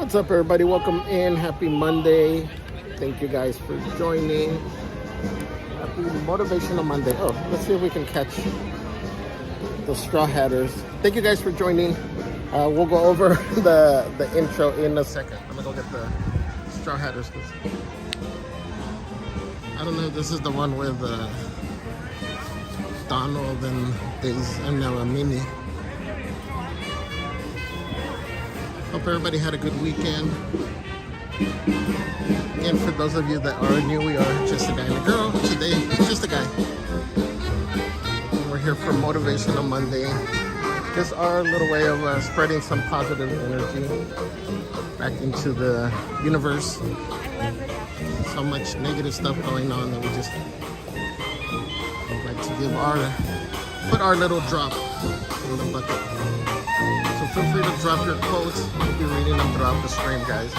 What's up, everybody? Welcome in. Happy Monday. Thank you guys for joining. Happy Motivational Monday. Oh, let's see if we can catch the Straw Hatters. Thank you guys for joining. We'll go over the intro in a second. I'm gonna go get the Straw Hatters. I don't know if this is the one with Donald and Daisy and now Minnie. Hope everybody had a good weekend. Again, for those of you that are new, we are just a guy and a girl. Today, just a guy. And we're here for Motivational Monday. Just our little way of spreading some positive energy back into the universe. So much negative stuff going on that we just like to give put our little drop in the bucket. So feel free to drop your quotes. We'll be reading them throughout the stream, guys.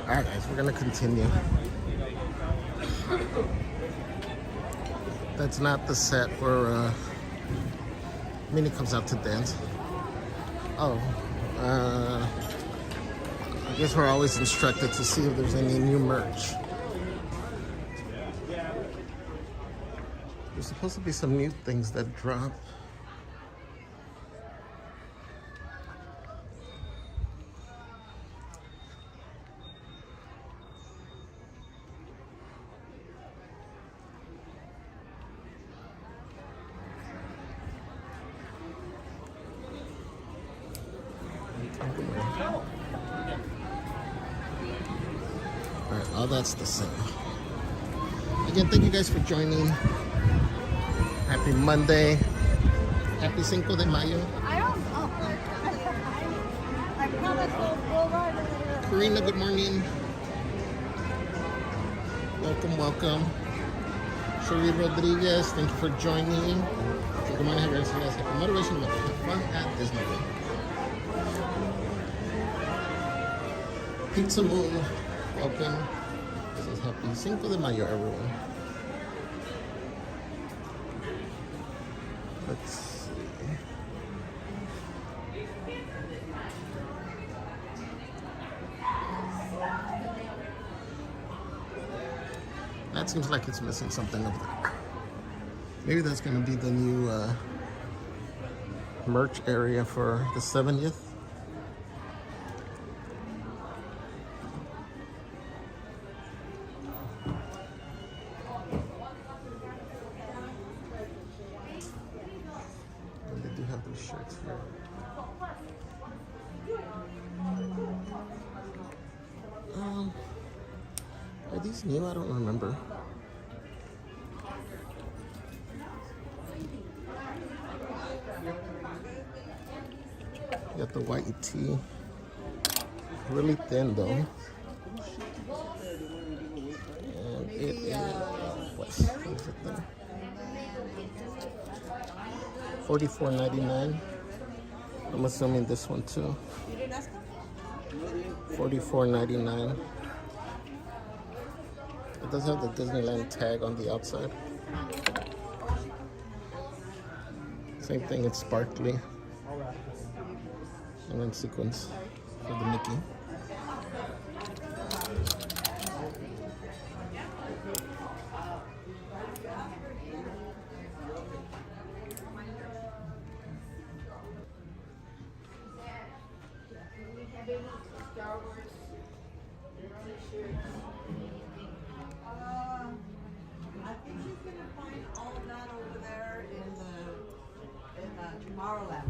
Alright guys, we're gonna continue. That's not the set where Minnie comes out to dance. Oh, I guess we're always instructed to see if there's any new merch. There's supposed to be some new things that drop. Alright, all that's the same. Again, thank you guys for joining. Happy Monday. Happy Cinco de Mayo. I don't know. I promise we'll go right. Karina, good morning. Welcome, welcome. Sherry Rodriguez, thank you for joining. So good morning, Javier Lao. Happy Motivational Monday. Have fun at Disneyland. Pizza Moon, welcome. This is Happy Cinco de Mayo, everyone. Let's see. That seems like it's missing something over there. Maybe that's going to be the new merch area for the 70th. Shirts here. Are these new? I don't remember. You got the white tee. Really thin though. And it is what is it there? $44.99. I'm assuming this one too. $44.99. It does have the Disneyland tag on the outside. Same thing, it's sparkly. And then sequins for the Mickey. I think she's gonna find all of that over there in Tomorrowland.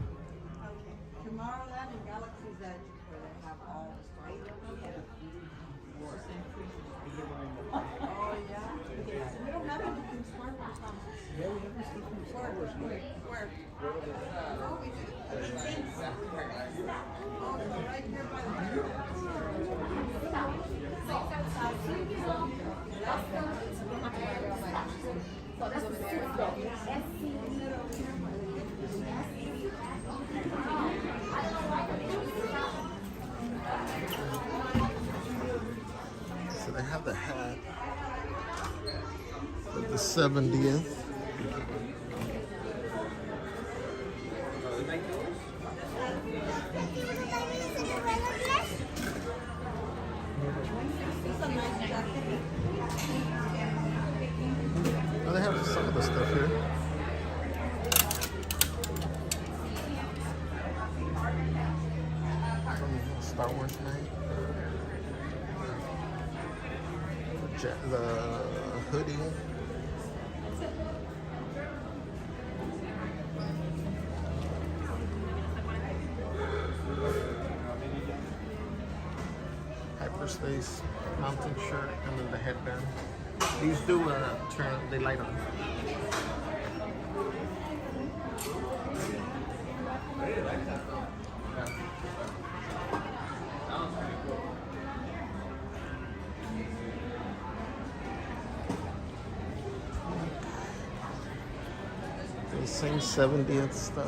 Okay. Tomorrowland and Galaxy's Edge is where they have all the stuff. Oh yeah. We don't have anything smart for some. Yeah, we have something smart. Where? Oh, we do. Oh, right here by the So they have the hat for the 70th. Oh, they have some of the stuff here. From Star Wars night. The hoodie. Hyperspace mountain shirt and then the headband. These do turn, they light on. The same 70th stuff.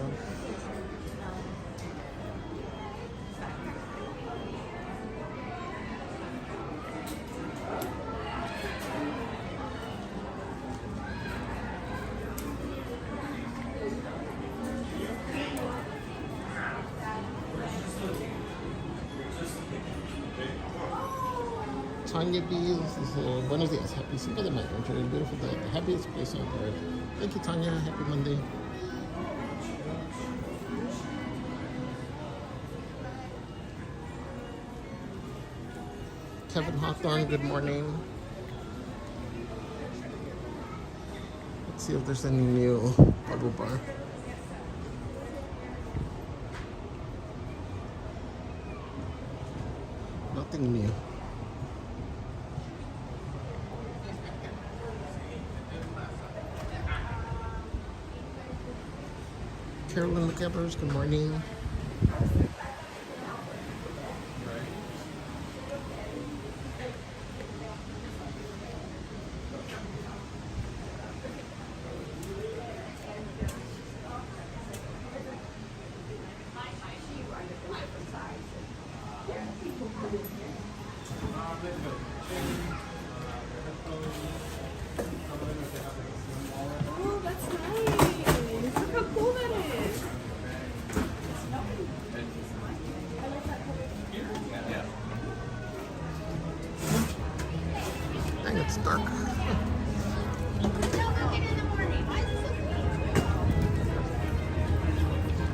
Tanya B. Buenos dias. Happy Cinco de Mayo. Enjoy a beautiful day. The happiest place on earth. Thank you, Tanya. Happy Monday. Kevin Hawthorne, good morning. Let's see if there's any new bubble bar. Nothing new. Carolyn McEvers, good morning. Oh, that's nice. Look how cool that is. Dang, it's dark.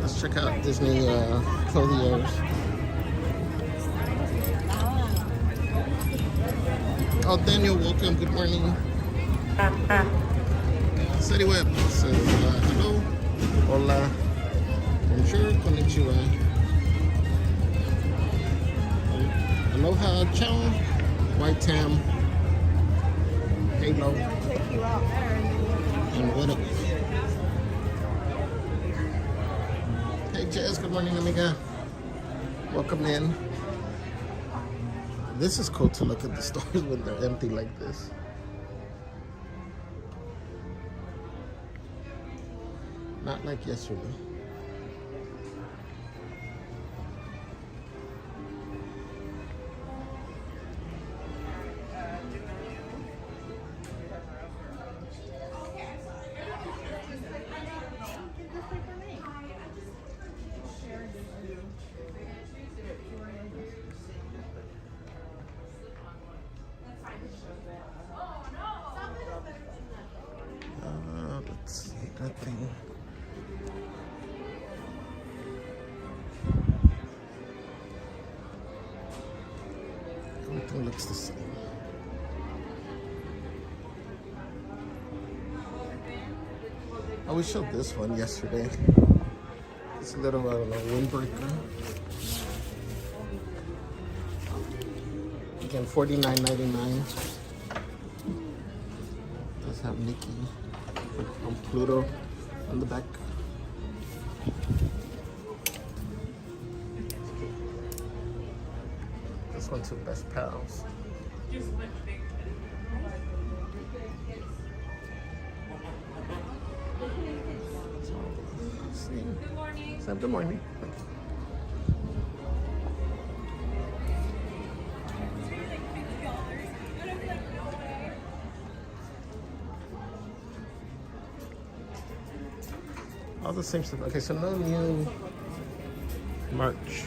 Let's check out Disney clothiers. Oh, Daniel, welcome. Good morning. City Web says hello, hola, bonjour, konnichiwa, aloha, ciao, white tam, halo, and what up? Hey Jazz, good morning, amiga. Welcome in. This is cool to look at the stores when they're empty like this. Not like yesterday. Let's see that thing. Everything looks the same. Oh, we showed this one yesterday. It's a little, I don't know, windbreaker. Again, $49.99. Does have Mickey from Pluto on the back. This one's the best pals. Good morning. Sam, good morning. All the same stuff. Okay, so no new merch.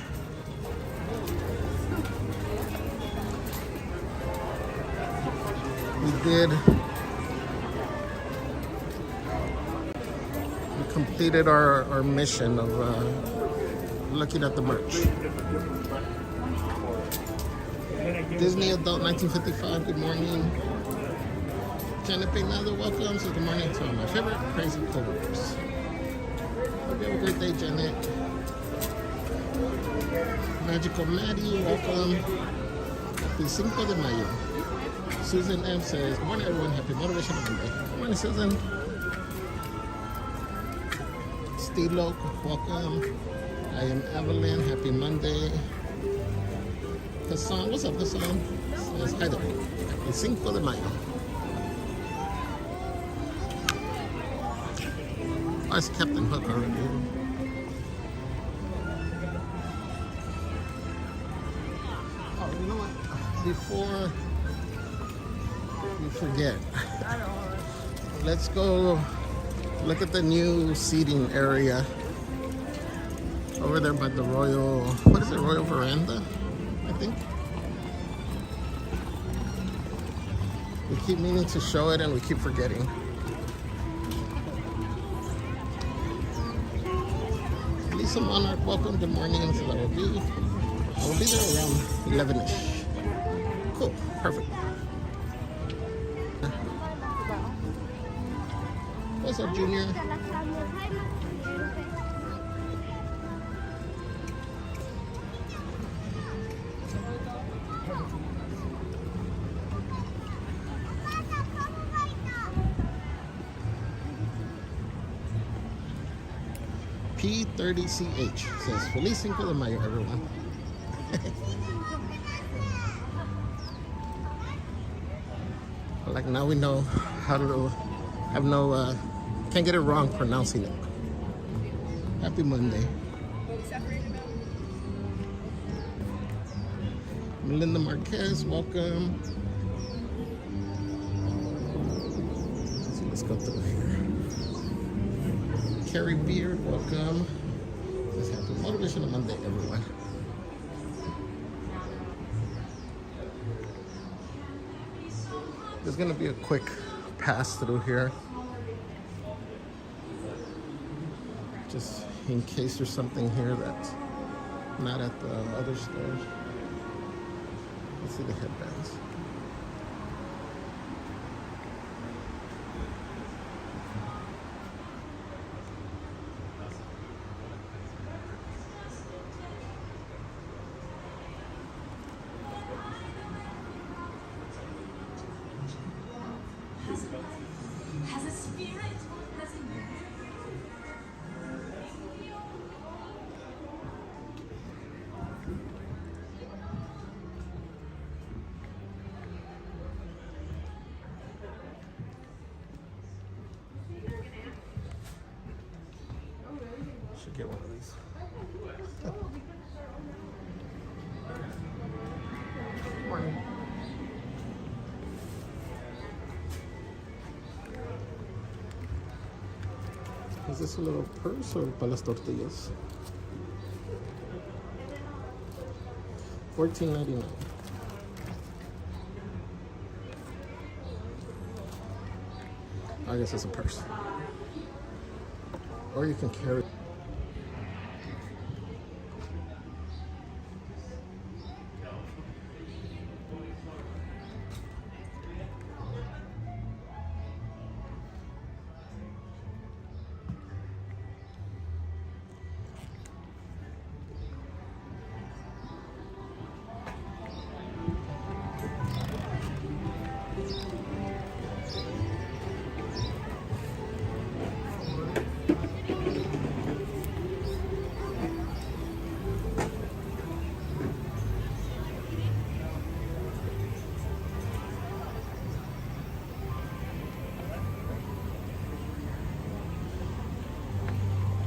We completed our mission of looking at the merch. Disney Adult 1955, good morning. Janet Peinado, welcome. So good morning to my favorite crazy coworkers. Hope you have a great day, Janet. Magical Maddie, welcome. Happy Cinco de Mayo. Susan M says, good morning everyone, happy Motivational Monday. Good morning, Susan. Steve Loke, welcome. I am Evelyn, happy Monday. Hassan, what's up, Hassan? Says, hi there. Happy Cinco de Mayo. Oh, it's Captain Hook already. Oh, you know what? Before we forget, let's go look at the new seating area over there by the Royal, what is it, Royal Veranda, I think. We keep meaning to show it and we keep forgetting. Lisa Monarch, welcome. Good morning. So I will be there around 11ish. Cool. Perfect. What's up, Junior? P30CH says Feliz Cinco de Mayo, everyone. Like now we know how to have no can't get it wrong pronouncing it. Happy Monday. Melinda Marquez, welcome. So let's go through here. Carrie Beard, welcome. Let's have a Motivational Monday, everyone. There's gonna be a quick pass through here, just in case there's something here that's not at the other stores. Let's see the headbands. Has a spirit, has a Should get one of these. Morning. Is this a little purse or para las tortillas? $14.99. I guess it's a purse. Or you can carry.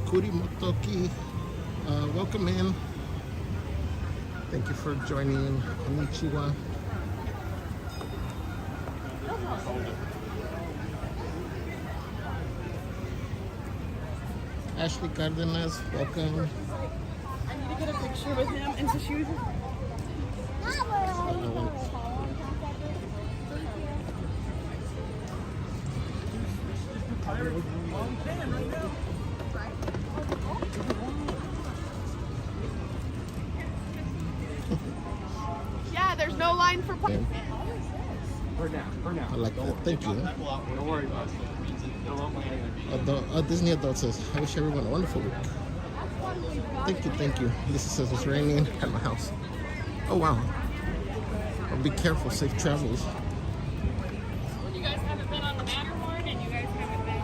Kurimotoki, welcome in. Thank you for joining. Konnichiwa. Ashley Cardenas, welcome. I need to get a picture with him, and so she was. Yeah, there's no line for parking. For now. I like that. Thank you. Don't worry about it. Don't want my anything. Disney Adult says, I wish everyone a wonderful week. Thank you. Lisa says it's raining at my house. Oh, wow. Well, be careful. Safe travels. You guys haven't been on the Matterhorn, and you guys haven't been.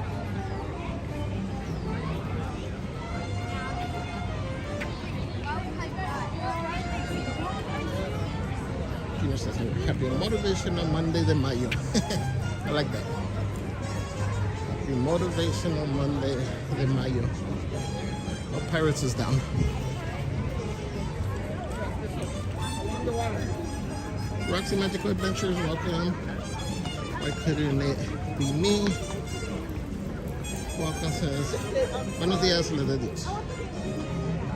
Junior says, happy Motivational Monday de Mayo. I like that. Happy Motivational Monday de Mayo. Oh, Pirates is down. Roxy Magical Adventures, welcome. Why couldn't it be me? Welcome says, buenos días, le deditos.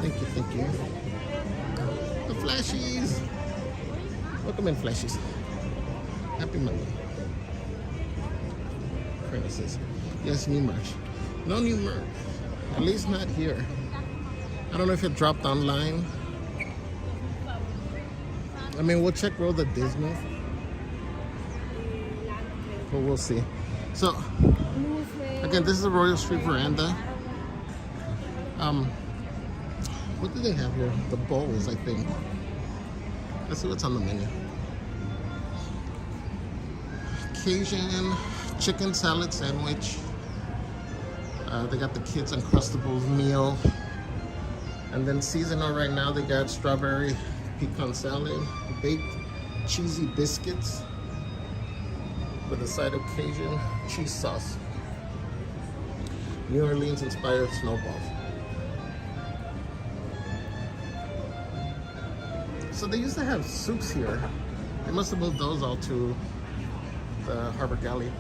Thank you. The Flashies. Welcome in, Flashies. Happy Monday. apprentices. Yes, new merch. No new merch. At least not here. I don't know if it dropped online. I mean, we'll check World of Disney. But we'll see. So, again, this is the Royal Street Veranda. What do they have here? The bowls, I think. Let's see what's on the menu. Cajun chicken salad sandwich. They got the kids Uncrustables meal. And then seasonal right now, they got strawberry pecan salad, baked cheesy biscuits with a side of Cajun cheese sauce. New Orleans inspired snowballs. So they used to have soups here. They must have moved those all to the Harbor Galley.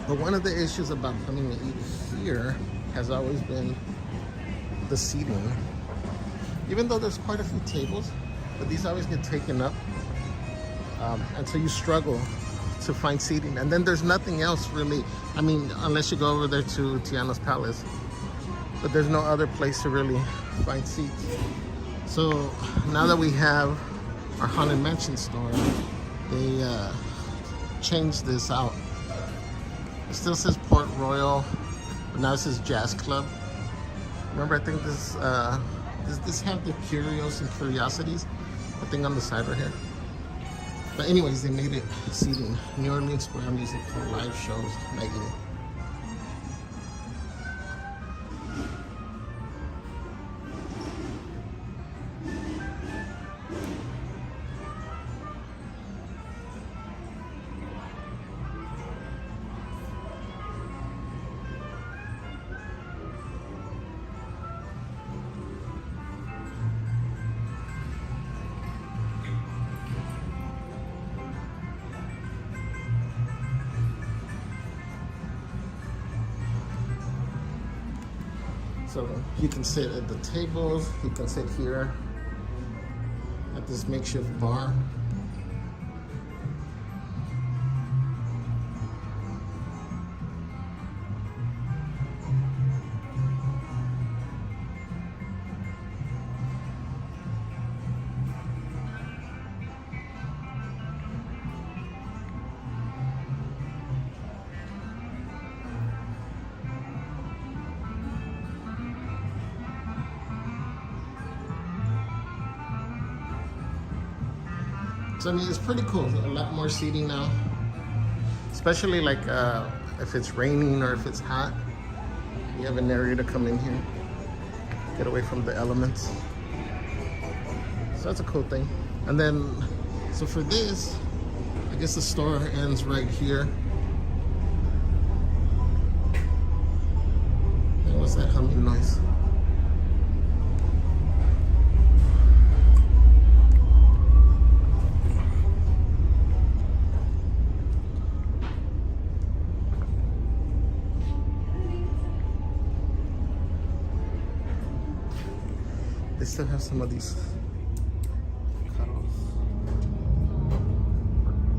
But one of the issues about coming to eat here has always been the seating. Even though there's quite a few tables, but these always get taken up. And so you struggle to find seating. And then there's nothing else really. I mean, unless you go over there to Tiana's Palace. But there's no other place to really find seats. So now that we have our Haunted Mansion store, they changed this out. It still says Port Royal, but now it says Jazz Club. Remember, I think this have the curios and curiosities, I think on the side right here. But anyways, they made it seating. New Orleans Square Music for live shows nightly. So you can sit at the tables, you can sit here at this makeshift bar. So I mean, it's pretty cool. A lot more seating now, especially like if it's raining or if it's hot. You have an area to come in here, get away from the elements. So that's a cool thing. And then, so for this, I guess the store ends right here. And what's that humming noise? They still have some of these cuddles,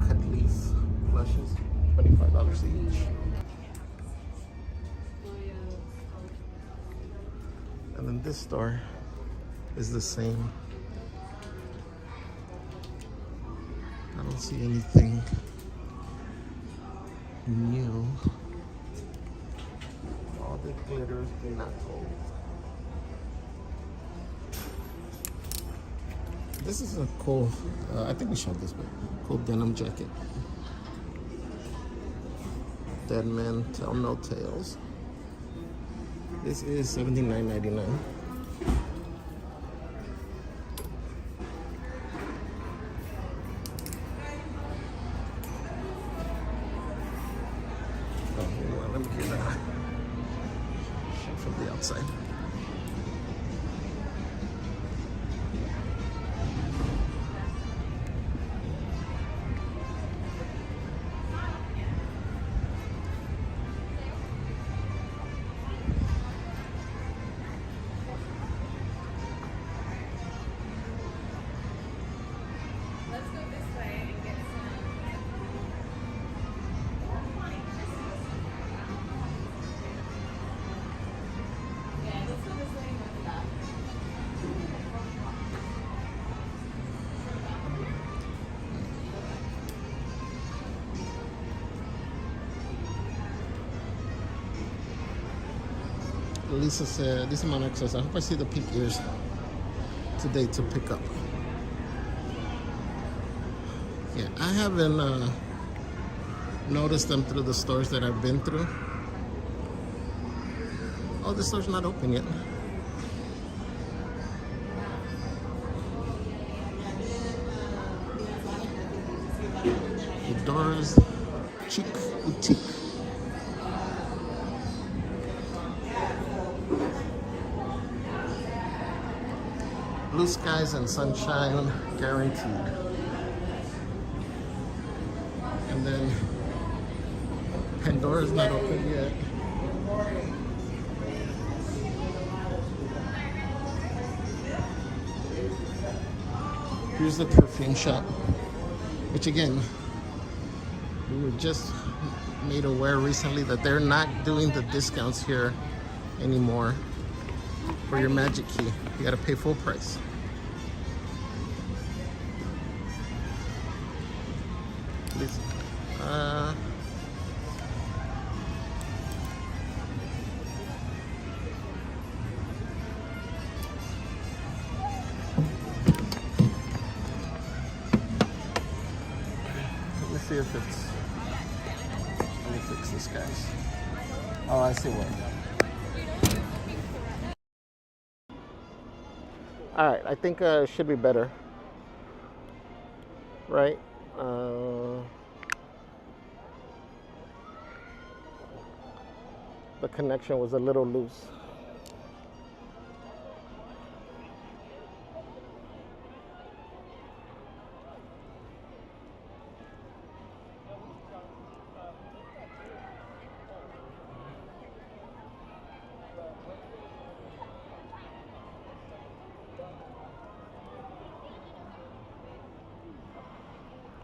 cut leaf plushes, $25 each. And then this store is the same. I don't see anything new. All the glitters do not hold. This is a cool, I think we showed this, but cool denim jacket. Dead Men Tell No Tales. This is $79.99. Oh, well, let me get that from the outside. Lisa said, Lisa Monarch says, I hope I see the pink ears today to pick up. Yeah, I haven't noticed them through the stores that I've been through. Oh, the store's not open yet. The doors, cheek, boutique. Blue skies and sunshine guaranteed. And then Pandora's not open yet. Here's the perfume shop, which again, we were just made aware recently that they're not doing the discounts here anymore for your magic key. You gotta pay full price. Please. Let me see if it's. Let me fix this, guys. Oh, I see what. All right, I think it should be better, right? The connection was a little loose.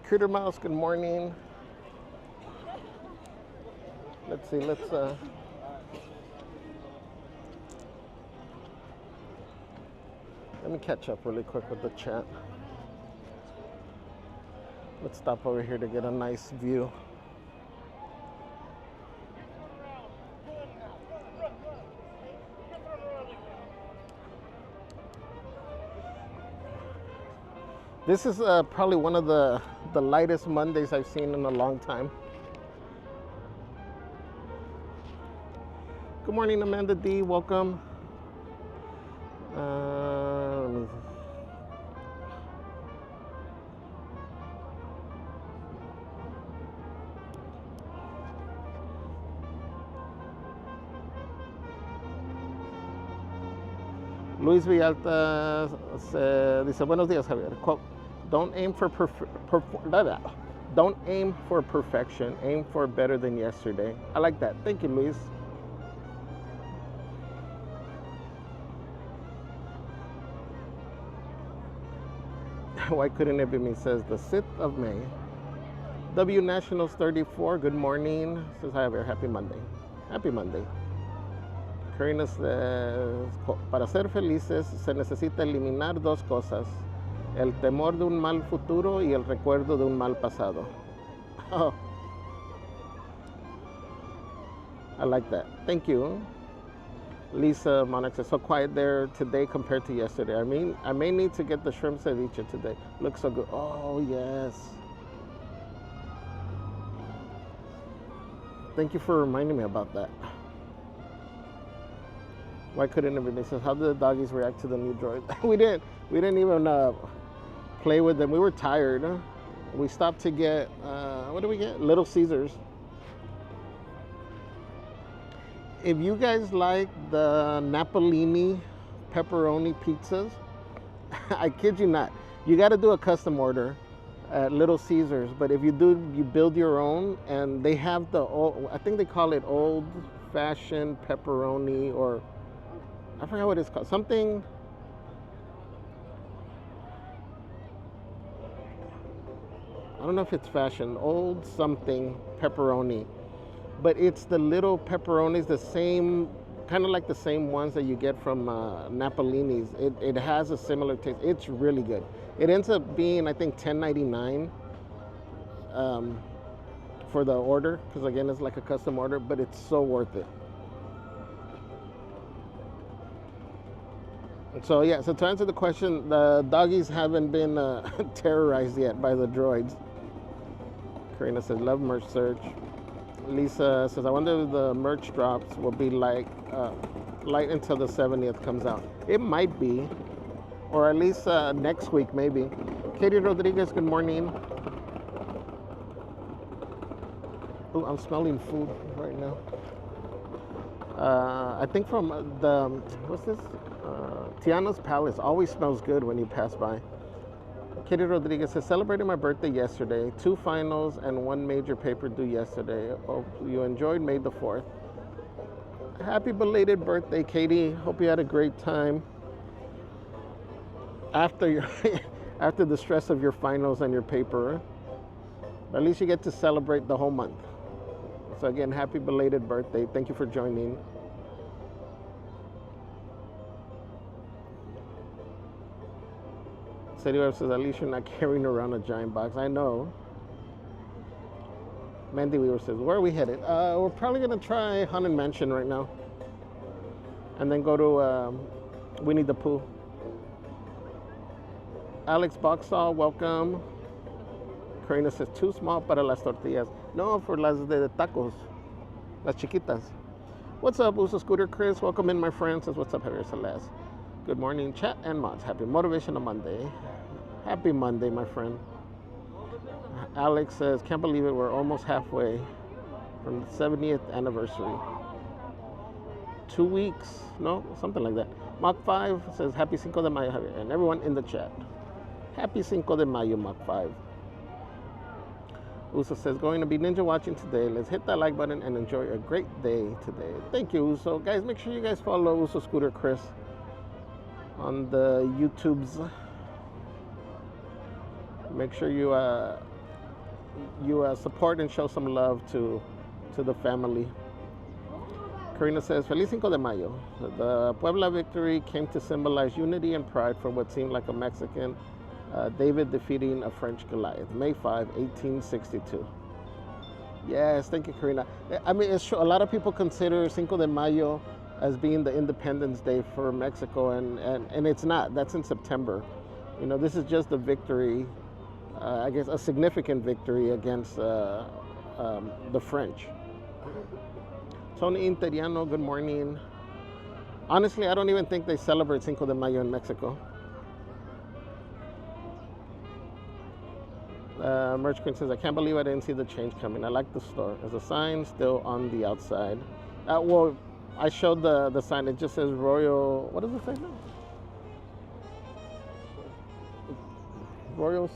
Critter Mouse, good morning. Let's see, let me catch up really quick with the chat. Let's stop over here to get a nice view. This is probably one of the lightest Mondays I've seen in a long time. Good morning, Amanda D. Welcome. Luis Villalta dice, buenos días, Javier. Quote, don't aim for don't aim for perfection, aim for better than yesterday. I like that. Thank you, Luis. Why couldn't it be me? Says the 6th of May. W Nationals 34, good morning. Says, hi, Javier, happy Monday. Happy Monday. Karina says, para ser felices se necesita eliminar dos cosas. El temor de un mal futuro y el recuerdo de un mal pasado. Oh, I like that. Thank you. Lisa Monarch says, so quiet there today compared to yesterday. I may need to get the shrimp ceviche today. Looks so good. Oh, yes. Thank you for reminding me about that. Why couldn't it be me? Says, how did the doggies react to the new droid? We didn't even play with them. We were tired. We stopped to get, what did we get? Little Caesars. If you guys like the Napolini pepperoni pizzas, I kid you not, you got to do a custom order at Little Caesars. But if you do, you build your own, and they have the old, I think they call it old-fashioned pepperoni, or I forgot what it's called. Something. I don't know if it's fashion, old something pepperoni. But it's the little pepperonis, the same, kind of like the same ones that you get from Napolini's. It has a similar taste. It's really good. It ends up being, I think, $10.99 for the order, because again, it's like a custom order, but it's so worth it. So yeah, so to answer the question, the doggies haven't been terrorized yet by the droids. Karina says, love merch search. Lisa says, I wonder if the merch drops will be like light until the 70th comes out. It might be, or at least next week maybe. Katie Rodriguez, good morning. Oh, I'm smelling food right now. I think from the, what's this? Tiana's Palace. Always smells good when you pass by. Katie Rodriguez says, celebrated my birthday yesterday. 2 finals and 1 major paper due yesterday. Hope you enjoyed May the 4th. Happy belated birthday, Katie. Hope you had a great time. After your after the stress of your finals and your paper. But at least you get to celebrate the whole month. So again, happy belated birthday. Thank you for joining. City Web says, at least you're not carrying around a giant box. I know. Mandy Weaver says, where are we headed? We're probably going to try Haunted Mansion right now. And then go to Winnie the Pooh. Alex Boxall, welcome. Karina says, too small para las tortillas. No, for las de tacos. Las chiquitas. What's up, Uso Scooter Chris? Welcome in, my friend. Says, what's up, Javier Celeste? Good morning, chat and mods. Happy Motivational Monday. Happy Monday, my friend. Alex says, can't believe it. We're almost halfway from the 70th anniversary. 2 weeks. No, something like that. Mach 5 says, happy Cinco de Mayo, Javier. And everyone in the chat. Happy Cinco de Mayo, Mach 5. Uso says, going to be ninja watching today. Let's hit that like button and enjoy a great day today. Thank you, Uso. Guys, make sure you guys follow Uso Scooter Chris on the YouTubes. Make sure you support and show some love to the family. Karina says, Feliz Cinco de Mayo. The Puebla victory came to symbolize unity and pride for what seemed like a Mexican David defeating a French Goliath. May 5, 1862. Yes, thank you, Karina. I mean, it's true. A lot of people consider Cinco de Mayo as being the Independence Day for Mexico, and it's not. That's in September. You know, this is just a victory, I guess a significant victory against the French. Tony Interiano, good morning. Honestly, I don't even think they celebrate Cinco de Mayo in Mexico. Merch Queen says, I can't believe I didn't see the change coming. I like the store. Is the sign still on the outside? Well, I showed the sign. It just says Royal, what does it say now? Royal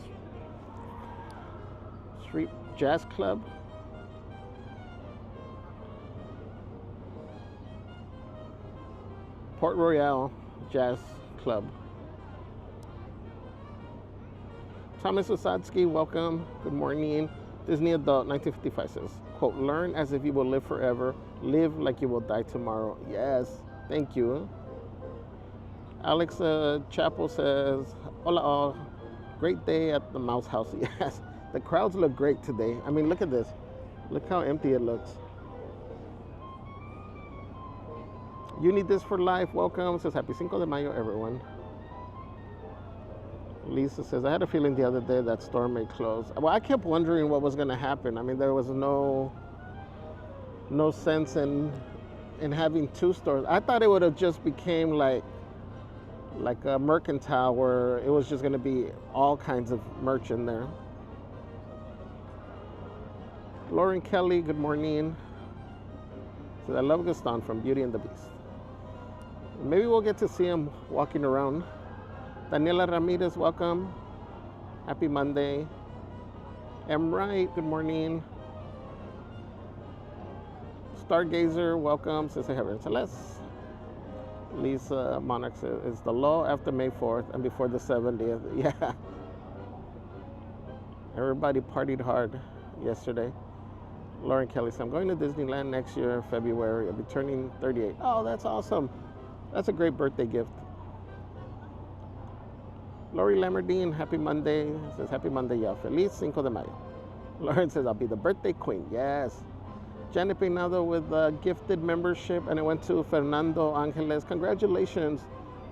Street Jazz Club. Port Royal Jazz Club. Thomas Osadsky, welcome. Good morning. Disney Adult 1955 says, quote, learn as if you will live forever. Live like you will die tomorrow. Yes, thank you. Alex Chappell says, hola all. Great day at the Mouse House. Yes, the crowds look great today. I mean, look at this. Look how empty it looks. You need this for life. Welcome. Says, happy Cinco de Mayo, everyone. Lisa says, I had a feeling the other day that store may close. Well, I kept wondering what was going to happen. I mean, there was no sense in having 2 stores. I thought it would have just became like a mercantile where it was just going to be all kinds of merch in there. Lauren Kelly, good morning. Says, I love Gaston from Beauty and the Beast. Maybe we'll get to see him walking around. Daniela Ramirez, welcome. Happy Monday. M. Wright, good morning. Stargazer, welcome. Says, I have Celeste. Lisa Monarch says, it's the law after May 4th and before the 70th. Yeah. Everybody partied hard yesterday. Lauren Kelly says, I'm going to Disneyland next year, February. I'll be turning 38. Oh, that's awesome. That's a great birthday gift. Lori Lamerdine, happy Monday. Says, happy Monday, ya. Feliz Cinco de Mayo. Lauren says, I'll be the birthday queen. Yes. Janet Peinado with a gifted membership, and it went to Fernando Angeles. Congratulations,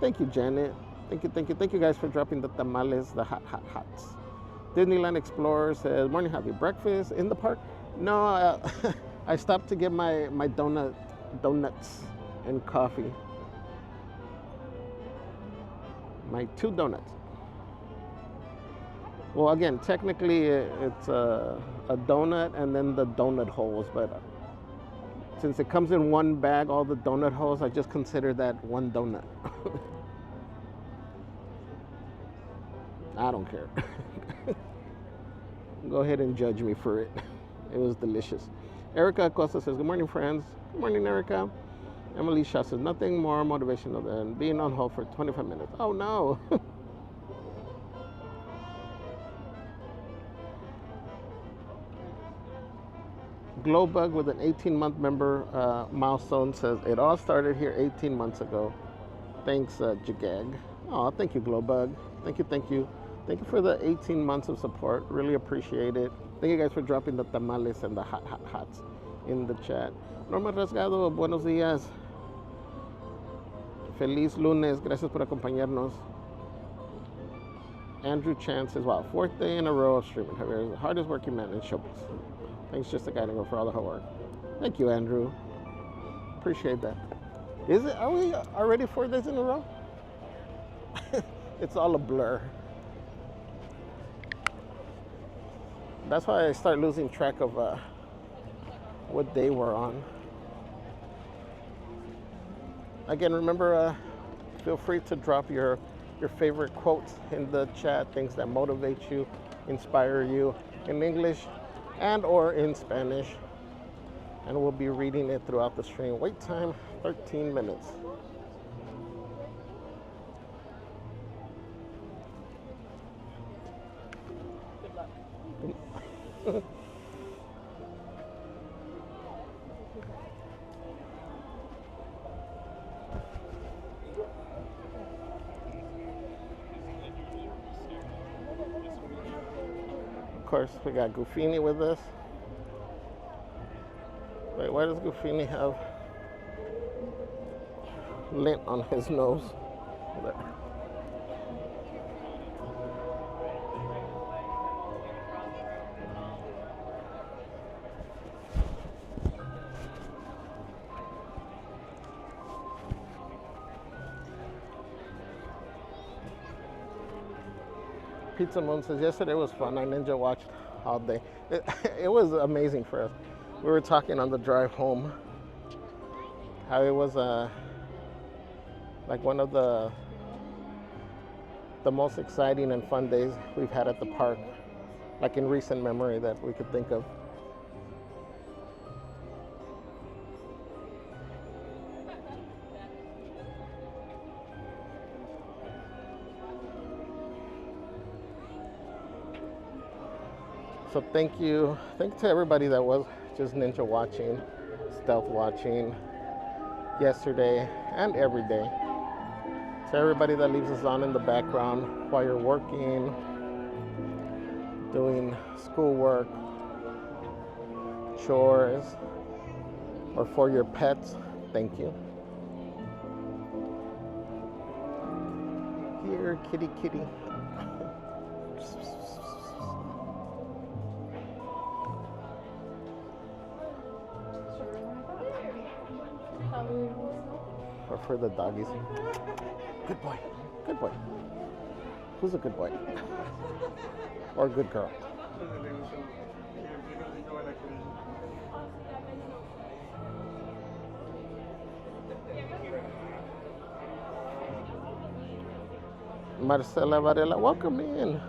Thank you, Janet. Thank you guys for dropping the tamales, the hots. Disneyland Explorer says, morning, have you breakfast in the park? No, I stopped to get my donuts and coffee. My 2 donuts. Well, again, technically it's a donut and then the donut holes, but since it comes in one bag, all the donut holes, I just consider that one donut. I don't care. Go ahead and judge me for it. It was delicious. Erica Acosta says, good morning, friends. Good morning, Erica. Emily Shaw says, nothing more motivational than being on hold for 25 minutes. Oh, no. Glowbug with an 18-month member milestone says, it all started here 18 months ago. Thanks, Jagag. Oh, thank you, Glowbug. Thank you. Thank you for the 18 months of support. Really appreciate it. Thank you guys for dropping the tamales and the hots in the chat. Norma Rasgado, buenos días. Feliz lunes. Gracias por acompañarnos. Andrew Chan says, wow, 4th day in a row of streaming. Javier is the hardest working man in showbiz. Thanks just a guy to go for all the hard work. Thank you, Andrew. Appreciate that. Is it? Are we already 4 days in a row? It's all a blur. That's why I start losing track of what day we're on. Again, remember, feel free to drop your favorite quotes in the chat, things that motivate you, inspire you in English and or in Spanish. And we'll be reading it throughout the stream. Wait time, 13 minutes. Of course, we got Goofini with us. Wait, why does Goofini have lint on his nose? There. Pizza Moon says, yesterday was fun. I ninja watched all day. It was amazing for us. We were talking on the drive home how it was like one of the most exciting and fun days we've had at the park, like in recent memory that we could think of. So thank you to everybody that was just ninja watching, stealth watching yesterday and every day. To everybody that leaves us on in the background while you're working, doing schoolwork, chores, or for your pets, thank you. Here, kitty, kitty. Or for the doggies. Good boy. Good boy. Who's a good boy? Or good girl? Marcela Varela, welcome in.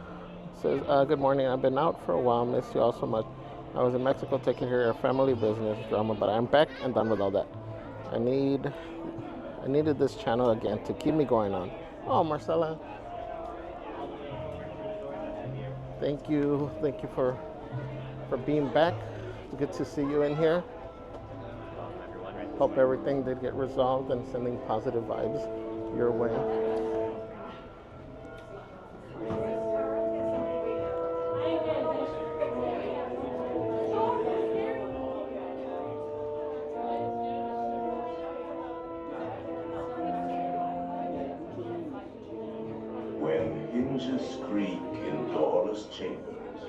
Says, good morning. I've been out for a while. Miss you all so much. I was in Mexico taking care of family business drama, but I'm back and done with all that. I needed this channel again to keep me going on. Oh, Marcela. Thank you for being back. It's good to see you in here. Hope everything did get resolved and sending positive vibes your way. when hinges creak in doorless chambers,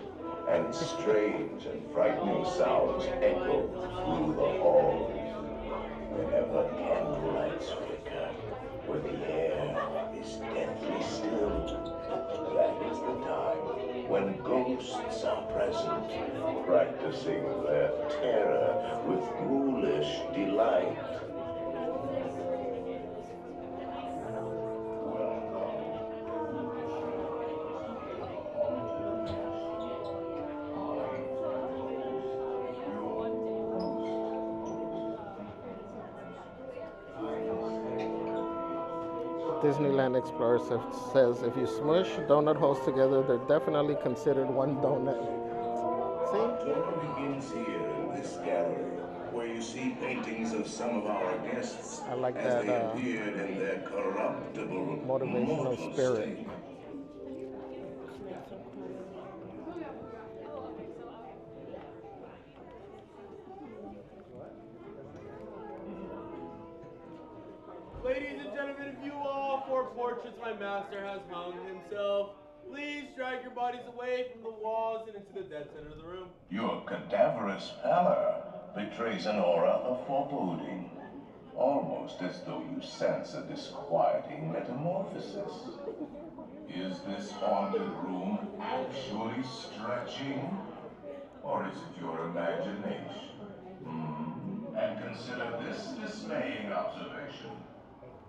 and strange and frightening sounds echo through the halls. Whenever candlelights flicker, where the air is deathly still, that is the time when ghosts are present, practicing their terror with ghoulish delight. Disneyland Explorer says if you smush donut holes together, they're definitely considered one donut. See? Tour begins here in this gallery, where you see paintings of some of our guests I like as that they appeared in their corruptible motivational mortal spirit. state. Ladies and gentlemen, if you all four portraits my master has hung himself, please drag your bodies away from the walls and into the dead center of the room. Your cadaverous pallor betrays an aura of foreboding, almost as though you sense a disquieting metamorphosis. Is this haunted room actually stretching, or is it your imagination? And consider this dismaying observation.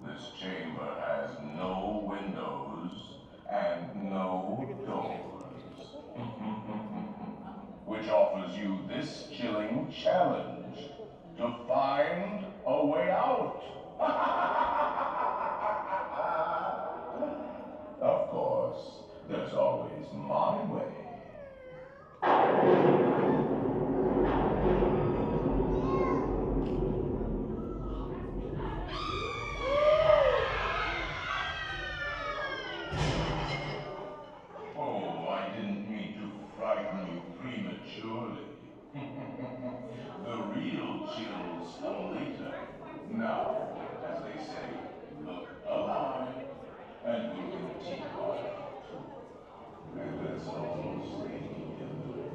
This chamber has no windows and no doors, which offers you this chilling challenge to find a way out. Of course, there's always my way. Oh, I didn't mean to frighten you prematurely. The real chills come later. Now, as they say, look alive, and we'll continue on. And let's all stay together.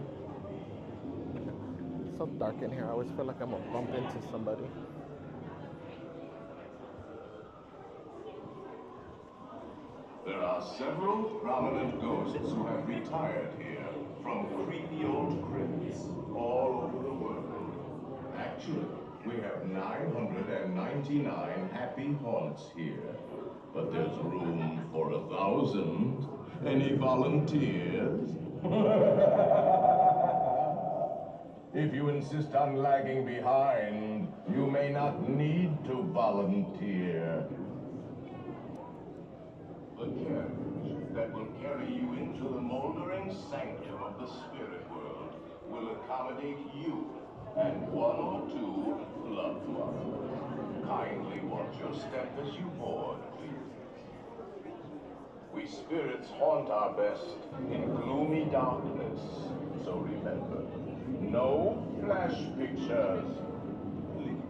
It's so dark in here. I always feel like I'm gonna bump into somebody. There are several prominent ghosts who have retired here from creepy old crypts all over the world. Actually, we have 999 happy haunts here, but there's room for 1,000. Any volunteers? If you insist on lagging behind, you may not need to volunteer. The carriage that will carry you into the moldering sanctum of the spirit world will accommodate you and one or two loved ones. Kindly watch your step as you board, please. We spirits haunt our best in gloomy darkness, so remember, no flash pictures. Please.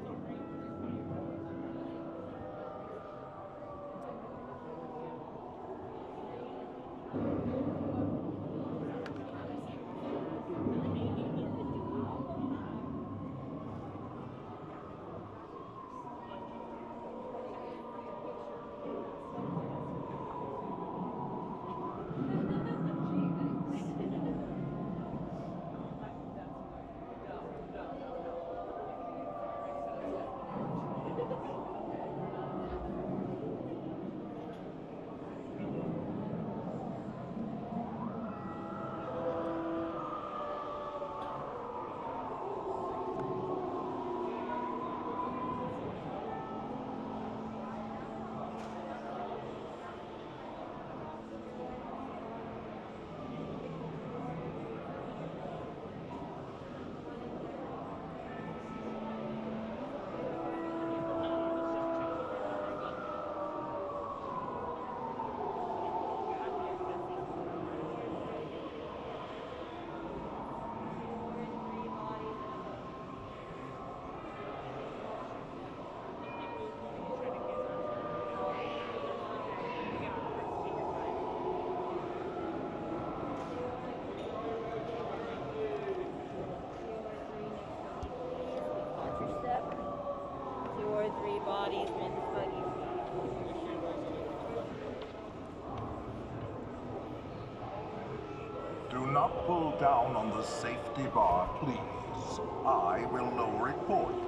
not pull down on the safety bar, please. I will lower it for you.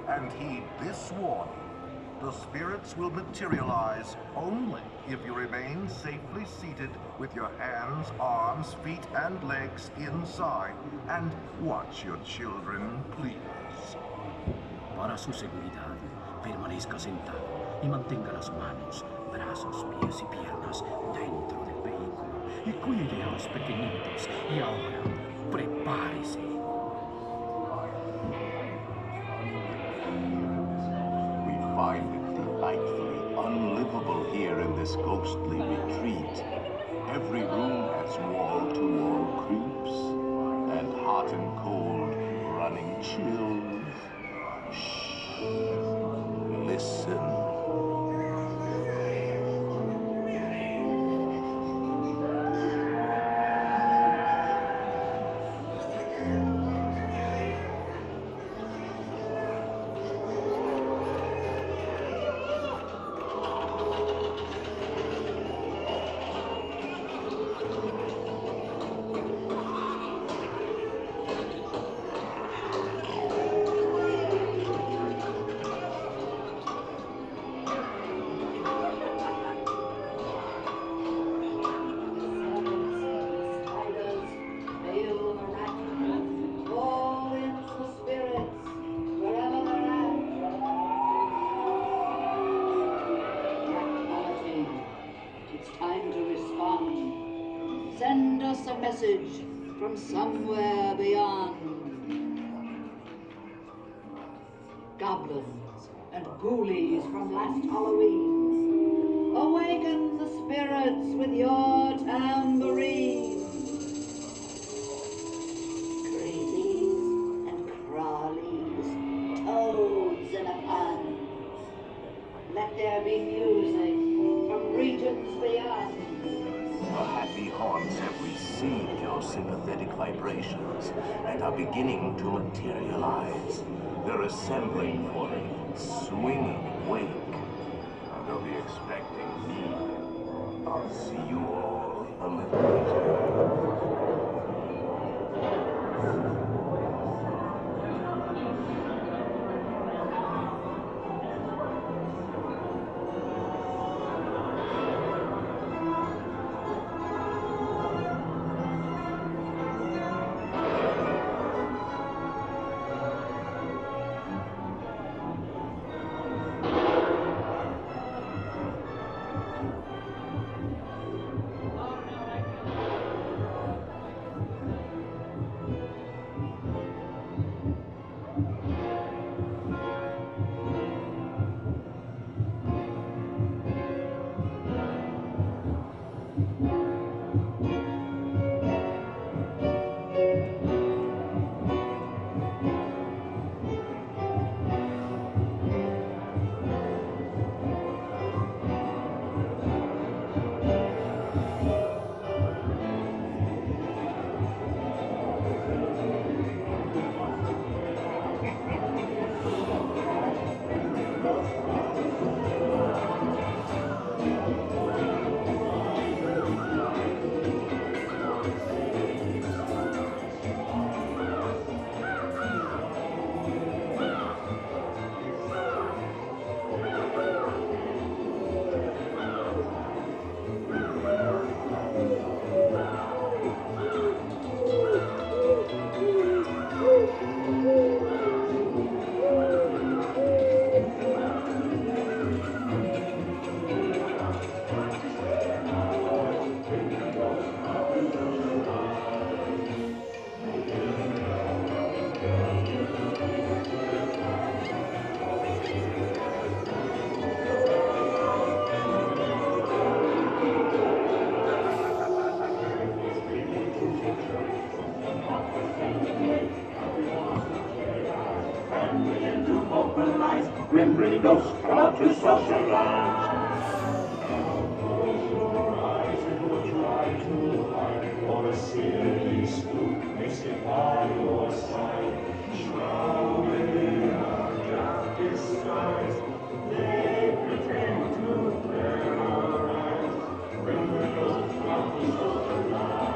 And heed this warning. The spirits will materialize only if you remain safely seated with your hands, arms, feet, and legs inside. And watch your children, please. Para su seguridad, permanezca sentado y mantenga las manos, brazos, pies y piernas dentro del vehículo y cuide a los pequeñitos. Y ahora, prepárese. We find it delightfully unlivable here in this ghostly retreat. Every room has wall-to-wall creeps and hot and cold running chills. Shh. Listen. Send us a message from somewhere beyond. Goblins and ghoulies from last Halloween, awaken the spirits with your tambourine. Crazies and crawlies, toads in a pond. Let there be music from regions beyond. The happy haunts have received your sympathetic vibrations and are beginning to materialize. They're assembling for a swinging wake. And they'll be expecting me. I'll see you all a little later. Remembering ghosts come out to socialize. Close your eyes and we'll try to hide, or a silly spook may slip by your side. Shrouded in a dark disguise, they pretend to terrorize. When the ghosts come to socialize.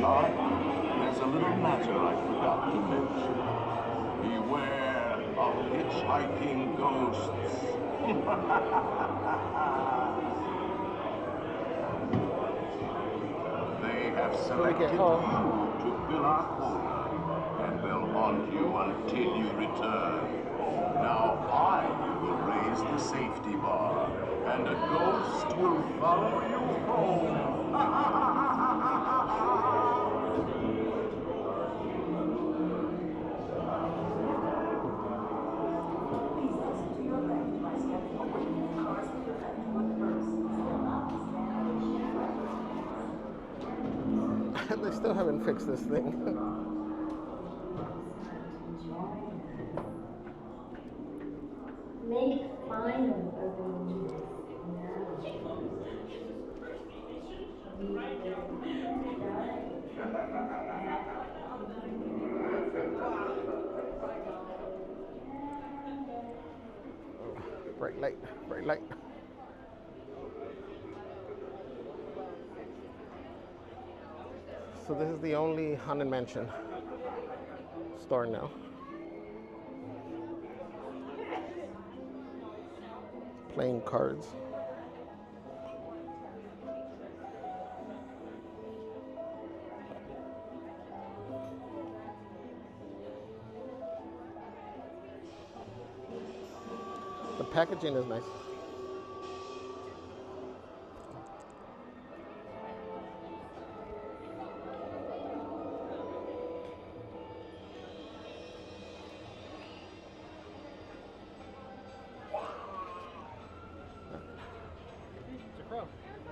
time, there's a little matter I forgot to mention. Beware of hitchhiking ghosts. They have selected you to fill our quota, and they'll haunt you until you return. Now I will raise the safety bar, and a ghost will follow you home. They still haven't fixed this thing. Make fun of them. Bright light, bright light. So this is the only Haunted Mansion store now. Playing cards. The packaging is nice.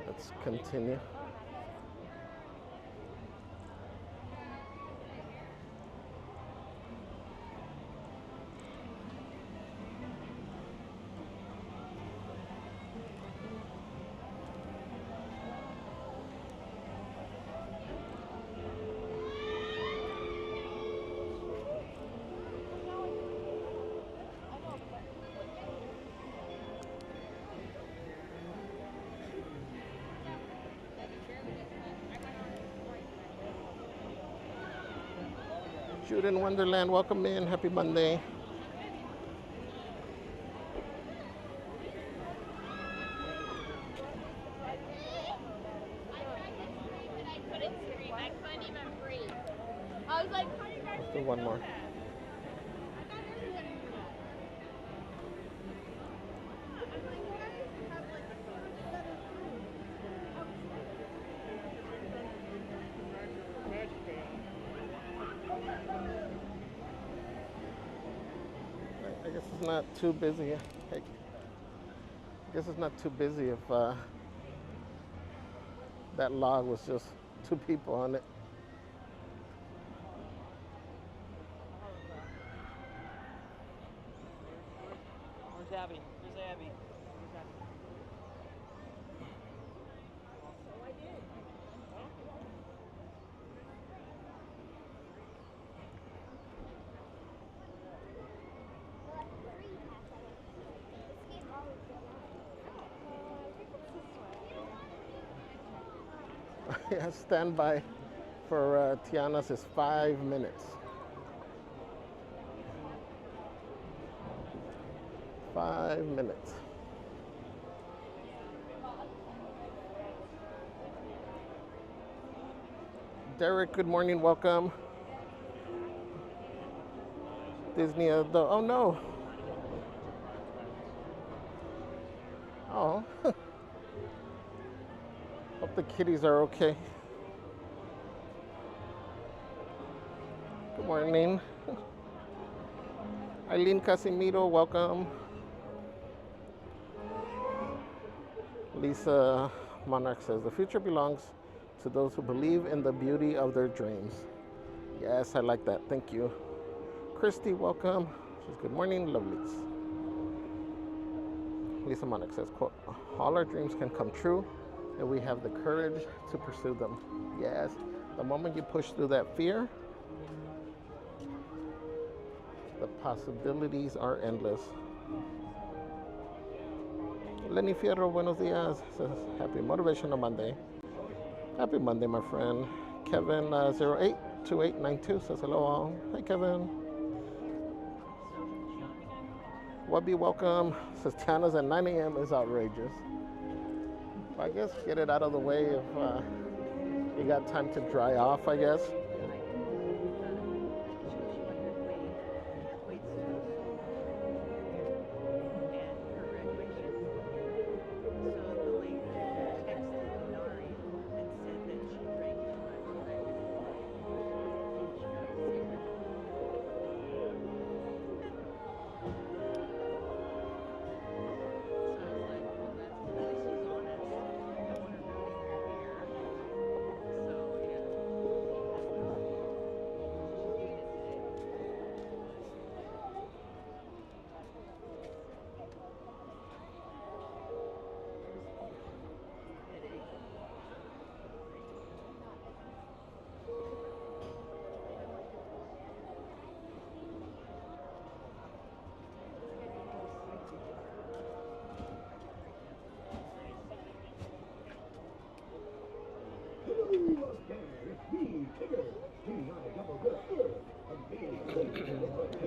Let's continue. Shoot in Wonderland, welcome in, happy Monday. Let's do one more. I guess it's not too busy. I guess it's not too busy if that log was just 2 people on it. Where's Abby? Where's Abby? Yeah, standby for Tiana's is 5 minutes. 5 minutes. Derek, good morning, welcome. Disney, oh no. Oh. Hope the kitties are okay. Good morning. Eileen Casimiro, welcome. Lisa Monarch says, the future belongs to those who believe in the beauty of their dreams. Yes, I like that. Thank you. Christy, welcome. She says, good morning, lovelies. Lisa Monarch says, quote, all our dreams can come true and we have the courage to pursue them. Yes, the moment you push through that fear, the possibilities are endless. Lenny Fierro, buenos dias. Says, happy Motivational Monday. Happy Monday, my friend. Kevin 082892 says hello all. Hey Kevin. Wubby welcome. Says Tiana's at 9 a.m. is outrageous. I guess get it out of the way if you got time to dry off, I guess.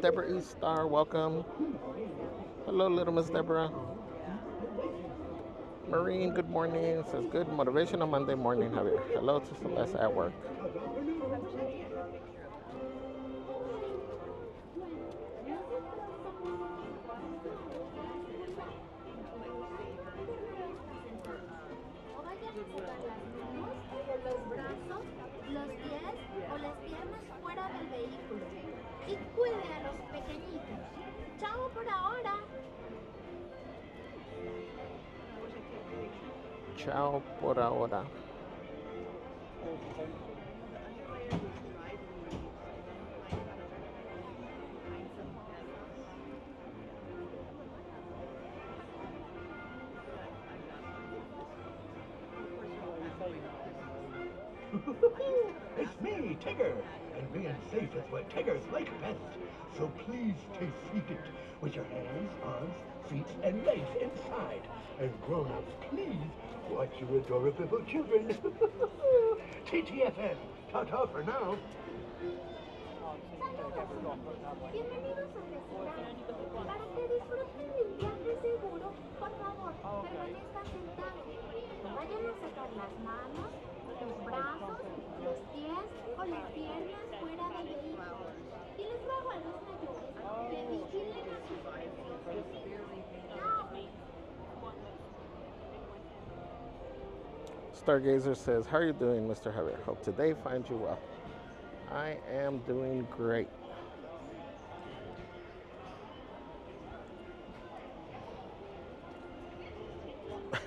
Deborah E. Star, welcome. Hello, little Miss Deborah. Marine, good morning. Says good motivational Monday morning, Javier. Hello to Celeste at work. Los brazos, los pies o las piernas fuera del vehículo. Y cuide a los pequeñitos. Chao por ahora. Chao por ahora. It's me, Tigger, and being safe is what Tiggers like best. So please stay seated with your hands, arms, feet, and legs inside. And grown-ups, please watch your adorable children. TTFN, ta-ta for now. Bienvenidos a Disneyland. Para que disfruten de un viaje seguro, por favor, permanezcan sentados. No vayan a sacar las manos, los brazos, los pies o las piernas fuera del vehículo. Y les ruego a los mayores que vigilen a sus pequeños. Stargazer says, how are you doing, Mr. Javier? Hope today finds you well. I am doing great.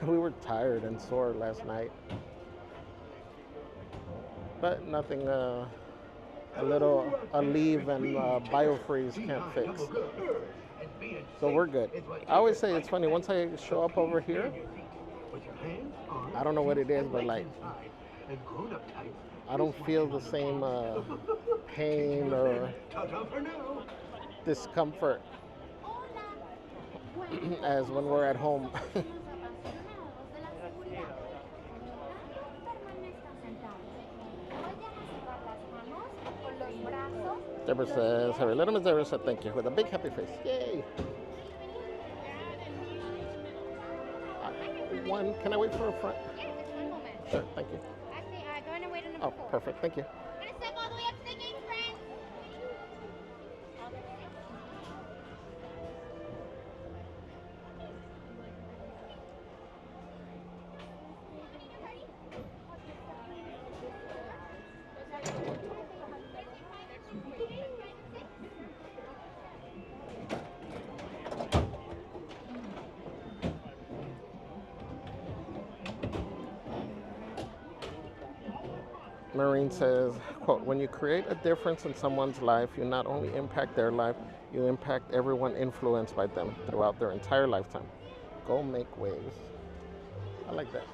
We were tired and sore last night, but nothing a leave and biofreeze can't fix. So we're good. I always say it's funny, once I show up over here, I don't know what it is, but like I don't feel the same pain or discomfort as when we're at home. Deborah says, Harry, let him Deborah said thank you with a big happy face. Yay! One, can I wait for a front? Yes, just one moment. Sure, thank you. Actually, go in and wait in number 4. Oh, perfect, thank you. I'm going to step all the way up to the gate, friends. Marine says, quote, when you create a difference in someone's life, you not only impact their life, you impact everyone influenced by them throughout their entire lifetime. Go make waves. I like that.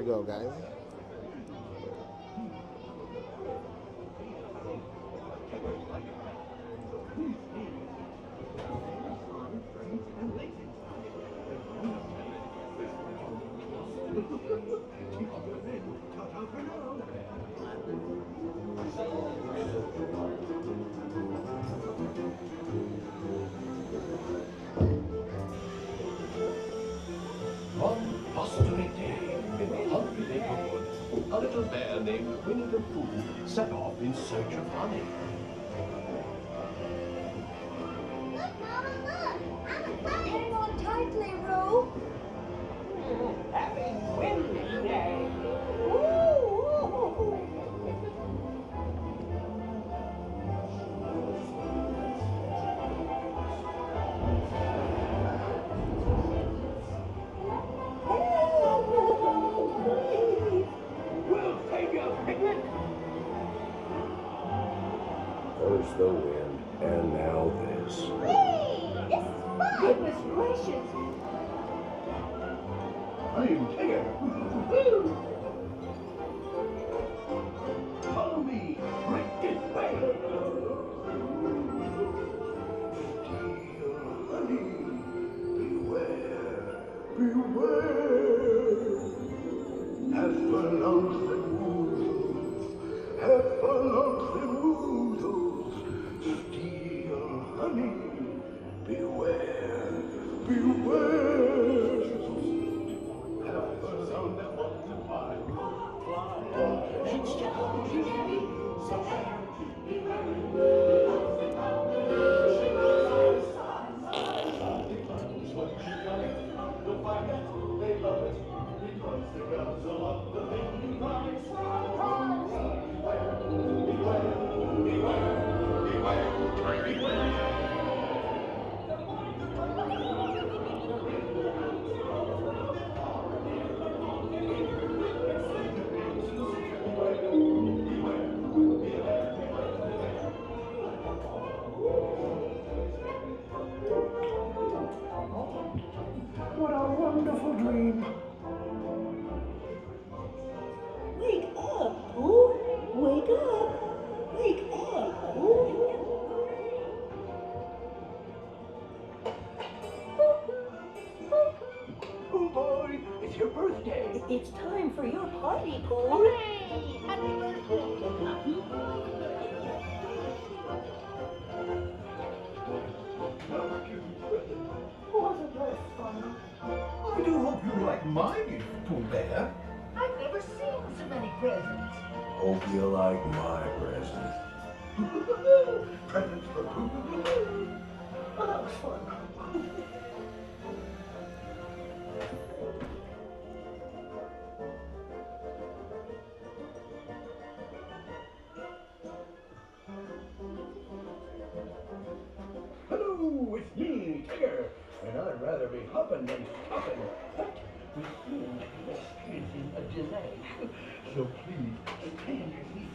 go, guys. One blustery day in a hungry neighborhood, a little bear named Winnie the Pooh set off in search of honey. Look, Mama, look! I'm a bunny! Hang on tightly, Roo! Happy Wednesday. We'll take a picnic! First the wind, and now this. Whee! This is fun! Goodness gracious. I'm Tigger! Woo! Follow me! Right this way! Steal honey! Beware! Beware! Heffalumps and woozles! Heffalumps and woozles! Steal honey! Beware! Beware! What a wonderful dream. Wake up, Pooh. Wake up. Wake up, Pooh. Oh boy, it's your birthday! It's time for your party, Pooh. Hooray! Happy birthday! Wasn't this fun? I do hope you like my gift, Pooh Bear. I've never seen so many presents. Hope you like my present. Presents for Pooh. Oh, that was fun. Hello, it's me, Tigger, and I'd rather be hopping than stopping. But we seem to be experiencing a delay, so please stay on your feet.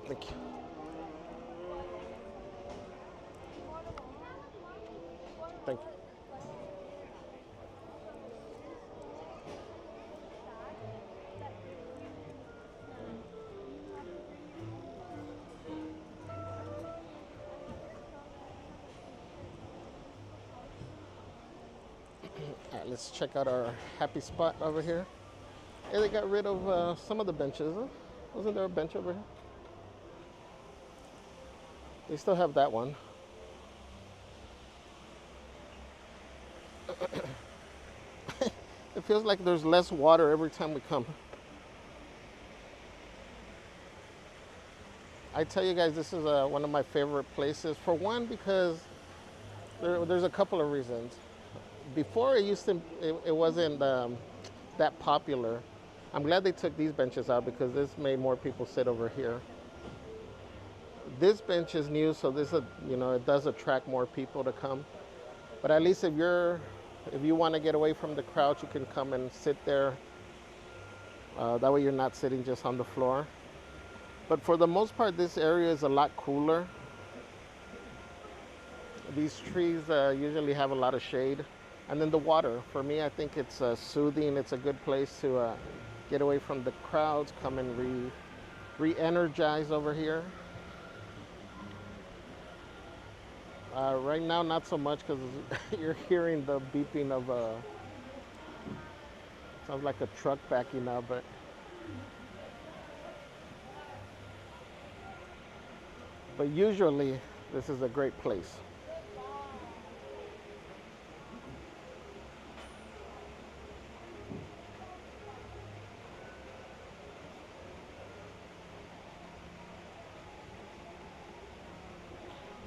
Thank you. Thank you. All right, let's check out our happy spot over here. Hey, they got rid of some of the benches. Huh? Wasn't there a bench over here? They still have that one. It feels like there's less water every time we come. I tell you guys, this is one of my favorite places. For one, because there's a couple of reasons. Before it wasn't that popular. I'm glad they took these benches out because this made more people sit over here. This bench is new, so it does attract more people to come. But at least if you want to get away from the crowd, you can come and sit there. That way you're not sitting just on the floor. But for the most part, this area is a lot cooler. These trees usually have a lot of shade. And then the water, for me, I think it's soothing. It's a good place to get away from the crowds, come and re-energize over here. Right now, not so much because you're hearing the beeping of sounds like a truck backing up, but usually this is a great place.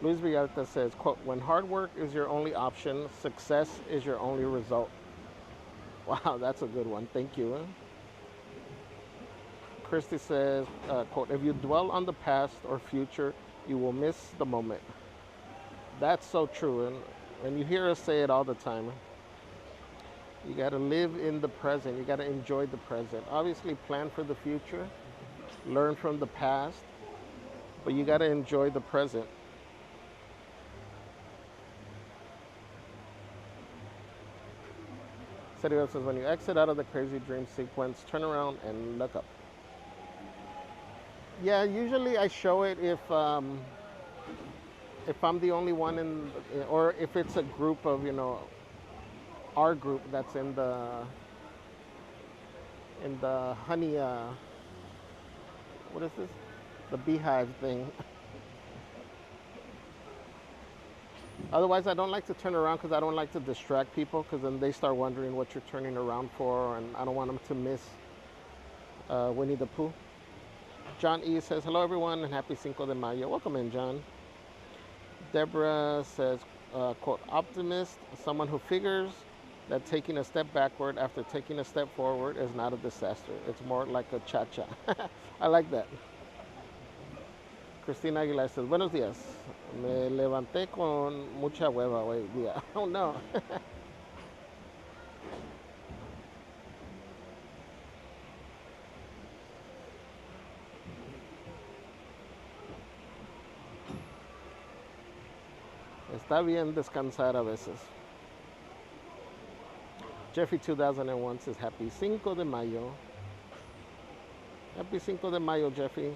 Luis Villalta says, quote, when hard work is your only option, success is your only result. Wow, that's a good one. Thank you. Christy says, quote, if you dwell on the past or future, you will miss the moment. That's so true. And you hear us say it all the time. You got to live in the present. You got to enjoy the present. Obviously, plan for the future, learn from the past, but you got to enjoy the present. Sergio says, when you exit out of the crazy dream sequence, turn around and look up. Yeah, usually I show it if I'm the only one or if it's a group of, our group that's in the honey, what is this? The beehive thing. Otherwise, I don't like to turn around because I don't like to distract people because then they start wondering what you're turning around for, and I don't want them to miss Winnie the Pooh. John E. says, hello, everyone, and happy Cinco de Mayo. Welcome in, John. Deborah says, quote, optimist, someone who figures that taking a step backward after taking a step forward is not a disaster. It's more like a cha-cha. I like that. Cristina Aguilar says, buenos días. Me levanté con mucha hueva hoy día. Oh, no. Está bien descansar a veces. Jeffy 2001 says, happy Cinco de Mayo. Happy Cinco de Mayo, Jeffy.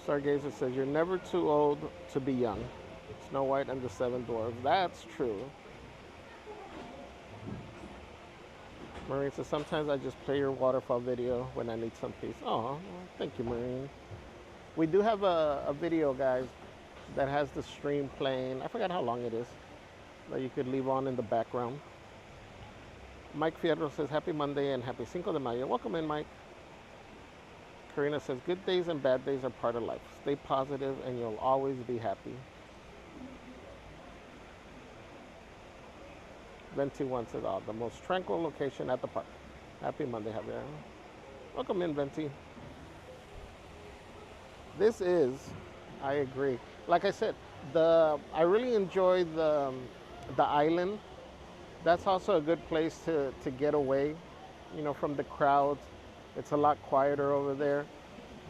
Stargazer says, you're never too old to be young. Snow White and the Seven Dwarfs. That's true. Maureen says, sometimes I just play your waterfall video when I need some peace. Oh, thank you, Maureen. We do have a video, guys, that has the stream playing. I forgot how long it is, that you could leave on in the background. Mike Fierro says, happy Monday and happy Cinco de Mayo. Welcome in, Mike. Karina says, good days and bad days are part of life. Stay positive and you'll always be happy. Venti once says, oh, the most tranquil location at the park. Happy Monday, Javier. Welcome in, Venti. This is, I agree. Like I said, I really enjoy the island. That's also a good place to get away, from the crowds. It's a lot quieter over there.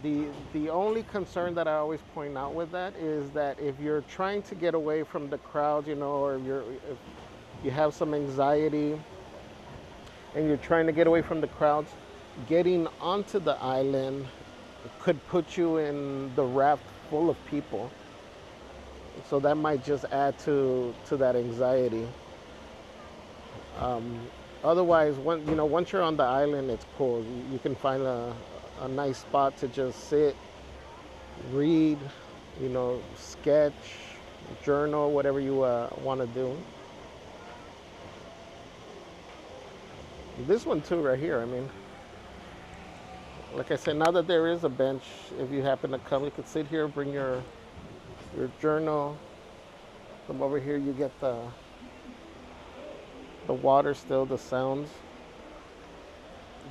The only concern that I always point out with that is that if you're trying to get away from the crowds, or if you have some anxiety and you're trying to get away from the crowds, getting onto the island could put you in the raft full of people. So that might just add to that anxiety. Otherwise, once you're on the island, it's cool. You can find a nice spot to just sit, read, sketch, journal, whatever you want to do. This one too, right here. I mean, like I said, now that there is a bench, if you happen to come, you can sit here, bring your journal. From over here, you get the water still, the sounds,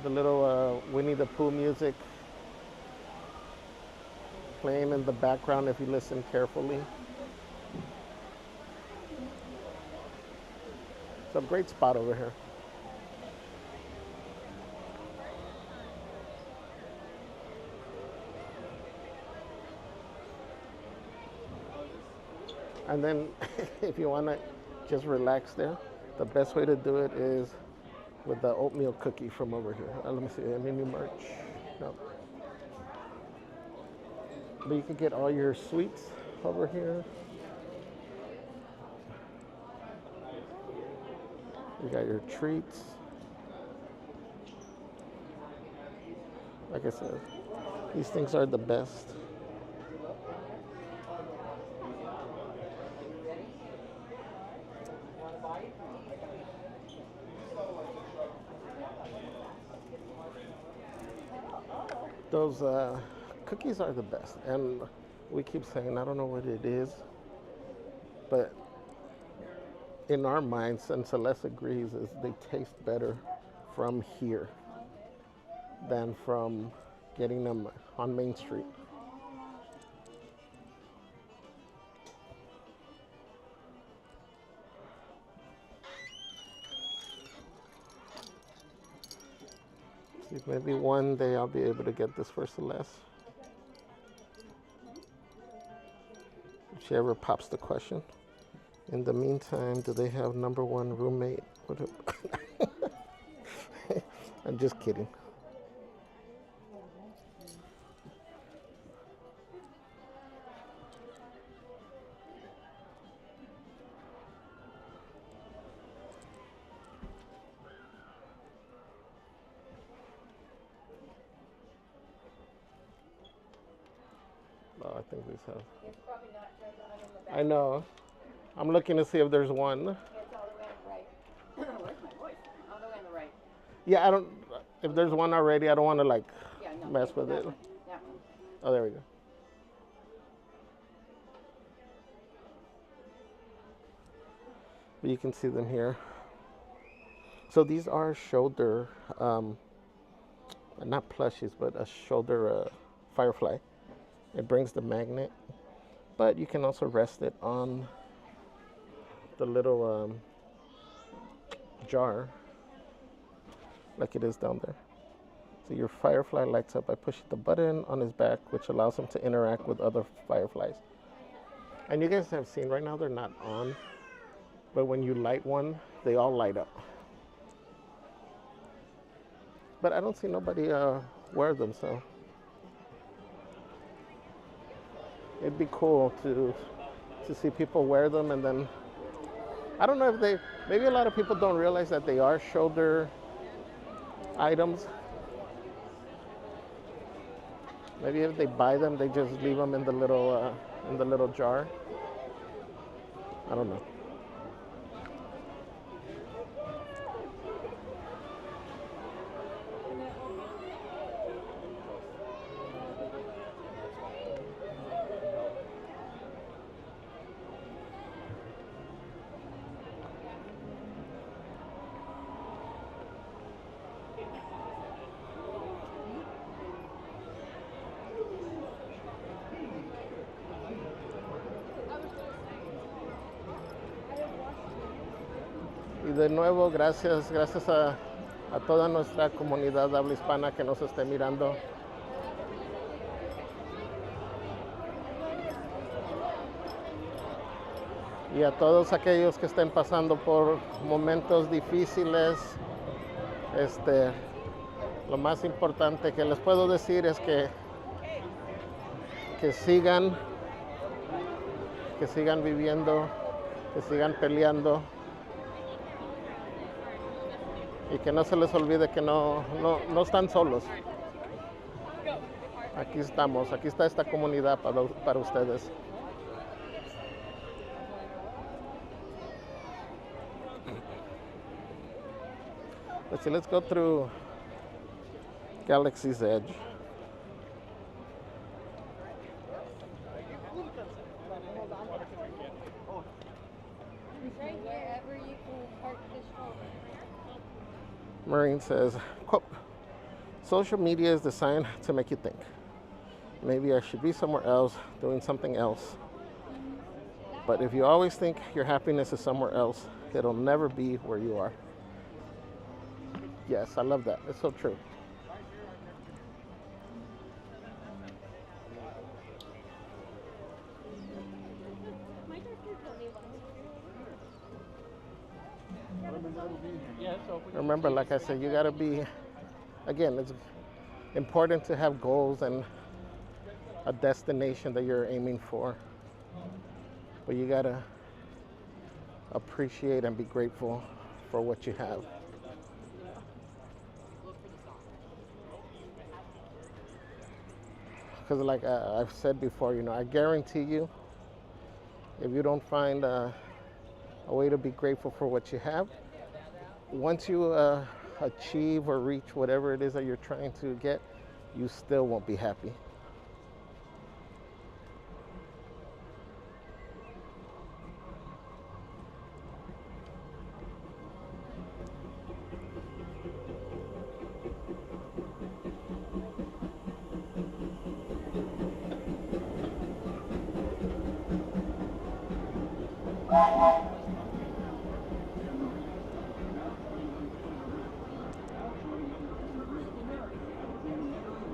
the little Winnie the Pooh music playing in the background if you listen carefully. It's a great spot over here. And then if you want to just relax there, the best way to do it is with the oatmeal cookie from over here. Let me see, any new merch? No. But you can get all your sweets over here. You got your treats. Like I said, these things are the best. Those cookies are the best, and we keep saying, I don't know what it is, but in our minds, and Celeste agrees, is they taste better from here than from getting them on Main Street. See, maybe one day I'll be able to get this for Celeste. If she ever pops the question. In the meantime, do they have number one roommate? I'm just kidding. Oh, I think these have. It's probably not turned on in the back. I know. I'm looking to see if there's one. It's all the way on the right. Where's my voice? All the way on the right. Yeah, I don't. If there's one already, I don't want to mess with it. That one. Oh, there we go. But you can see them here. So these are shoulder, not plushies, but a shoulder firefly. It brings the magnet, but you can also rest it on the little jar, like it is down there. So your firefly lights up by pushing the button on his back, which allows him to interact with other fireflies. And you guys have seen, right now they're not on, but when you light one, they all light up. But I don't see nobody wear them, so it'd be cool to see people wear them. And then I don't know if maybe a lot of people don't realize that they are shoulder items. Maybe if they buy them, they just leave them in the little jar. I don't know. Y de nuevo, gracias a toda nuestra comunidad habla hispana que nos esté mirando. Y a todos aquellos que estén pasando por momentos difíciles, lo más importante que les puedo decir es que sigan viviendo, que sigan peleando. Y que no se les olvide que no están solos. Aquí estamos, aquí está esta comunidad para ustedes. Let's go through Galaxy's Edge. Marine says, quote, social media is designed to make you think. Maybe I should be somewhere else, doing something else. But if you always think your happiness is somewhere else, it'll never be where you are. Yes, I love that. It's so true. Remember, like I said, you gotta be, again, it's important to have goals and a destination that you're aiming for. But you gotta appreciate and be grateful for what you have. Because like I've said before, I guarantee you, if you don't find a way to be grateful for what you have, once you achieve or reach whatever it is that you're trying to get, you still won't be happy.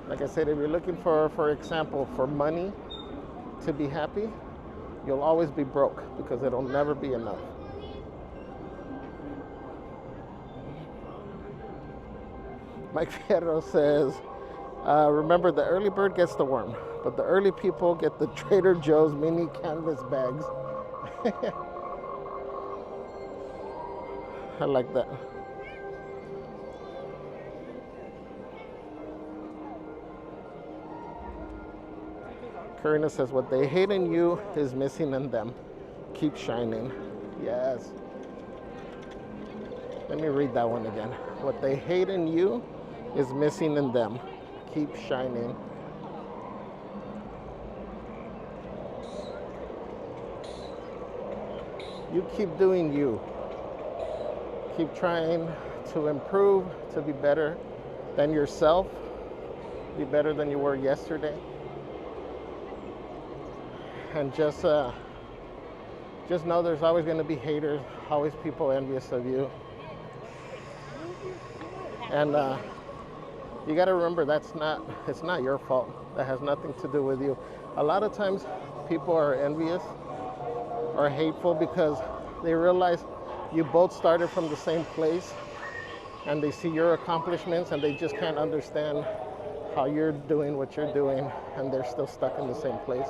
Like I said, if you're looking for example, for money to be happy, you'll always be broke because it'll never be enough. Mike Fierro says, remember the early bird gets the worm, but the early people get the Trader Joe's mini canvas bags. I like that. Karina says, what they hate in you is missing in them. Keep shining. Yes. Let me read that one again. What they hate in you is missing in them. Keep shining. You keep doing you. Keep trying to improve, to be better than yourself. Be better than you were yesterday. And just know there's always going to be haters, always people envious of you. And you got to remember it's not your fault. That has nothing to do with you. A lot of times people are envious or hateful because they realize you both started from the same place and they see your accomplishments and they just can't understand how you're doing what you're doing and they're still stuck in the same place.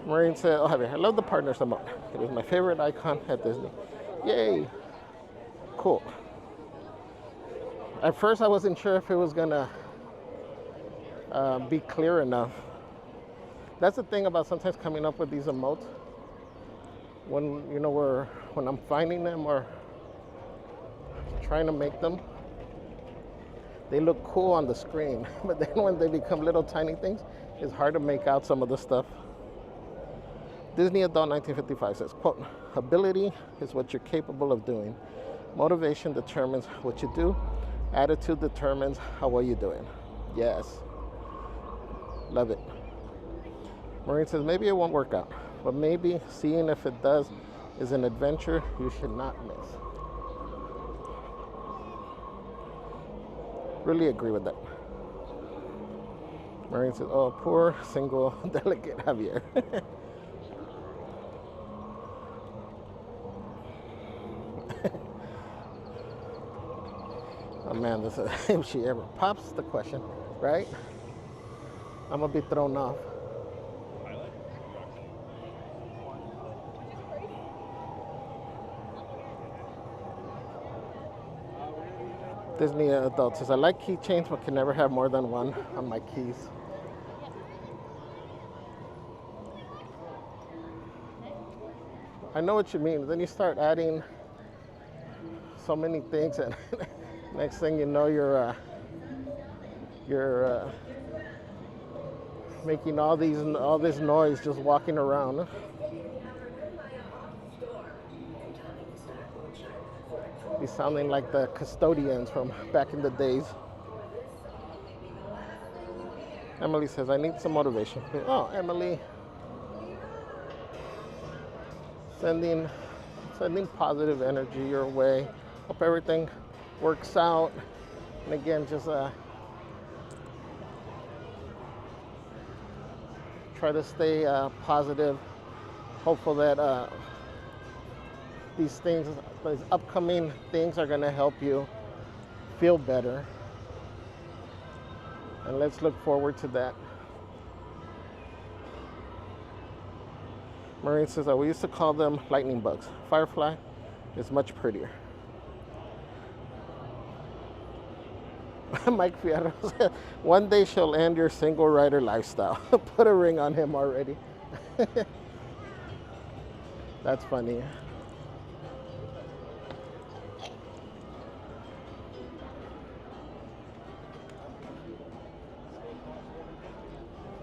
Marine said, oh, Javier, I love the partners emote. It is my favorite icon at Disney. Yay. Cool. At first, I wasn't sure if it was going to be clear enough. That's the thing about sometimes coming up with these emotes. When, when I'm finding them or trying to make them, they look cool on the screen. But then when they become little tiny things, it's hard to make out some of the stuff. Disney Adult 1955 says, quote, ability is what you're capable of doing. Motivation determines what you do. Attitude determines how well you're doing. Yes. Love it. Maureen says, maybe it won't work out, but maybe seeing if it does is an adventure you should not miss. Really agree with that. Maureen says, oh, poor, single, delicate Javier. Oh man, if she ever pops the question, right? I'm gonna be thrown off. Disney adult says, I like keychains but can never have more than one on my keys. I know what you mean. Then you start adding so many things, and next thing you know, you're making all this noise just walking around. Be sounding like the custodians from back in the days. Emily says, I need some motivation. Oh, Emily. Sending positive energy your way. Hope everything works out. And again, just try to stay positive. Hopeful that these upcoming things are going to help you feel better. And let's look forward to that. Maureen says, we used to call them lightning bugs. Firefly is much prettier. Mike Fierro said, one day she'll end your single rider lifestyle. Put a ring on him already. That's funny.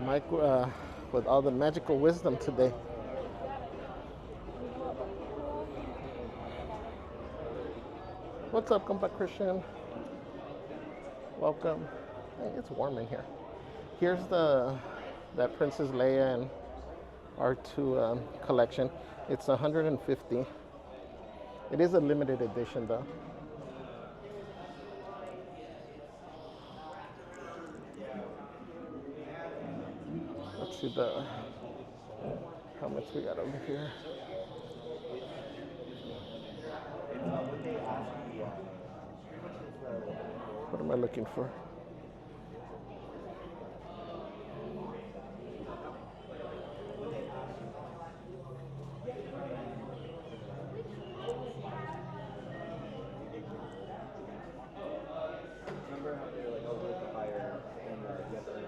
Mike with all the magical wisdom today. What's up, compa Christian? Welcome. Hey, it's warm in here. Here's that Princess Leia and R2 collection. It's 150. It is a limited edition though. Let's see how much we got over here. What am I looking for? Remember how they were like, oh, where's the fire? And you have to like,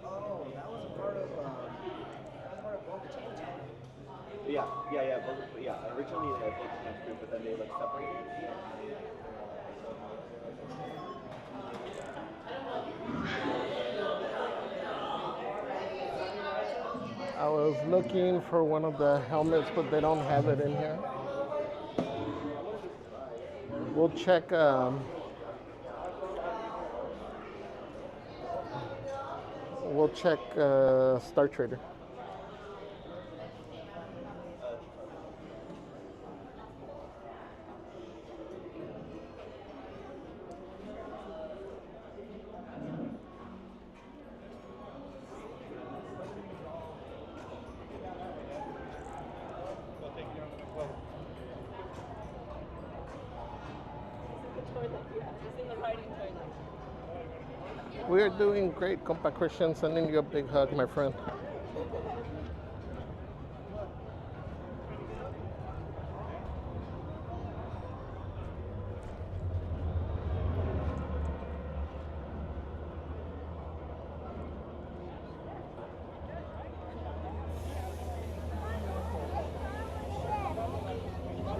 oh, that was a part of Boca. Yeah. Originally they had Boca group, but then they like separated. I was looking for one of the helmets, but they don't have it in here. We'll check. Star Trader. We're doing great, compa Christian. Sending you a big hug, my friend.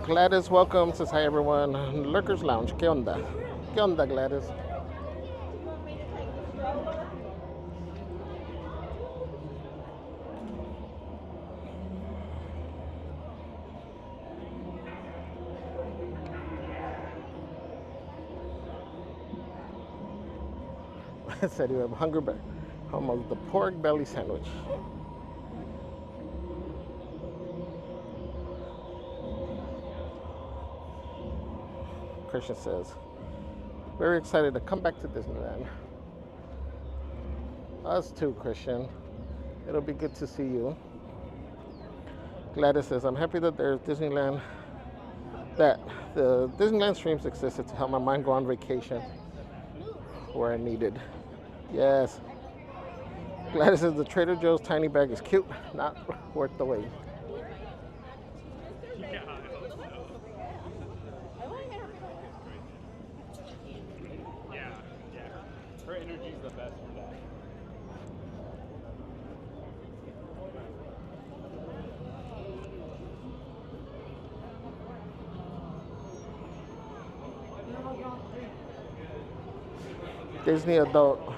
Gladys, welcome. Says hi, everyone. Lurkers Lounge. ¿Qué onda? ¿Qué onda, Gladys? I said you have Hunger Bear. Almost the pork belly sandwich. Christian says, very excited to come back to Disneyland. Us too, Christian. It'll be good to see you. Gladys says, I'm happy that there's Disneyland, that the Disneyland streams existed to help my mind go on vacation. where I needed. Yes. Gladys says the Trader Joe's tiny bag is cute, not worth the wait. Yeah, I hope so. Yeah, yeah. Her energy's the best for that. Disney adult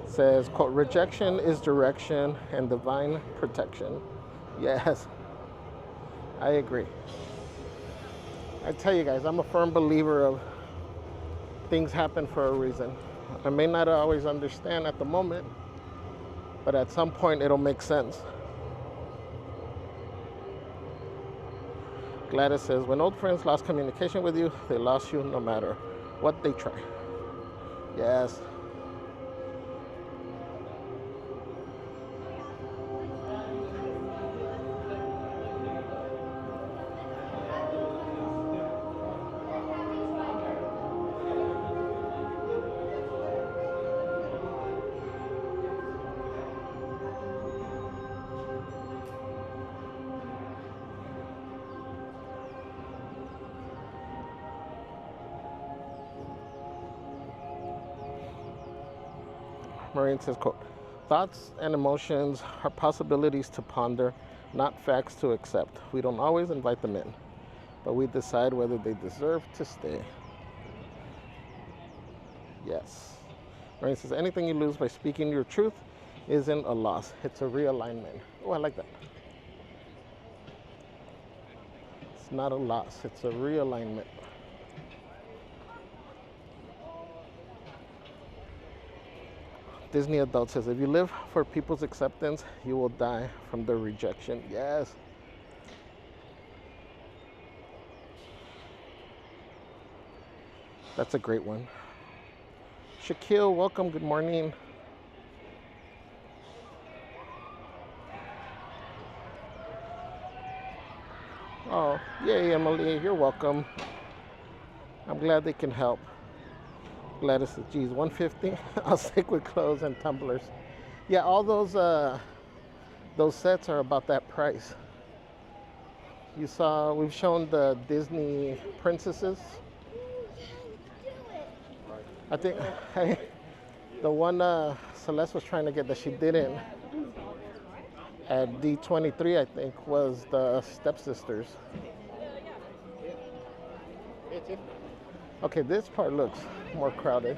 says, quote, rejection is direction and divine protection. Yes, I agree. I tell you guys, I'm a firm believer of things happen for a reason. I may not always understand at the moment, but at some point it'll make sense. Gladys says, when old friends lost communication with you, they lost you no matter what they try. Yes. Maureen says, quote, thoughts and emotions are possibilities to ponder, not facts to accept. We don't always invite them in, but we decide whether they deserve to stay. Yes. Maureen says, anything you lose by speaking your truth isn't a loss. It's a realignment. Oh, I like that. It's not a loss. It's a realignment. Disney adult says, if you live for people's acceptance, you will die from their rejection. Yes. That's a great one. Shaquille, welcome. Good morning. Oh, yay, Emily. You're welcome. I'm glad they can help. Gladys says, geez, $150. I'll stick with clothes and tumblers. Yeah, all those sets are about that price. You saw, we've shown the Disney princesses. I think the one Celeste was trying to get that she didn't at D23, I think, was the stepsisters. Okay, this part looks more crowded.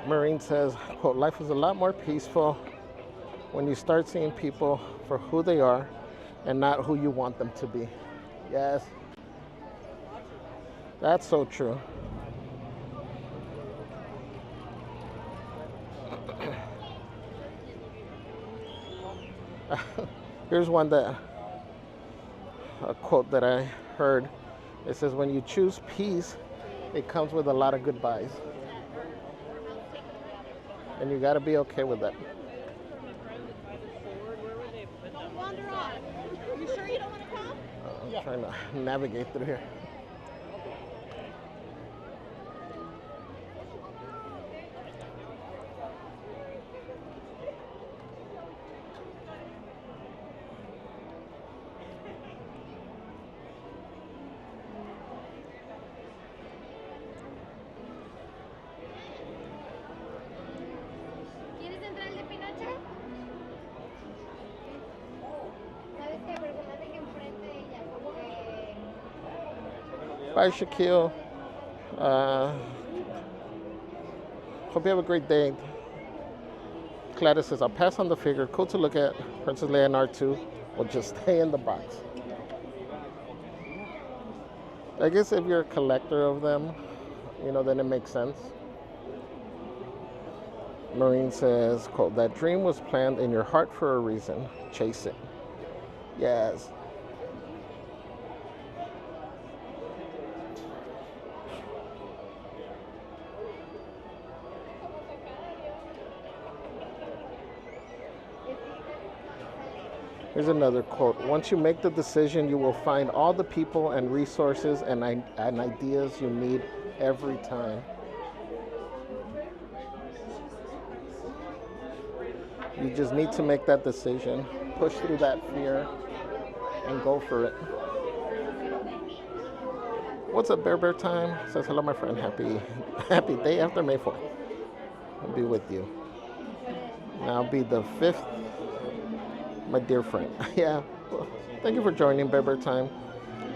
Maureen says, quote, life is a lot more peaceful when you start seeing people for who they are and not who you want them to be. Yes. That's so true. Here's one that, a quote that I heard. It says, when you choose peace, it comes with a lot of goodbyes. And you got to be okay with that. Don't wander off. You sure you don't want to come? I'm trying to navigate through here. ¿Quieres entrar al de Pinocho? ¿Sabes qué? Porque me hace que enfrente de ella, como que... Bye, Shaquille. Hope you have a great day. Gladys says, I'll pass on the figure. Cool to look at. Princess Leia and R2 will just stay in the box. I guess if you're a collector of them, you know, then it makes sense. Maureen says, quote, that dream was planned in your heart for a reason. Chase it. Yes. Here's another quote. Once you make the decision, you will find all the people and resources and ideas you need every time. You just need to make that decision, push through that fear, and go for it. What's up, Bear Time? Says hello, my friend. Happy day after May 4th. I'll be with you. Now I'll be the 5th, my dear friend. Yeah. Well, thank you for joining Bear Time.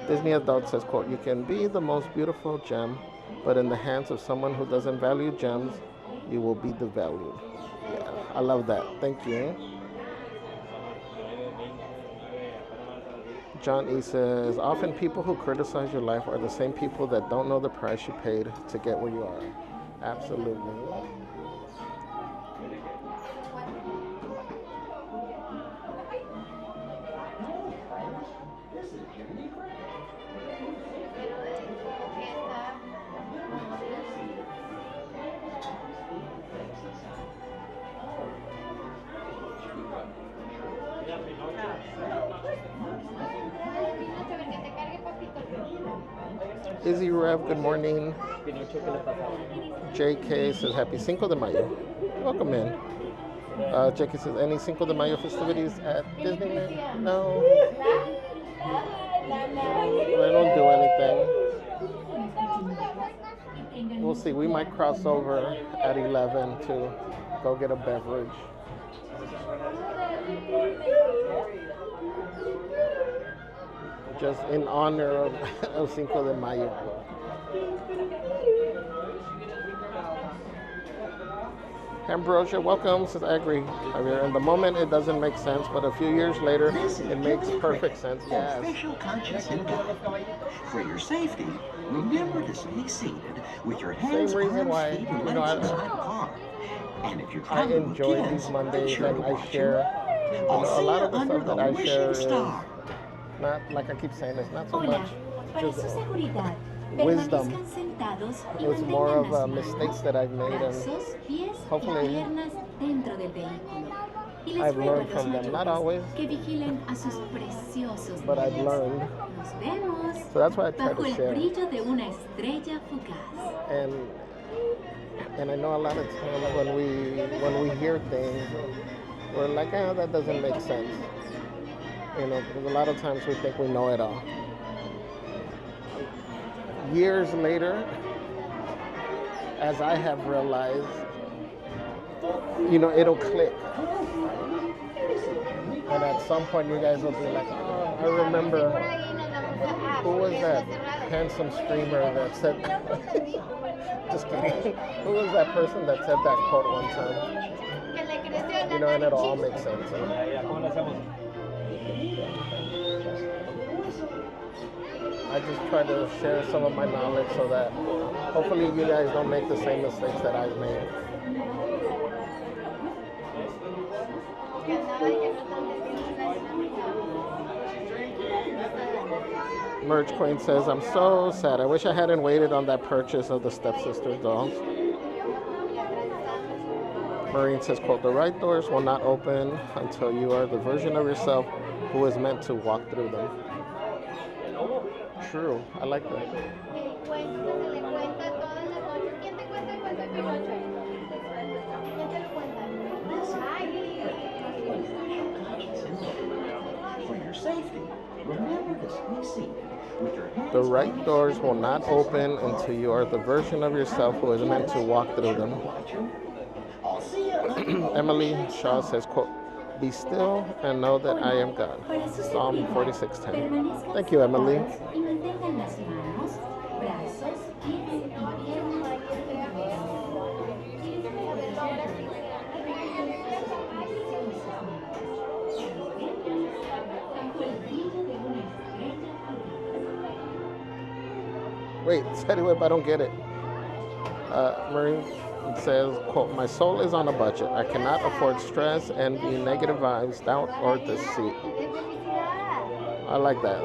Disney Adult says, quote, you can be the most beautiful gem, but in the hands of someone who doesn't value gems, you will be devalued. Yeah, I love that. Thank you. John E. says, often people who criticize your life are the same people that don't know the price you paid to get where you are. Absolutely. Izzy Rev, good morning. JK says, happy Cinco de Mayo. Welcome in. JK says, any Cinco de Mayo festivities at Disneyland? No. I don't do anything. We'll see. We might cross over at 11 to go get a beverage. Just in honor of Cinco de Mayo. Ambrosia, welcome. Says, I agree, Javier. In the moment, it doesn't make sense, but a few years later, it makes perfect sense. Yes. Official conscience and guide. For your safety, remember to stay seated with your hands, Same reason why, arms, feet, and legs inside the car. And if you're I traveling with enjoy kids, these Mondays be sure and to I watch share. them. I'll A see lot you of the under stuff that the I wishing share is star. not, like I keep saying, it's not so Hola, much para just su seguridad, wisdom. permanezcan sentados y It's more mantengan of las mistakes manos, that I've made, and brazos, pies hopefully y piernas dentro del vehículo. Y les I've ruego a learned los from them. Not mayores always, que vigilen a sus preciosos but I've niños. learned. Nos vemos So that's why I try bajo to el share. brillo de una estrella fugaz. And I know a lot of times when we hear things, we're like, that doesn't make sense. You know, because a lot of times we think we know it all. Years later, as I have realized, you know, it'll click. And at some point you guys will be like, oh, I remember, who was that handsome streamer that said, just kidding, who was that person that said that quote one time? You know, and it'll all make sense. I just try to share some of my knowledge so that hopefully you guys don't make the same mistakes that I've made. Merch Queen says, I'm so sad. I wish I hadn't waited on that purchase of the Stepsister dolls. Marine says, quote, the right doors will not open until you are the version of yourself who is meant to walk through them. True. I like that. For your safety, remember to stay seated with your hands. The right doors will not open until you are the version of yourself who is meant to walk through them. Emily Shaw says, quote, be still and know that I am God. Psalm 46:10. Thank you, Emily. Wait, said it, I don't get it. Marie says, quote, my soul is on a budget. I cannot afford stress, envy, negative vibes, doubt, or deceit. I like that.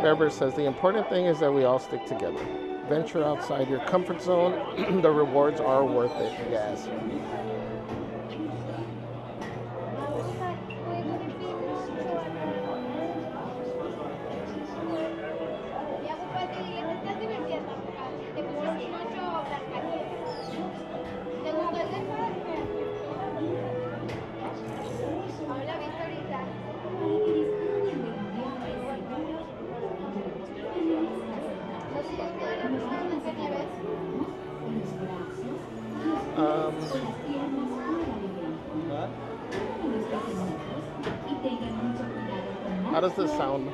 Bert says, the important thing is that we all stick together. Venture outside your comfort zone. The rewards are worth it. Yes. How does this sound?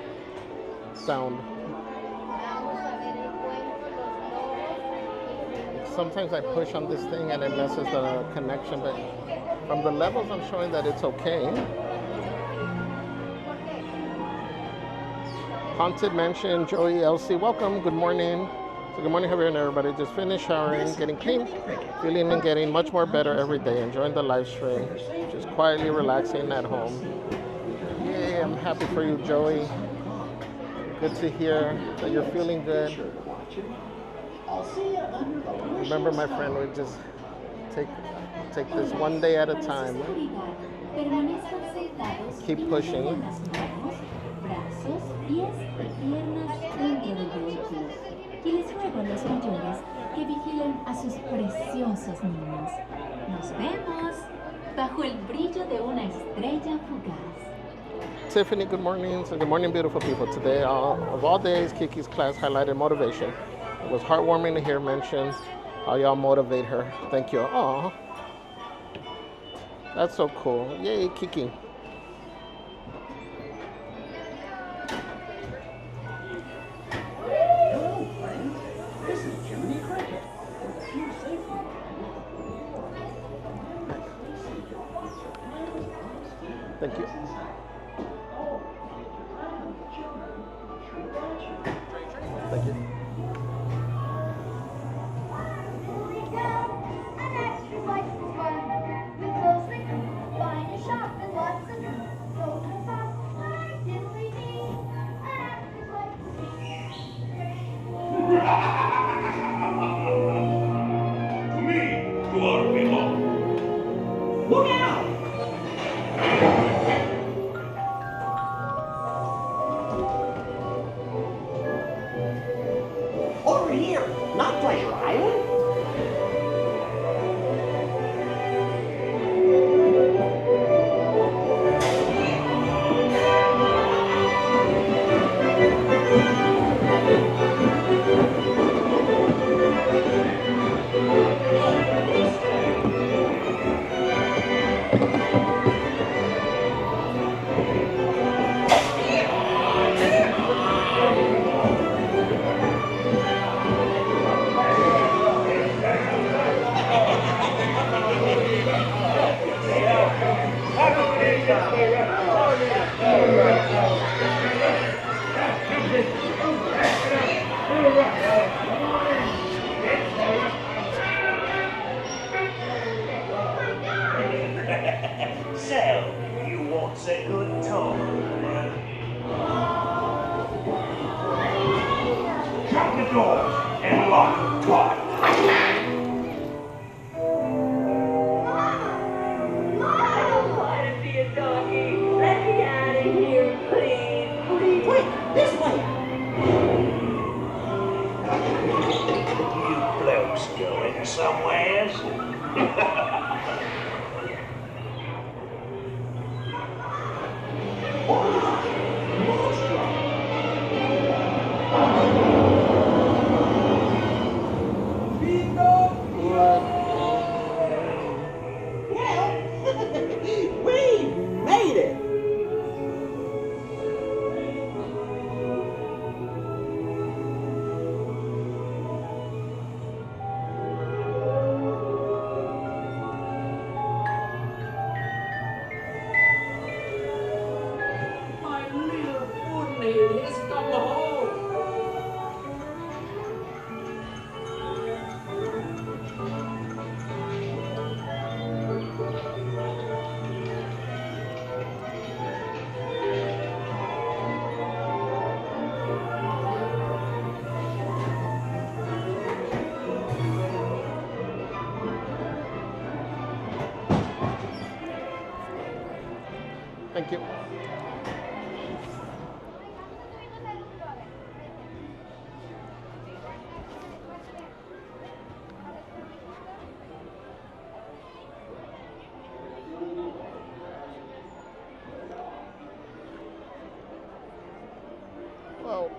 Sometimes I push on this thing and it messes the connection, but from the levels I'm showing that it's okay. Haunted Mansion, Joey, Elsie, welcome, good morning. So good morning, Javier and everybody. Just finished showering, getting clean, feeling and getting much more better every day. Enjoying the live stream, just quietly relaxing at home. Yay, I'm happy for you, Joey. Good to hear that you're feeling good. Remember, my friend, we just take this one day at a time. Keep pushing. Brazos, pies y piernas dentro del vehículo. Y les ruego a los mayores que vigilen a sus preciosos niños. Nos vemos bajo el brillo de una estrella fugaz. Tiffany, good morning. So good morning, beautiful people. Today, of all days, Kiki's class highlighted motivation. It was heartwarming to hear mention how y'all motivate her. Thank you. Aw, that's so cool. Yay, Kiki. Thank you. Thank you. To me, you are Vivo. Look out! Over here, not Pleasure Island. So, you want a good time, man? Shut the doors and lock them tight. Quick, this way. You blokes going somewheres? We made it. My little footnail has come home. Thank you. Whoa.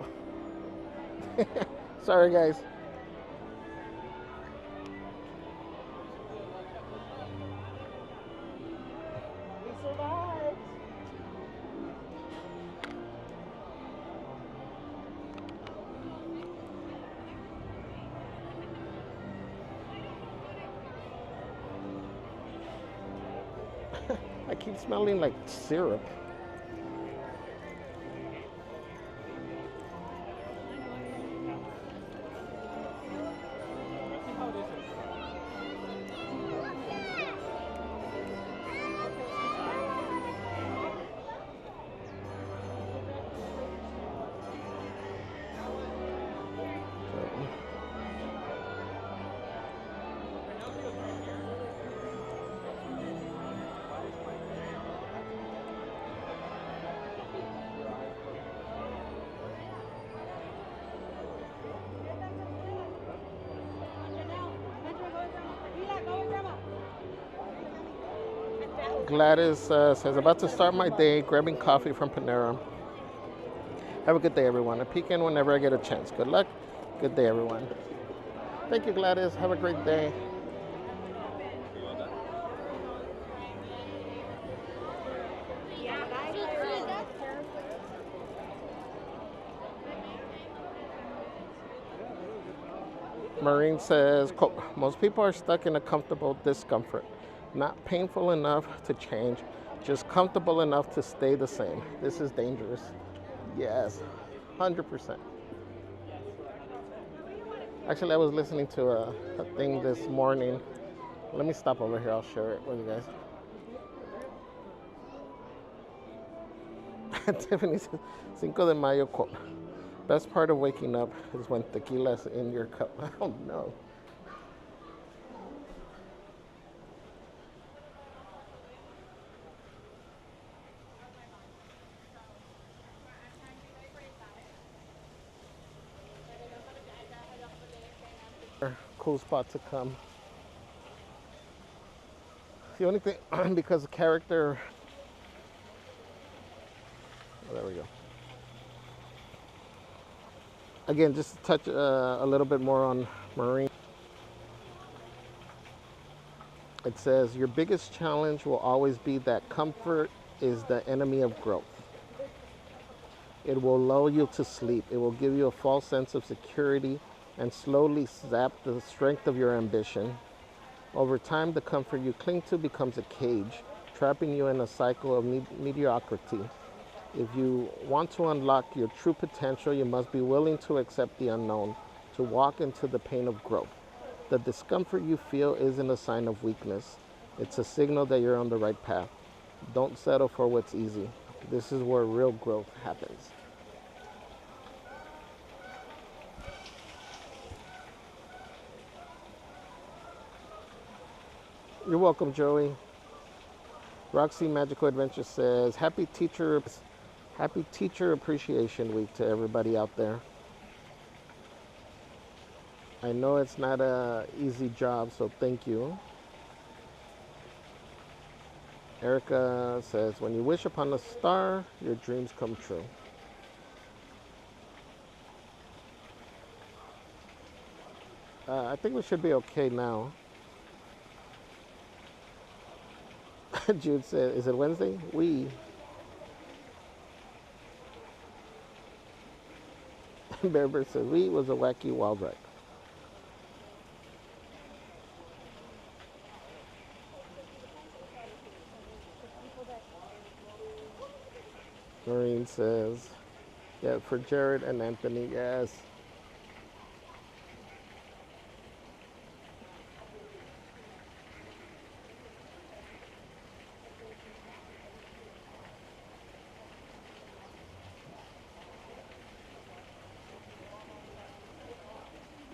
Sorry, guys. keep smelling like syrup. Gladys says, about to start my day grabbing coffee from Panera. Have a good day, everyone. I peek in whenever I get a chance. Good luck. Good day, everyone. Thank you, Gladys. Have a great day. Maureen says, quote, most people are stuck in a comfortable discomfort. Not painful enough to change, just comfortable enough to stay the same. This is dangerous. Yes, 100%. Actually, I was listening to a thing this morning. Let me stop over here. I'll share it with you guys. Tiffany says, Cinco de Mayo quote. Best part of waking up is when tequila's in your cup. Oh no. Cool spot to come. The only thing, because the character, oh, there we go. Again, just to touch a little bit more on Maureen. It says, your biggest challenge will always be that comfort is the enemy of growth. It will lull you to sleep. It will give you a false sense of security and slowly sap the strength of your ambition. Over time, the comfort you cling to becomes a cage, trapping you in a cycle of mediocrity. If you want to unlock your true potential, you must be willing to accept the unknown, to walk into the pain of growth. The discomfort you feel isn't a sign of weakness. It's a signal that you're on the right path. Don't settle for what's easy. This is where real growth happens. You're welcome, Joey. Roxy Magical Adventure says, Happy Teacher Appreciation Week to everybody out there. I know it's not an easy job, so thank you. Erica says, when you wish upon a star, your dreams come true. I think we should be okay now. Jude said, is it Wednesday? Bear says, was a wacky wild ride. Maureen says, yeah, for Jared and Anthony, yes.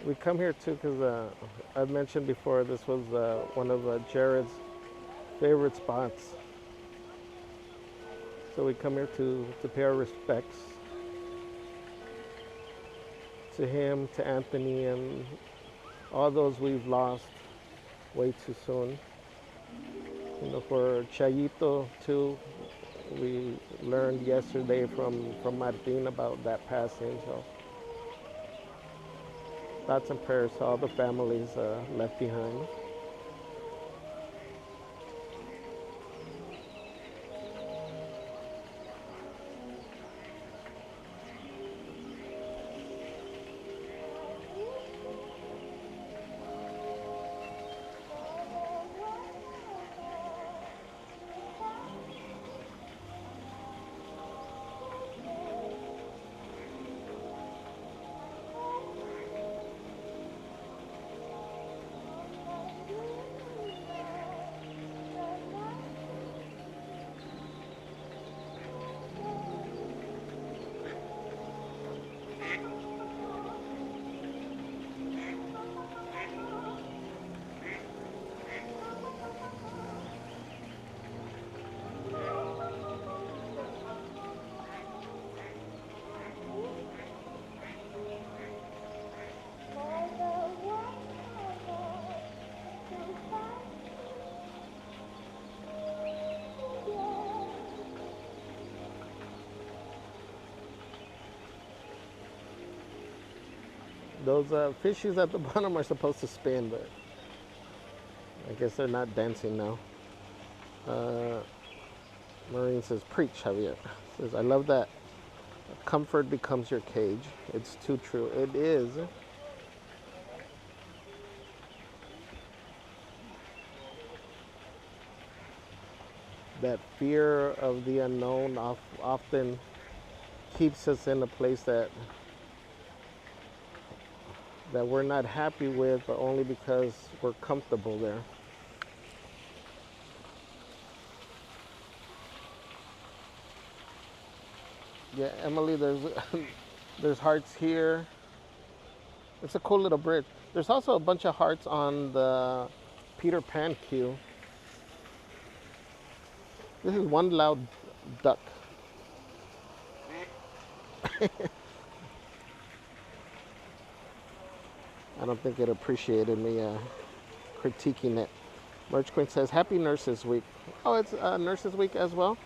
We come here too because I've mentioned before this was one of Jared's favorite spots. So we come here to pay our respects to him, to Anthony, and all those we've lost way too soon. You know, for Chayito too, we learned yesterday from Martin about that passing. So thoughts and prayers to all the families left behind. Those fishies at the bottom are supposed to spin, but I guess they're not dancing now. Maureen says, preach, Javier. Says, I love that. Comfort becomes your cage. It's too true. It is. That fear of the unknown often keeps us in a place that we're not happy with, but only because we're comfortable there. Yeah, Emily, there's hearts here. It's a cool little bridge. There's also a bunch of hearts on the Peter Pan queue. This is one loud duck. I don't think it appreciated me critiquing it. Merch Queen says, Happy Nurses Week. Oh, it's Nurses Week as well?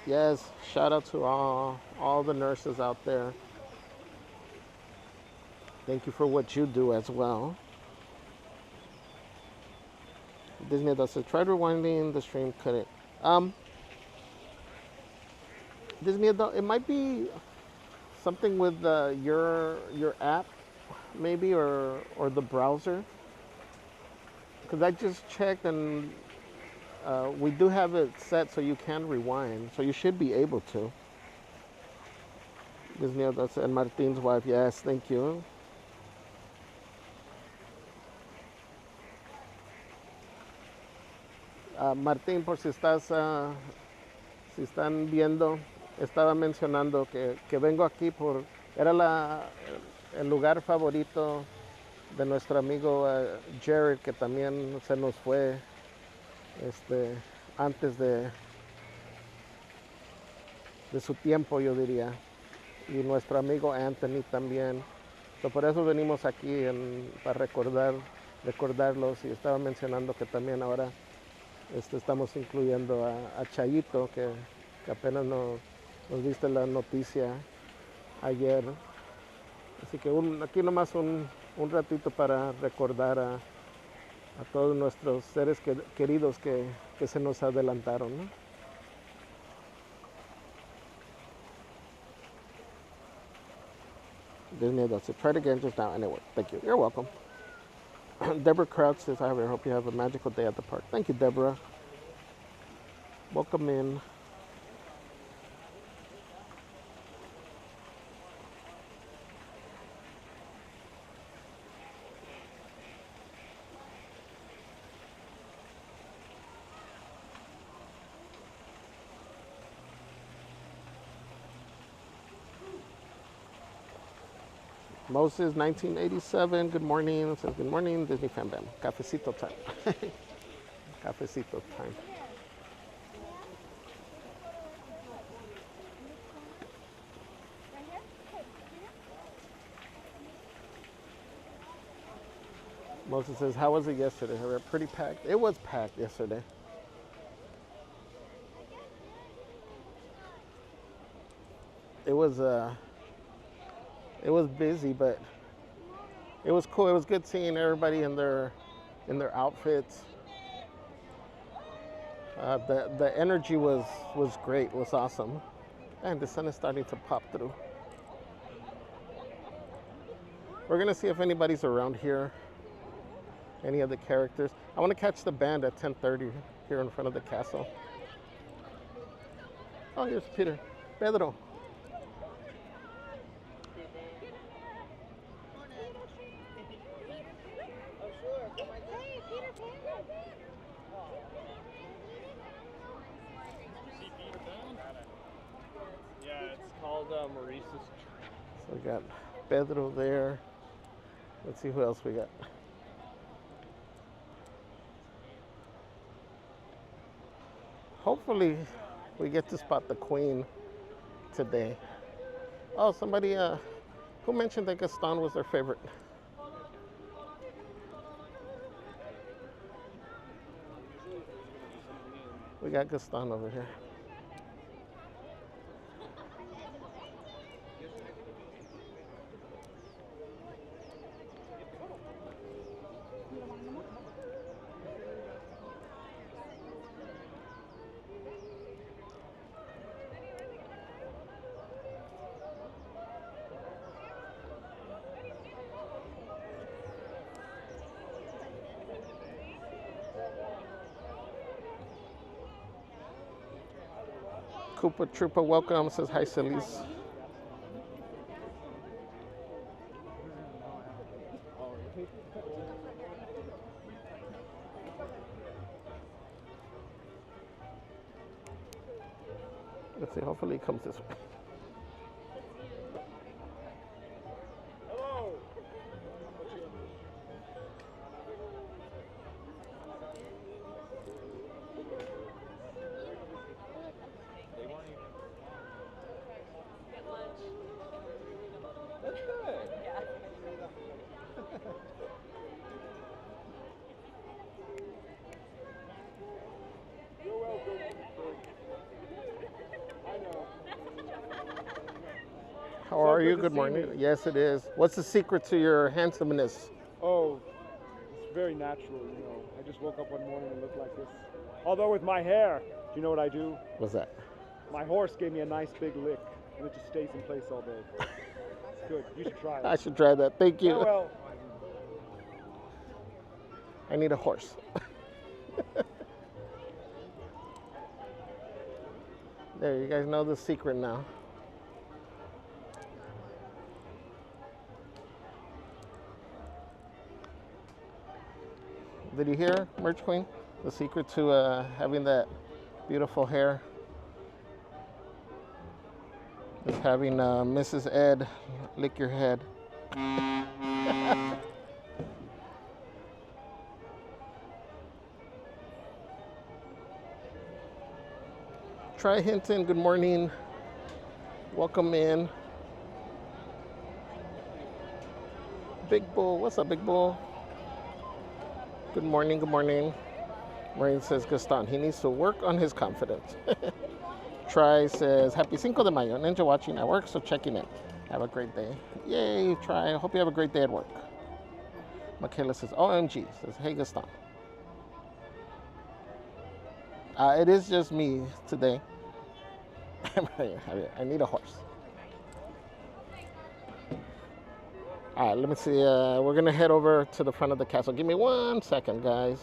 Yes, shout out to all the nurses out there. Thank you for what you do as well. Disney does says, tried rewinding the stream, couldn't. Disney, it might be something with your app, maybe, or the browser. Because I just checked and we do have it set so you can rewind, so you should be able to. Disney does, and Martin's wife, yes, thank you. Martín, por si están viendo, estaba mencionando que vengo aquí era el lugar favorito de nuestro amigo Jared, que también se nos fue antes de su tiempo, yo diría, y nuestro amigo Anthony también. Por eso venimos aquí para recordarlos, y estaba mencionando que también ahora estamos incluyendo a Chayito, que apenas nos diste la noticia ayer. Así que aquí nomás un ratito para recordar a todos nuestros seres queridos que se nos adelantaron, ¿no? Disney does it. Try it again just now and it worked. Thank you. You're welcome. Deborah Crouch says, I hope you have a magical day at the park. Thank you, Deborah. Welcome in. Moses, 1987, good morning. Says, good morning, Disney Fan Bam. Cafecito time. Cafecito time. Moses says, how was it yesterday? We were pretty packed. It was packed yesterday. It was busy, but it was cool. It was good seeing everybody in their outfits. The energy was great. Was awesome. And the sun is starting to pop through. We're gonna see if anybody's around here. Any of the characters. I want to catch the band at 10:30 here in front of the castle. Oh, here's Peter. Pedro. Yeah, it's called Maurice's. So we got Pedro there. Let's see who else we got. Hopefully we get to spot the Queen today. Oh, somebody who mentioned that Gaston was their favorite. We got Gaston over here. Koopa Troopa, welcome. Says hi, sillies. Let's see, hopefully it comes this way. How are you? Good morning. Yes, it is. What's the secret to your handsomeness? Oh, it's very natural, you know. I just woke up one morning and looked like this. Although with my hair, do you know what I do? What's that? My horse gave me a nice big lick, and it just stays in place all day. It's good. You should try it. I should try that. Thank you. Oh, well. I need a horse. There, you guys know the secret now. Did you hear, Merch Queen? The secret to having that beautiful hair is having Mrs. Ed lick your head. Try Hinton, good morning. Welcome in. Big Bull, what's up, Big Bull? Good morning, good morning. Maureen says, Gaston, he needs to work on his confidence. Try says, happy Cinco de Mayo. Ninja watching at work, so checking in. Have a great day. Yay, Try. I hope you have a great day at work. Michaela says, OMG. Says, hey, Gaston. It is just me today. I need a horse. All right, let me see. We're going to head over to the front of the castle. Give me 1 second, guys.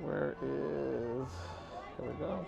Where is... Here we go.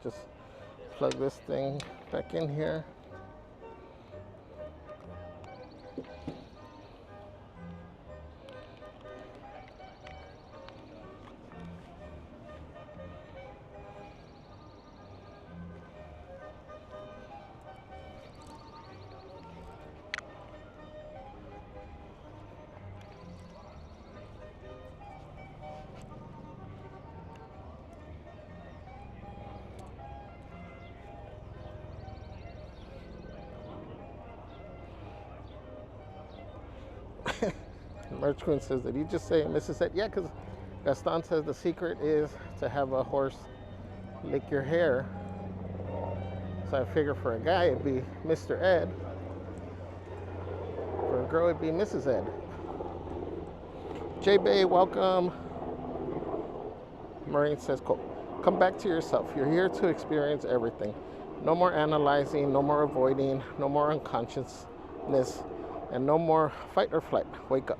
just plug this thing back in here. Merch Queen says, did you just say Mrs. Ed? Yeah, because Gaston says the secret is to have a horse lick your hair. So I figure for a guy it'd be Mr. Ed. For a girl it'd be Mrs. Ed. J Bay, welcome. Maureen says, cool. Come back to yourself. You're here to experience everything. No more analyzing, no more avoiding, no more unconsciousness, and no more fight or flight. Wake up.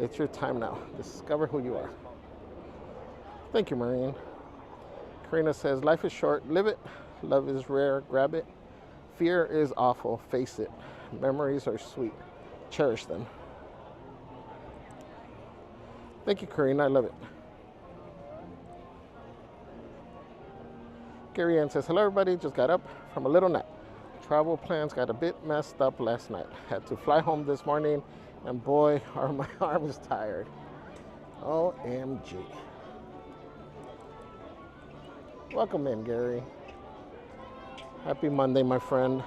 It's your time now. Discover who you are. Thank you, Maureen. Karina says, life is short. Live it. Love is rare. Grab it. Fear is awful. Face it. Memories are sweet. Cherish them. Thank you, Karina. I love it. Gary Ann says, hello, everybody. Just got up from a little nap. Travel plans got a bit messed up last night. Had to fly home this morning, and boy, are my arms tired. OMG. Welcome in, Gary. Happy Monday, my friend.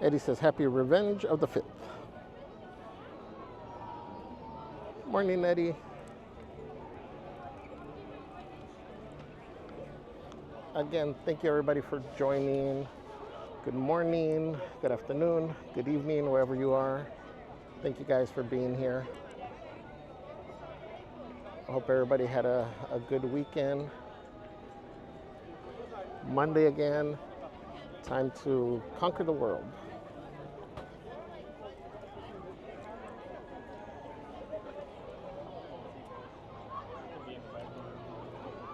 Eddie says, happy revenge of the 5th. Morning, Eddie. Again, thank you everybody for joining. Good morning, good afternoon, good evening, wherever you are. Thank you guys for being here. I hope everybody had a good weekend. Monday again, time to conquer the world.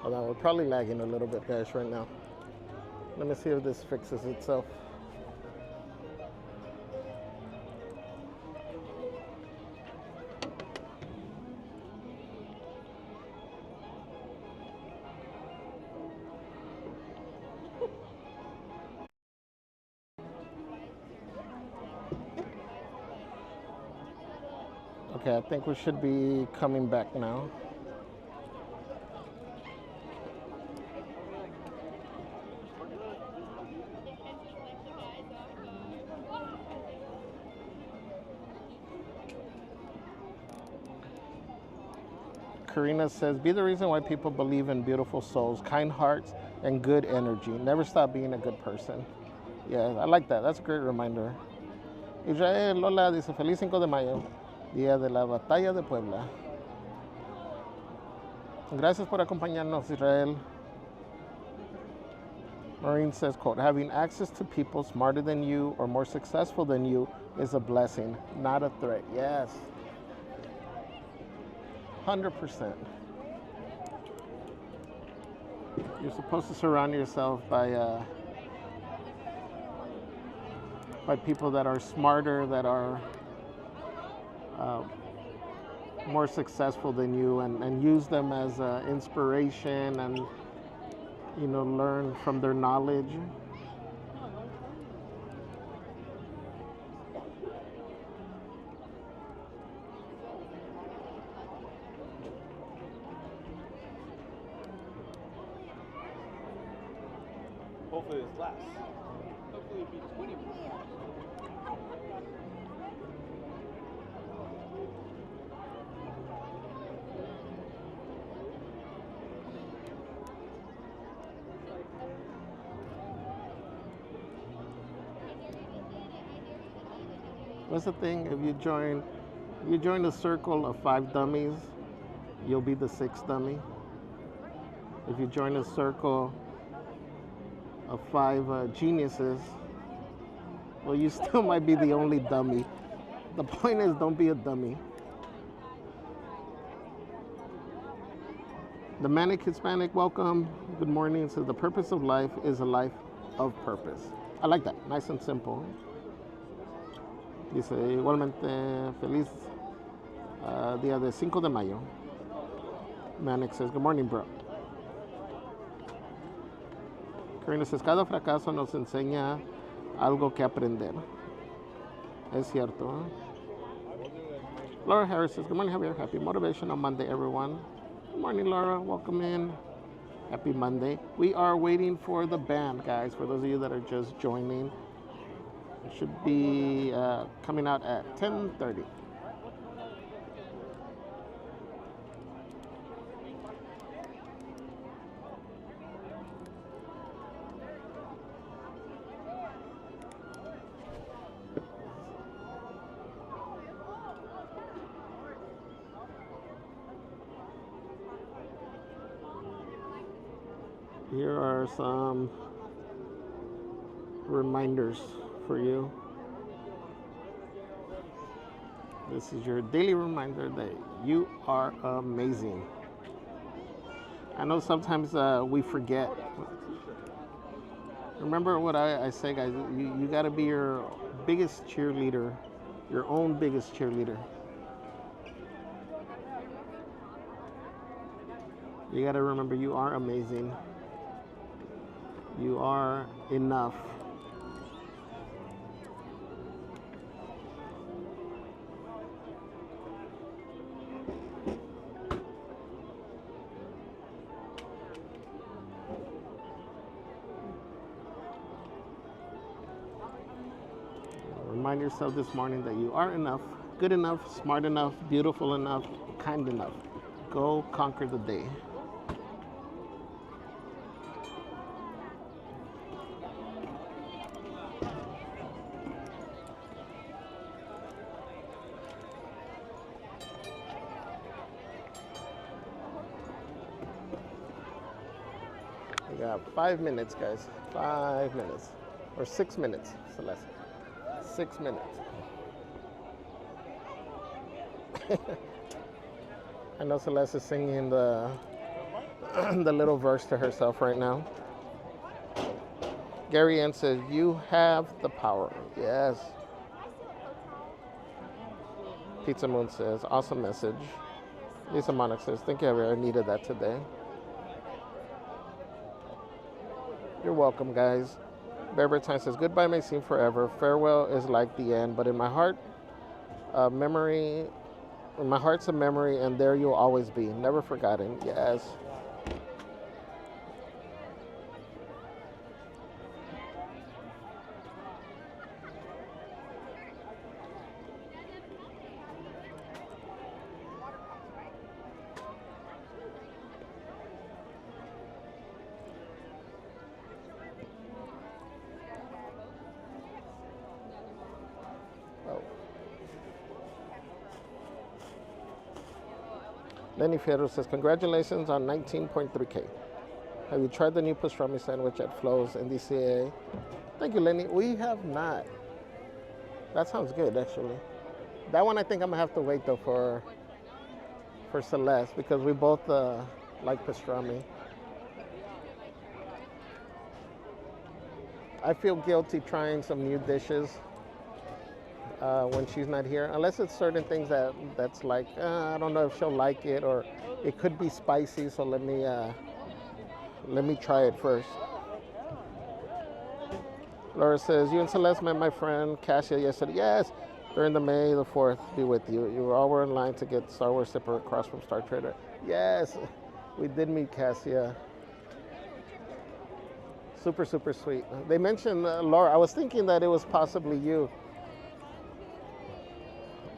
Hold on, we're probably lagging a little bit, guys, right now. Let me see if this fixes itself. Okay, I think we should be coming back now. Karina says, be the reason why people believe in beautiful souls, kind hearts, and good energy. Never stop being a good person. Yeah, I like that. That's a great reminder. Israel, hola, dice, feliz 5 de mayo, día de la batalla de Puebla. Gracias por acompañarnos, Israel. Maureen says, quote, having access to people smarter than you or more successful than you is a blessing, not a threat. Yes. 100%. You're supposed to surround yourself by people that are smarter, that are more successful than you, and use them as inspiration and, you know, learn from their knowledge. Hopefully this lasts. Hopefully it'll be 20 minutes. What's the thing? If you join a circle of 5 dummies, you'll be the 6th dummy. If you join a circle of 5 geniuses, well, you still might be the only dummy. The point is, don't be a dummy. The Manic Hispanic, welcome. Good morning. So the purpose of life is a life of purpose. I like that. Nice and simple. Dice, igualmente, feliz día de 5 de mayo. Manic says, good morning, bro. Karina says, cada fracaso nos enseña algo que aprender. Es cierto. ¿Eh? Laura Harris says, good morning, Javier. Happy Motivational Monday, everyone. Good morning, Laura. Welcome in. Happy Monday. We are waiting for the band, guys, for those of you that are just joining. It should be coming out at 10:30. Here are some reminders for you. This is your daily reminder that you are amazing. I know sometimes we forget. Remember what I say, guys. You got to be your biggest cheerleader, your own biggest cheerleader. You got to remember you are amazing. You are enough. Remind yourself this morning that you are enough, good enough, smart enough, beautiful enough, kind enough. Go conquer the day. We got 5 minutes, guys. 5 minutes. Or 6 minutes, Celeste. 6 minutes. I know Celeste is singing the the little verse to herself right now. Gary Ann says, you have the power. Yes. Pizza Moon says, awesome message. Lisa Monica says, thank you, I needed that today. You're welcome, guys. Bert Time says, goodbye may seem forever. Farewell is like the end, but in my heart, my heart's a memory, and there you'll always be. Never forgotten. Yes. Lenny Fierro says, congratulations on 19.3K. Have you tried the new pastrami sandwich at Flo's in DCA? Thank you, Lenny. We have not. That sounds good, actually. That one I think I'm going to have to wait, though, for Celeste, because we both like pastrami. I feel guilty trying some new dishes when she's not here, unless it's certain things that's like, I don't know if she'll like it, or it could be spicy, so let me try it first. Laura says, you and Celeste met my friend Cassia yesterday. Yes, during the May the 4th be with you. You all were in line to get Star Wars zipper across from Star Trader. Yes, we did meet Cassia. Super, super sweet. They mentioned Laura. I was thinking that it was possibly you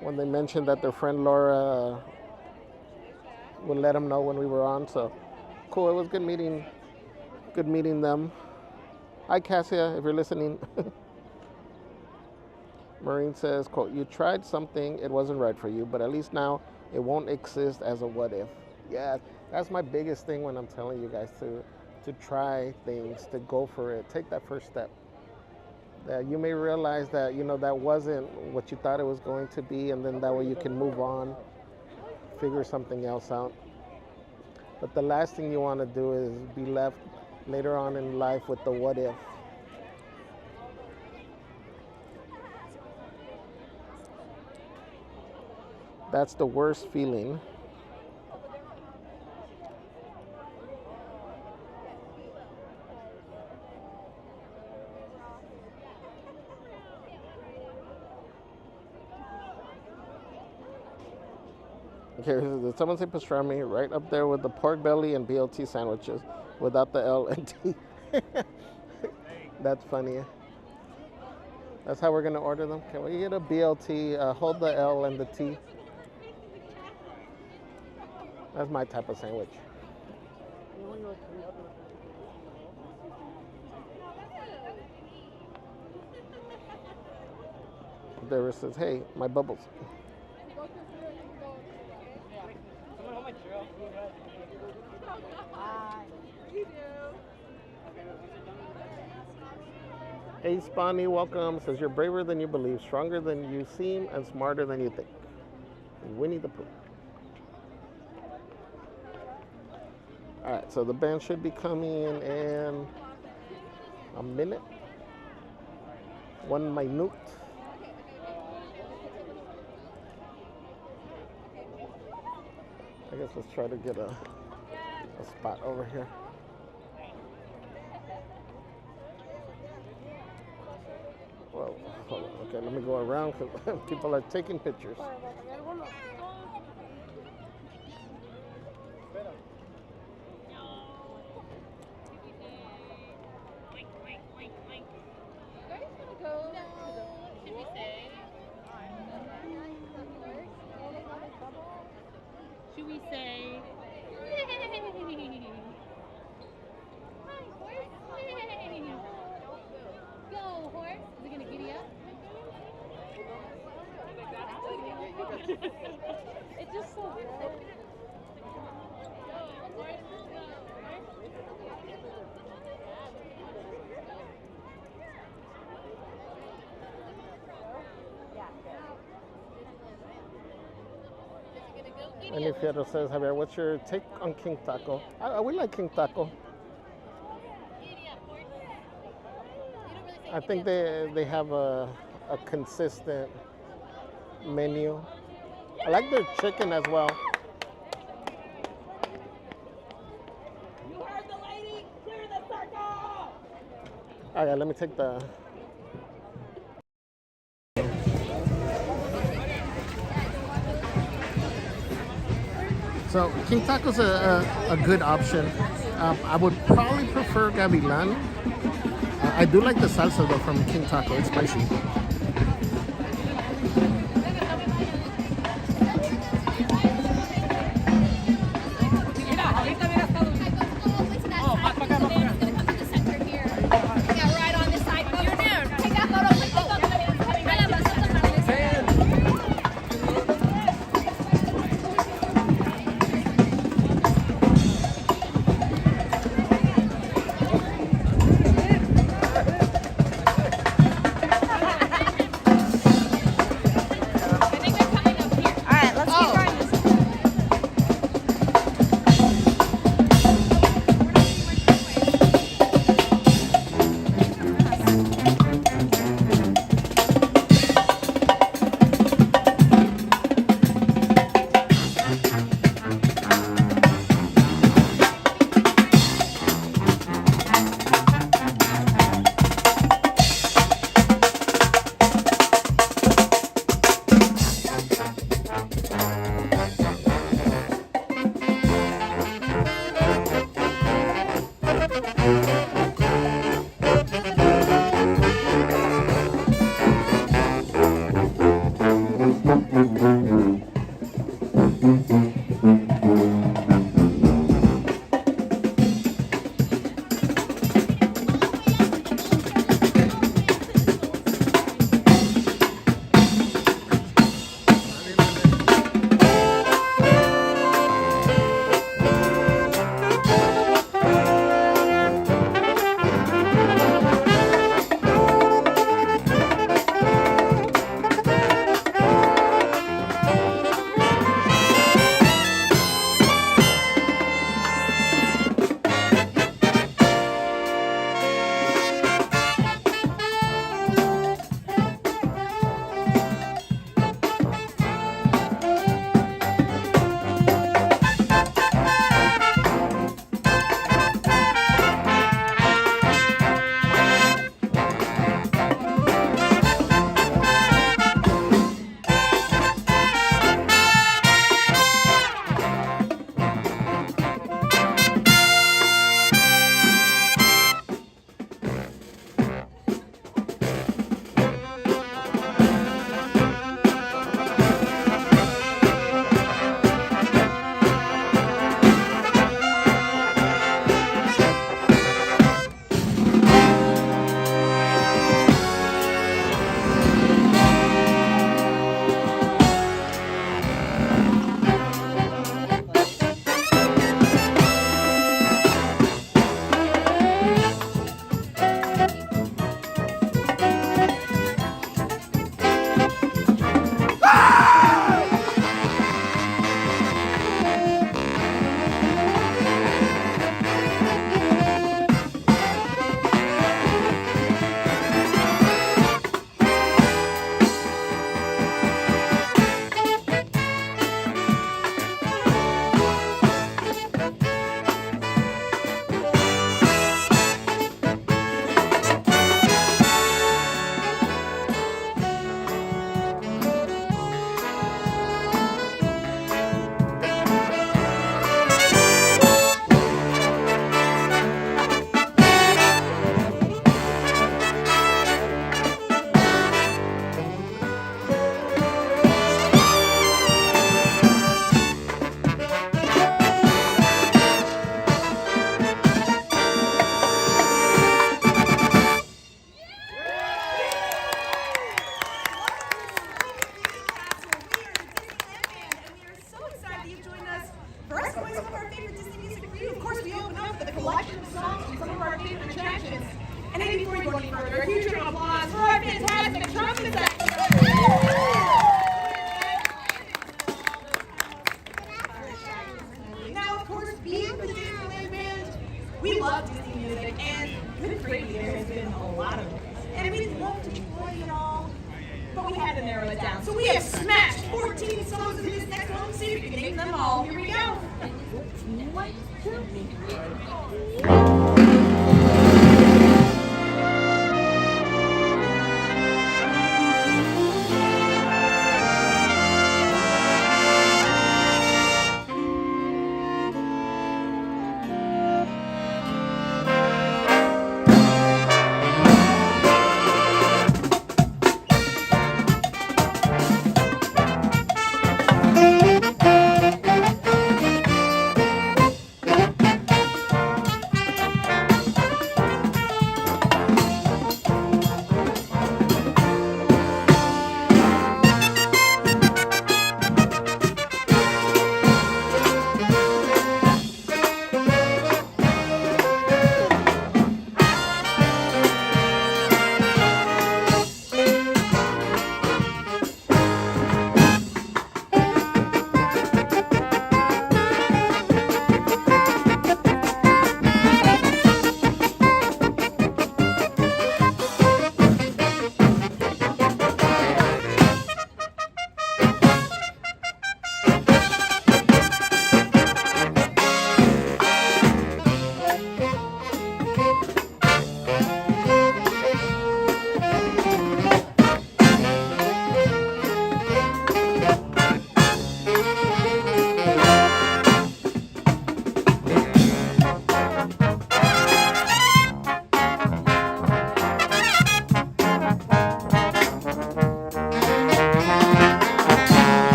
when they mentioned that their friend Laura would let them know when we were on. So cool. It was good meeting them. Hi, Cassia, if you're listening. Maureen says, quote, you tried something, it wasn't right for you, but at least now it won't exist as a what if. Yeah, that's my biggest thing when I'm telling you guys to try things, to go for it. Take that first step. That you may realize that, that wasn't what you thought it was going to be, and then that way you can move on, figure something else out. But the last thing you want to do is be left later on in life with the what if. That's the worst feeling. Okay, did someone say pastrami? Right up there with the pork belly and BLT sandwiches without the L and T. That's funny. That's how we're going to order them. Can we get a BLT, hold the L and the T? That's my type of sandwich. There it says, hey, my bubbles. Hey, Spawny, welcome. Says, you're braver than you believe, stronger than you seem, and smarter than you think. Winnie the Pooh. All right, so the band should be coming in a minute. 1 minute. I guess let's try to get a spot over here. Whoa, hold on. Okay, let me go around because people are taking pictures. Should we say? Go, horse. Is it gonna giddy up? It's just so good. And if Fierro says, Javier, what's your take on King Taco? We like King Taco. I think they have a consistent menu. I like their chicken as well. You heard the lady. Clear the circle. All right, let me take the... So King Taco's a good option. I would probably prefer Gavilan. I do like the salsa though from King Taco. It's spicy. we open up with a collection of songs from some of our favorite attractions. And then before we go any further, a huge round of applause for our fantastic trumpet section. Now, of course, being the Disneyland band, we love Disney music, and with Brady, there has been a lot of it. And we'd love to play it all, but we had to narrow it down. So we have smashed 14 songs in this next one. See if you can name them all. Here we go. 1, 2, 3.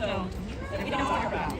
So, we don't talk about.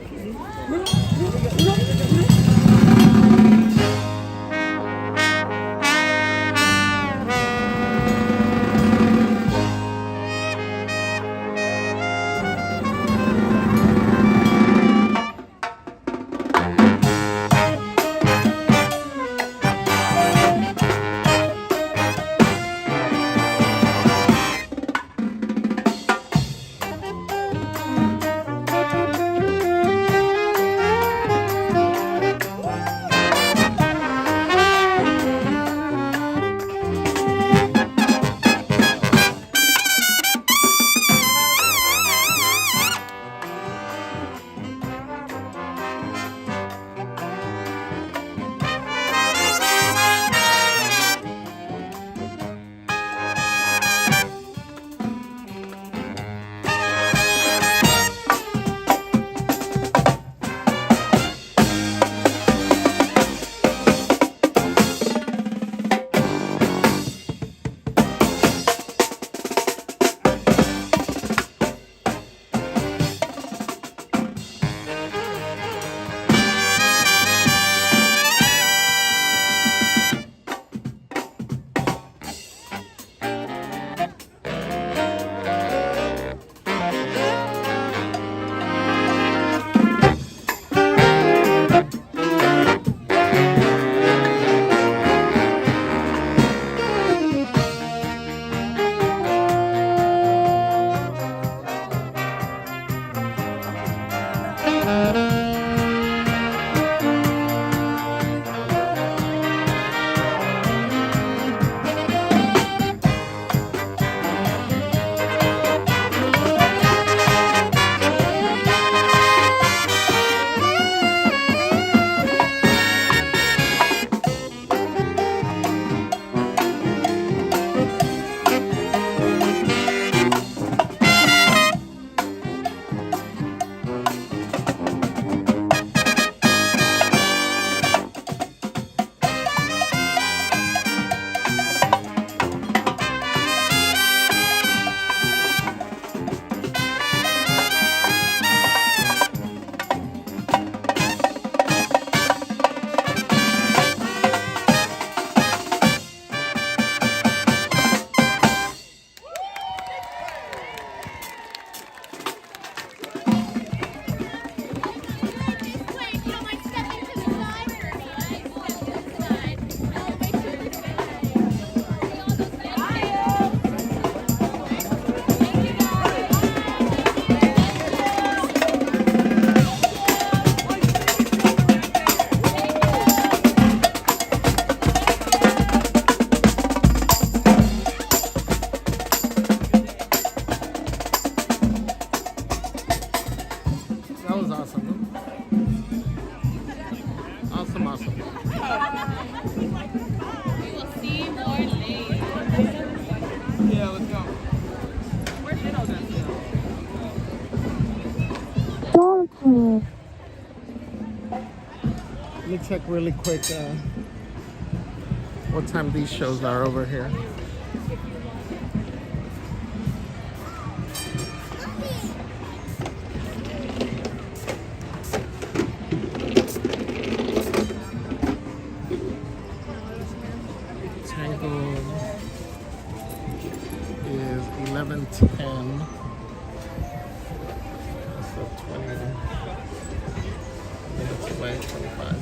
Let me check really quick what time these shows are over here. Tangled is 11:10. So 20 minutes away, 25.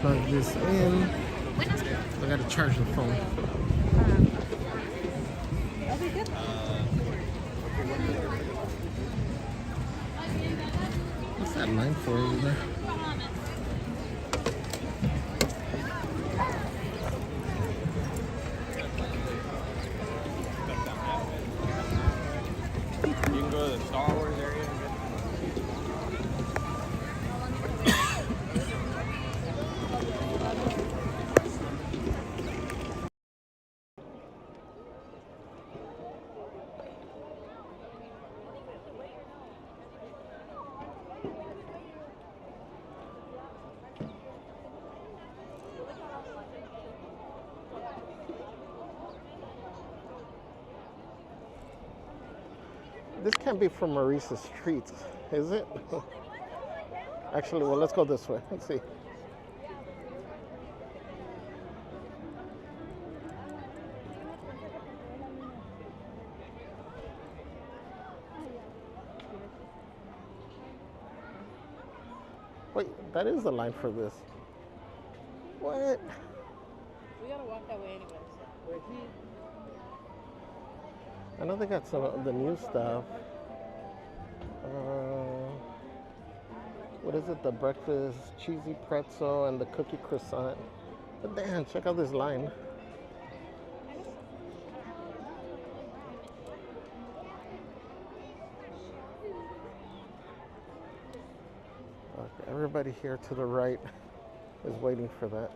Plug this in. I gotta charge the phone. What's that line for over there? You can go to the Star Wars area. This can't be from Maurice's Treats, is it? Actually, well, let's go this way. Let's see. Wait, that is the line for this. What? We gotta walk that way anyway. I know they got some of the new stuff. What is it? The breakfast cheesy pretzel and the cookie croissant. But damn, check out this line. Okay, everybody here to the right is waiting for that.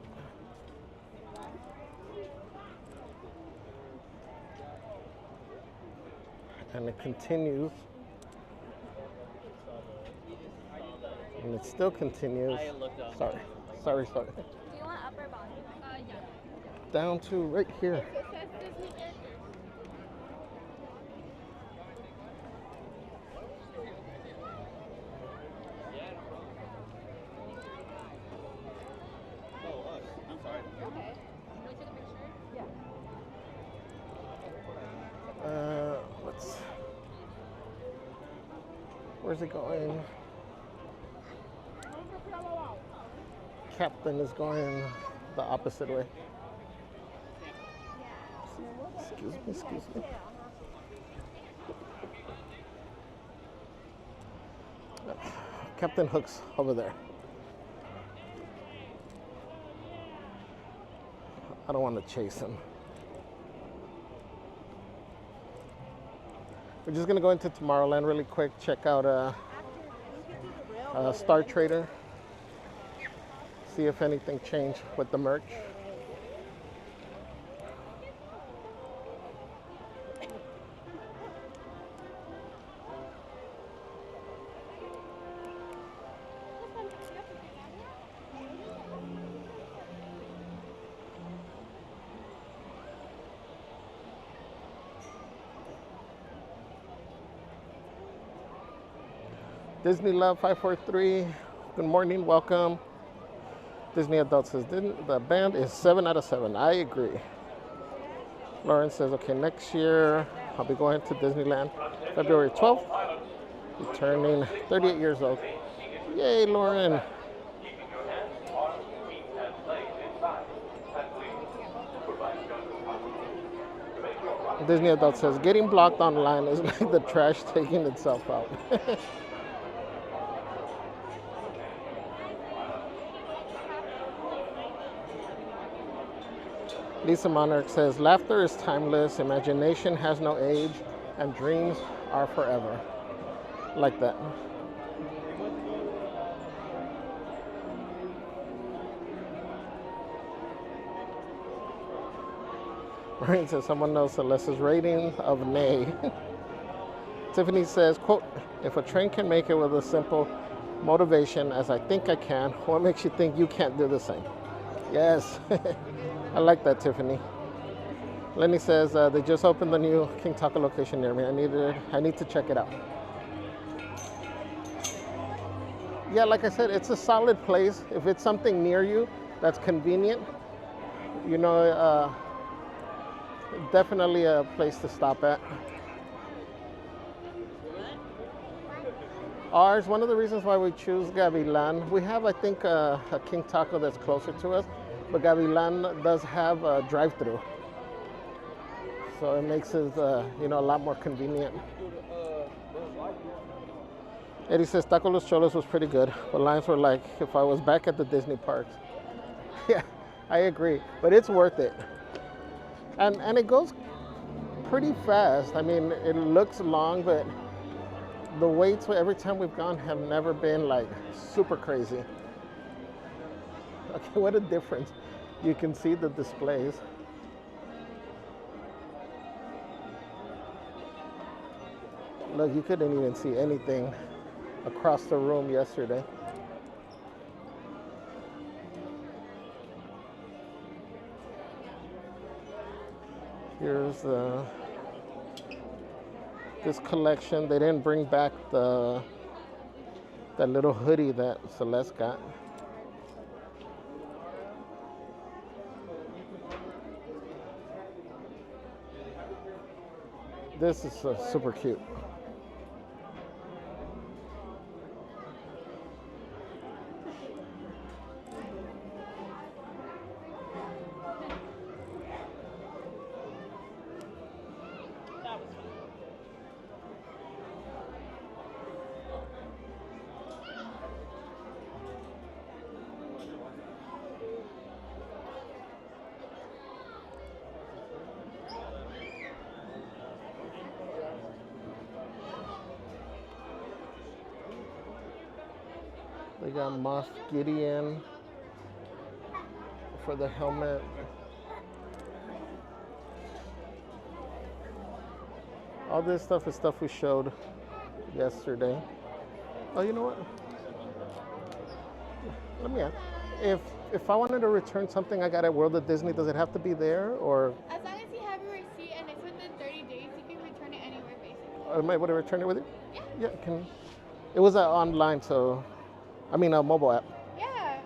And it continues. And it still continues. Sorry. Do you want upper bottom? Yeah. Down to right here. Where's it going? Captain is going the opposite way. Excuse me. Captain Hook's over there. I don't want to chase him. We're just gonna go into Tomorrowland really quick, check out Star Trader, see if anything changed with the merch. Disney Love 543, good morning, welcome. Disney Adult says, the band is 7 out of 7. I agree. Lauren says, okay, next year I'll be going to Disneyland February 12th, turning 38 years old. Yay, Lauren. Disney Adult says, getting blocked online is like the trash taking itself out. Lisa Monarch says, laughter is timeless, imagination has no age, and dreams are forever. Like that. Maureen says, someone knows Celeste's rating of nay. Tiffany says, quote, if a train can make it with a simple motivation as I think I can, what makes you think you can't do the same? Yes. I like that, Tiffany. Lenny says they just opened the new King Taco location near me. I need to check it out. Yeah, like I said, it's a solid place. If it's something near you that's convenient, you know, definitely a place to stop at. Ours, one of the reasons why we choose Gavilan, we have, I think, a King Taco that's closer to us, but Gavilan does have a drive-through. So it makes it, you know, a lot more convenient. Eddie says Taco Los Cholos was pretty good. The lines were like if I was back at the Disney parks. Yeah, I agree, but it's worth it. And it goes pretty fast. I mean, it looks long, but the waits every time we've gone have never been like super crazy. Okay, what a difference. You can see the displays. Look, you couldn't even see anything across the room yesterday. Here's this collection. They didn't bring back that little hoodie that Celeste got. This is super cute. They got Moss Gideon for the helmet. All this stuff is stuff we showed yesterday. Oh, you know what? Let me ask. If I wanted to return something I got at World of Disney, does it have to be there or? As long as you have a receipt and it's within 30 days, you can return it anywhere basically. Am I able to return it with you? Yeah. Yeah, can. It was online, so I mean a mobile app. Yeah.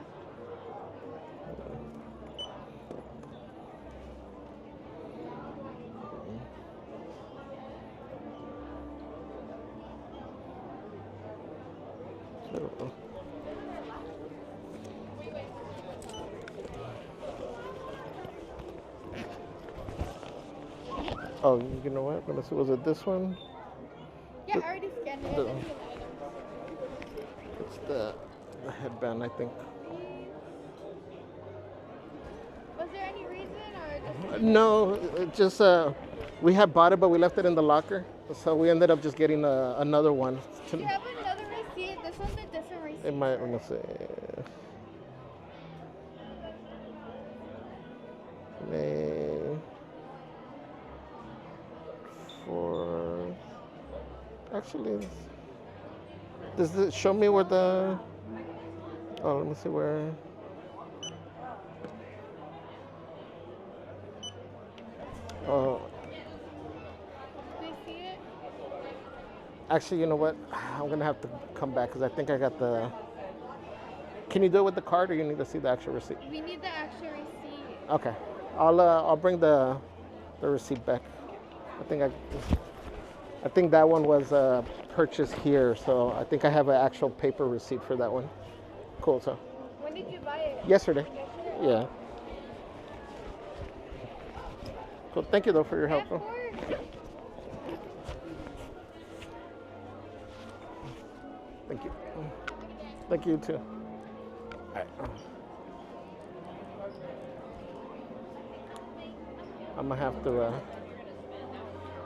Oh, you know what? Let me see. Was it this one? Yeah, I already scanned it. It's the headband, I think. Was there any reason or just? No, it just we had bought it, but we left it in the locker, so we ended up just getting another one. Do you have another receipt? This one's a different receipt. It might. Let me see. May 4th. Actually, does it show me where the? Oh, let me see where. Oh. Do you see it? Actually, you know what? I'm gonna have to come back because I think I got the. Can you do it with the card, or you need to see the actual receipt? We need the actual receipt. Okay, I'll bring the receipt back. I think that one was purchased here, so I think I have an actual paper receipt for that one. Cool. So. When did you buy it? Yesterday. Yeah. Cool. Thank you though for your help. Yeah, of course. Thank you. Thank you too. All right. I'm gonna have to.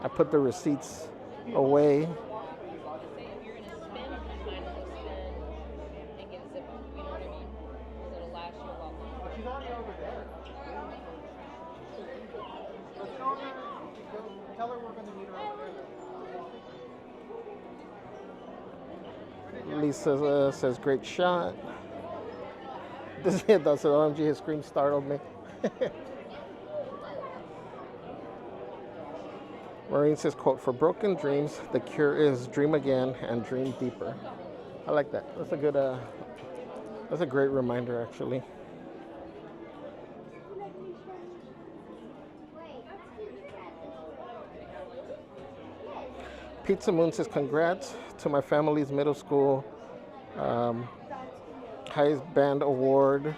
I put the receipts away. Tell her we're going to meet her. Lisa says, great shot. This is does it. OMG, his scream startled me. Maureen says, quote, for broken dreams, the cure is dream again and dream deeper. I like that. That's a good, that's a great reminder, actually. Pizza Moon says, congrats to my family's middle school highest band award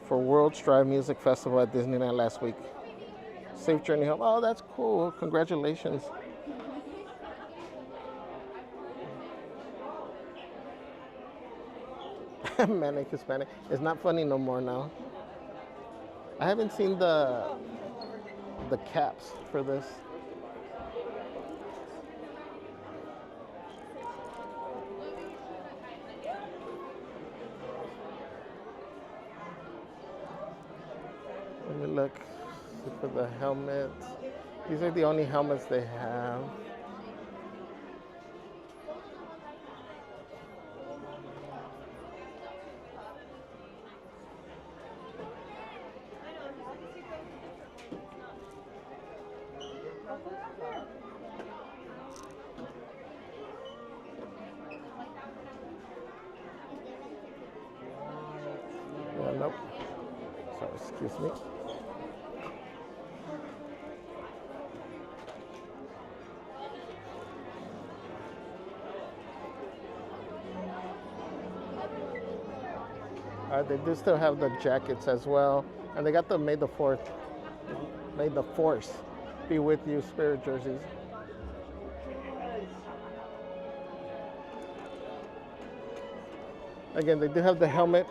for World Strive Music Festival at Disneyland last week. Safe journey home. Oh, that's cool. Congratulations. Manic Hispanic. It's not funny no more now. I haven't seen the caps for this. Let me look for the helmets. These are the only helmets they have. Sorry, excuse me. They do still have the jackets as well. And they got the May the 4th. May the Force be with you spirit jerseys. Again, they do have the helmet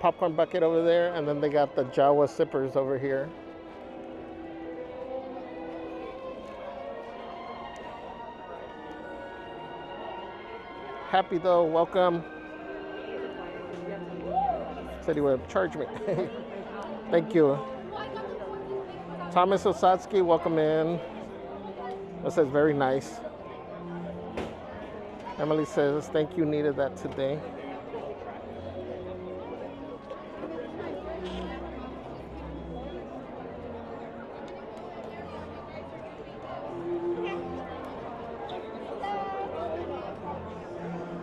popcorn bucket over there, and then they got the Jawa sippers over here. Happy though, welcome. Said he would charge me. Thank you. Thomas Osatsky, welcome in. It says very nice. Emily says, thank you, needed that today.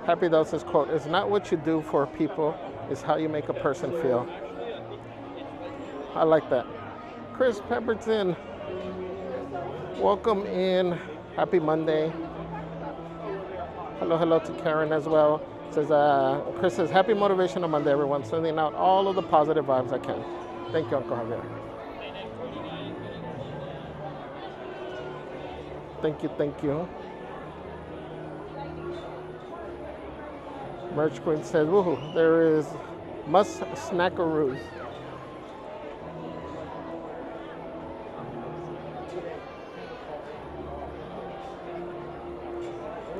Happy though says, quote, it's not what you do for people, it's how you make a person feel. I like that. Chris Pemberton, welcome in. Happy Monday. Hello to Karen as well. Says, Chris says, happy Motivational Monday, everyone. Sending out all of the positive vibes I can. Thank you, Uncle Javier. Thank you. Merch Queen says, woohoo, there is must snackaroos.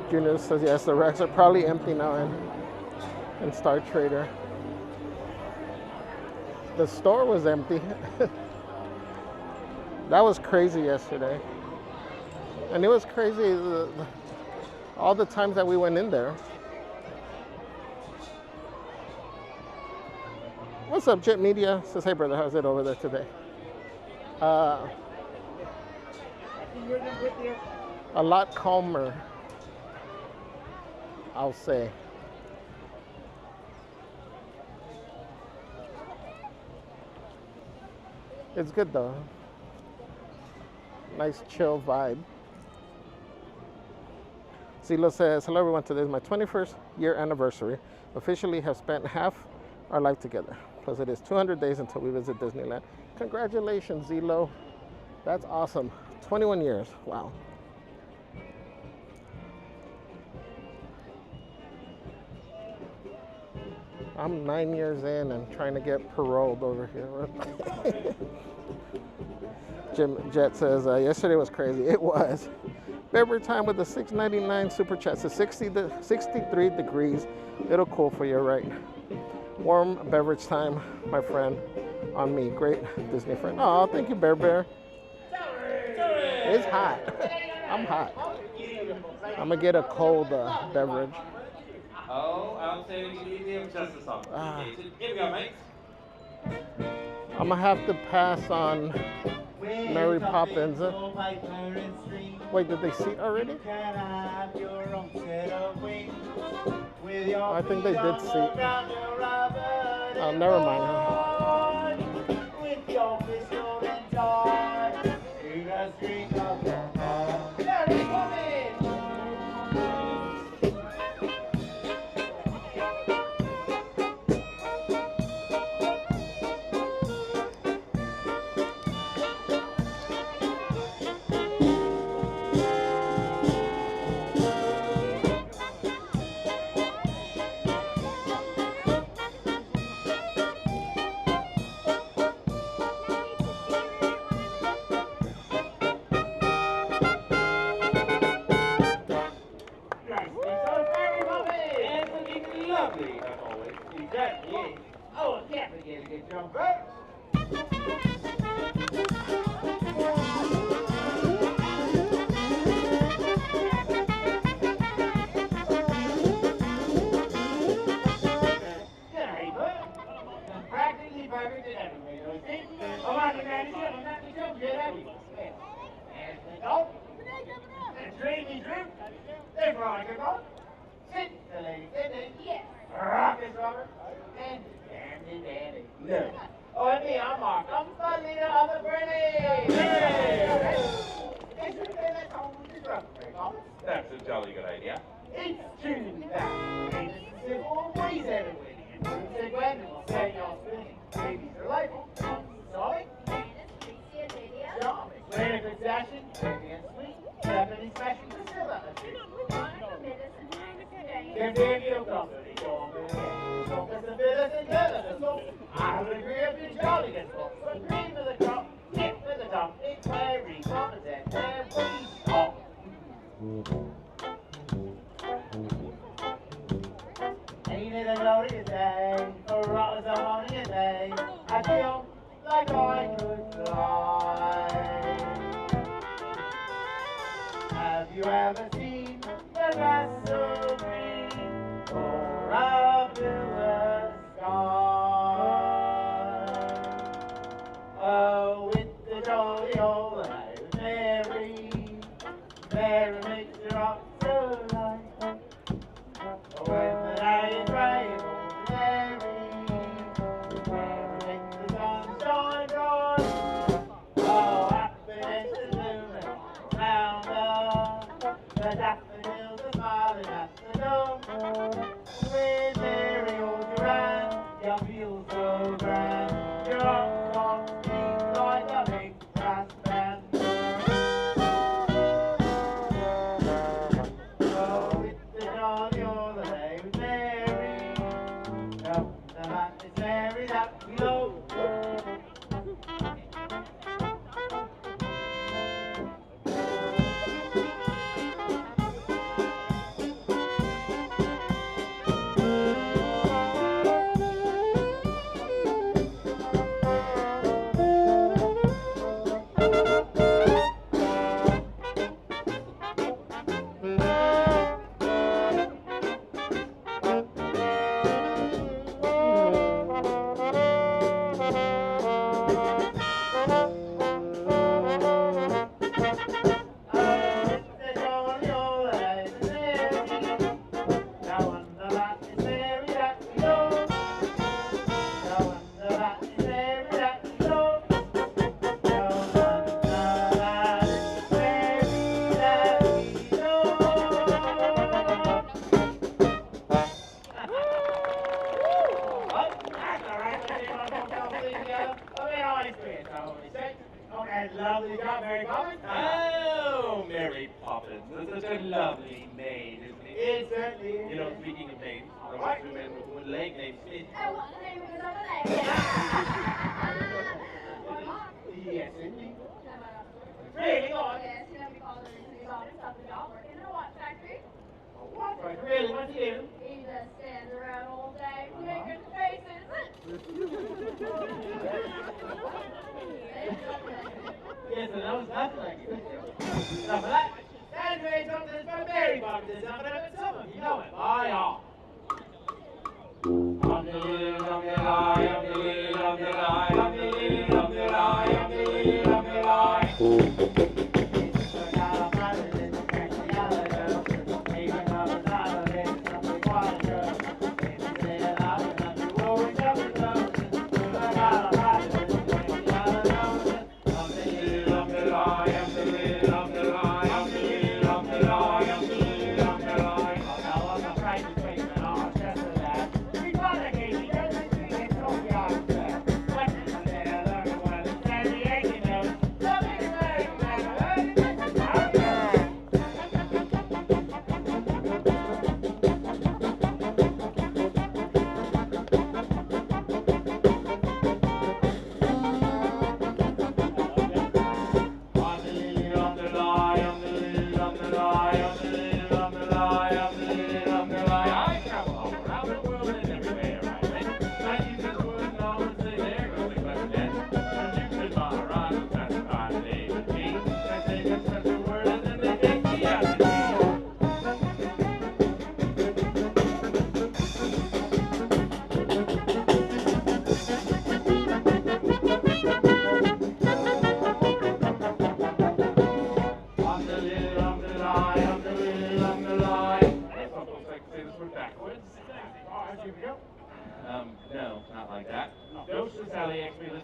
Junior says, yes, the racks are probably empty now in Star Trader. The store was empty. That was crazy yesterday. And it was crazy all the times that we went in there. What's up, Jet Media? Says, hey brother, how's it over there today? A lot calmer, I'll say. It's good though. Nice chill vibe. Zilo says, hello everyone, today is my 21st year anniversary. Officially have spent half our life together. Plus it is 200 days until we visit Disneyland. Congratulations, Zilo. That's awesome. 21 years, wow. I'm 9 years in and trying to get paroled over here. Jim Jet says, yesterday was crazy. It was. Beverage time with the $6.99 super chat. So 63 degrees. It'll cool for you, right? Warm beverage time, my friend, on me. Great Disney friend. Oh, thank you, Bear. It's hot. I'm hot. I'm going to get a cold beverage. Oh, I'm saying you need him just a song. Here we go, mates. I'm going to have to pass on Mary Poppins. Wait, did they see it already? I think they did see it. Oh, never mind. Oh, yeah, we get a good jump, Bert. Practically perfect in every way, don't you think? Oh, I'm not the jump yet, have you? There's the golf. The dreamy droop. There's Veronica golf. Sit, the lady, sit, yes. Rock is Robert. And dandy. Look, Oh, and me, I'm Mark. I'm the leader of the British. Hey! That's a jolly good idea. It's true that it's a simple ways everywhere. And say when it will say you're spinning. Babies are like solid. Charming. When if it's dashing, baby and sweet. Definitely smashing the silver. Then baby will come to the door. So there's a bit and together. So I would agree if you're jolly and full. But green for the crop, hit for the dump. It's very common that there we stop. Ain't it a glorious day, for rock was a morning day. I feel like I could fly. Have you ever seen the grass so green, or a bluer sky? Oh, with the jolly old life, Mary, Mary makes the rock so light. When the day is gray, Mary, Mary makes the sunshine bright. Oh, happiness is blooming round us. The daffodils are smiling at the door. With Mary holds your hand, you feel so grand. Your arms beat like a big brass band. Oh, with the jolly all the day with Mary. No, the man is Mary that we love. Oh, Mary Poppins. That's such a lovely maid, isn't it? It certainly is. You know, speaking of maids, there were two men with one leg named Smith. Yes, indeed. Really, go on. Yes, you know, we call it his office up the job working in a watch factory. A watch factory? Really? What's he do? He just stands around all day making faces. Yes, and I was nothing like it. Now, for that, that's where something that's from Mary Poppins. Now, but I'm some of you know it. Bye, all. I'm the little, I'm the lie, I'm the little, I'm the lie, I'm the little, I'm the lie, I'm the little, I'm the lie.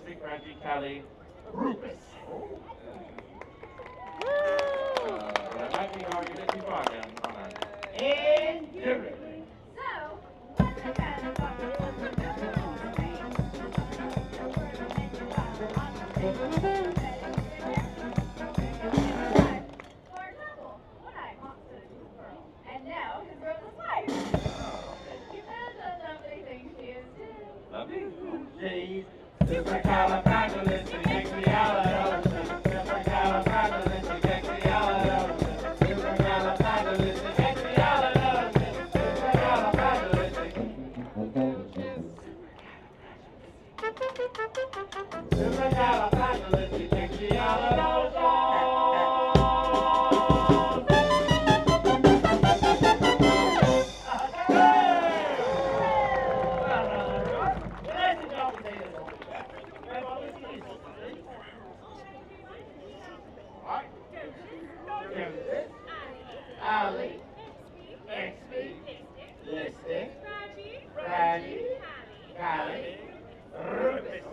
Supercalifragilisticexpialidocious. Rufus. That might be hard to get too far down the line. And delivery. So, what kind of and now his rose is white. You know the lovely thing she is too. Lovely? She's supercalifragilisticexpialidocious. Supercalifragilisticexpialidocious. Ali, XP, Listing, Fraggy, Callie, Rufus.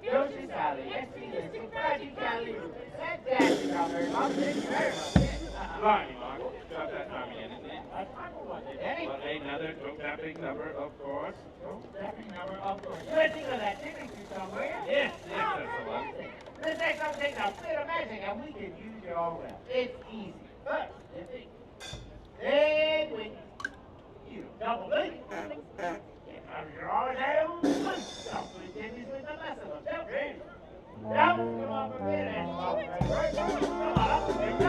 Yoshi, Sally, XP, Listing, Fraggy, Callie, Rufus. Fantastic, Albert. Thank you very much. Right, Mark. Got that time in, isn't it? Danny? Well, another toe-tapping number, of course. Toe-tapping number, of course. Let's think of that tipping through somewhere. Yes, that's the one. Let's say something a bit of magic and we can use it all well. It's easy. But, then we you double blink. Get out of your arms and blink. Don't continue with the lesson of jump ready. Jump, come on, for a minute. Come on, up, there you go.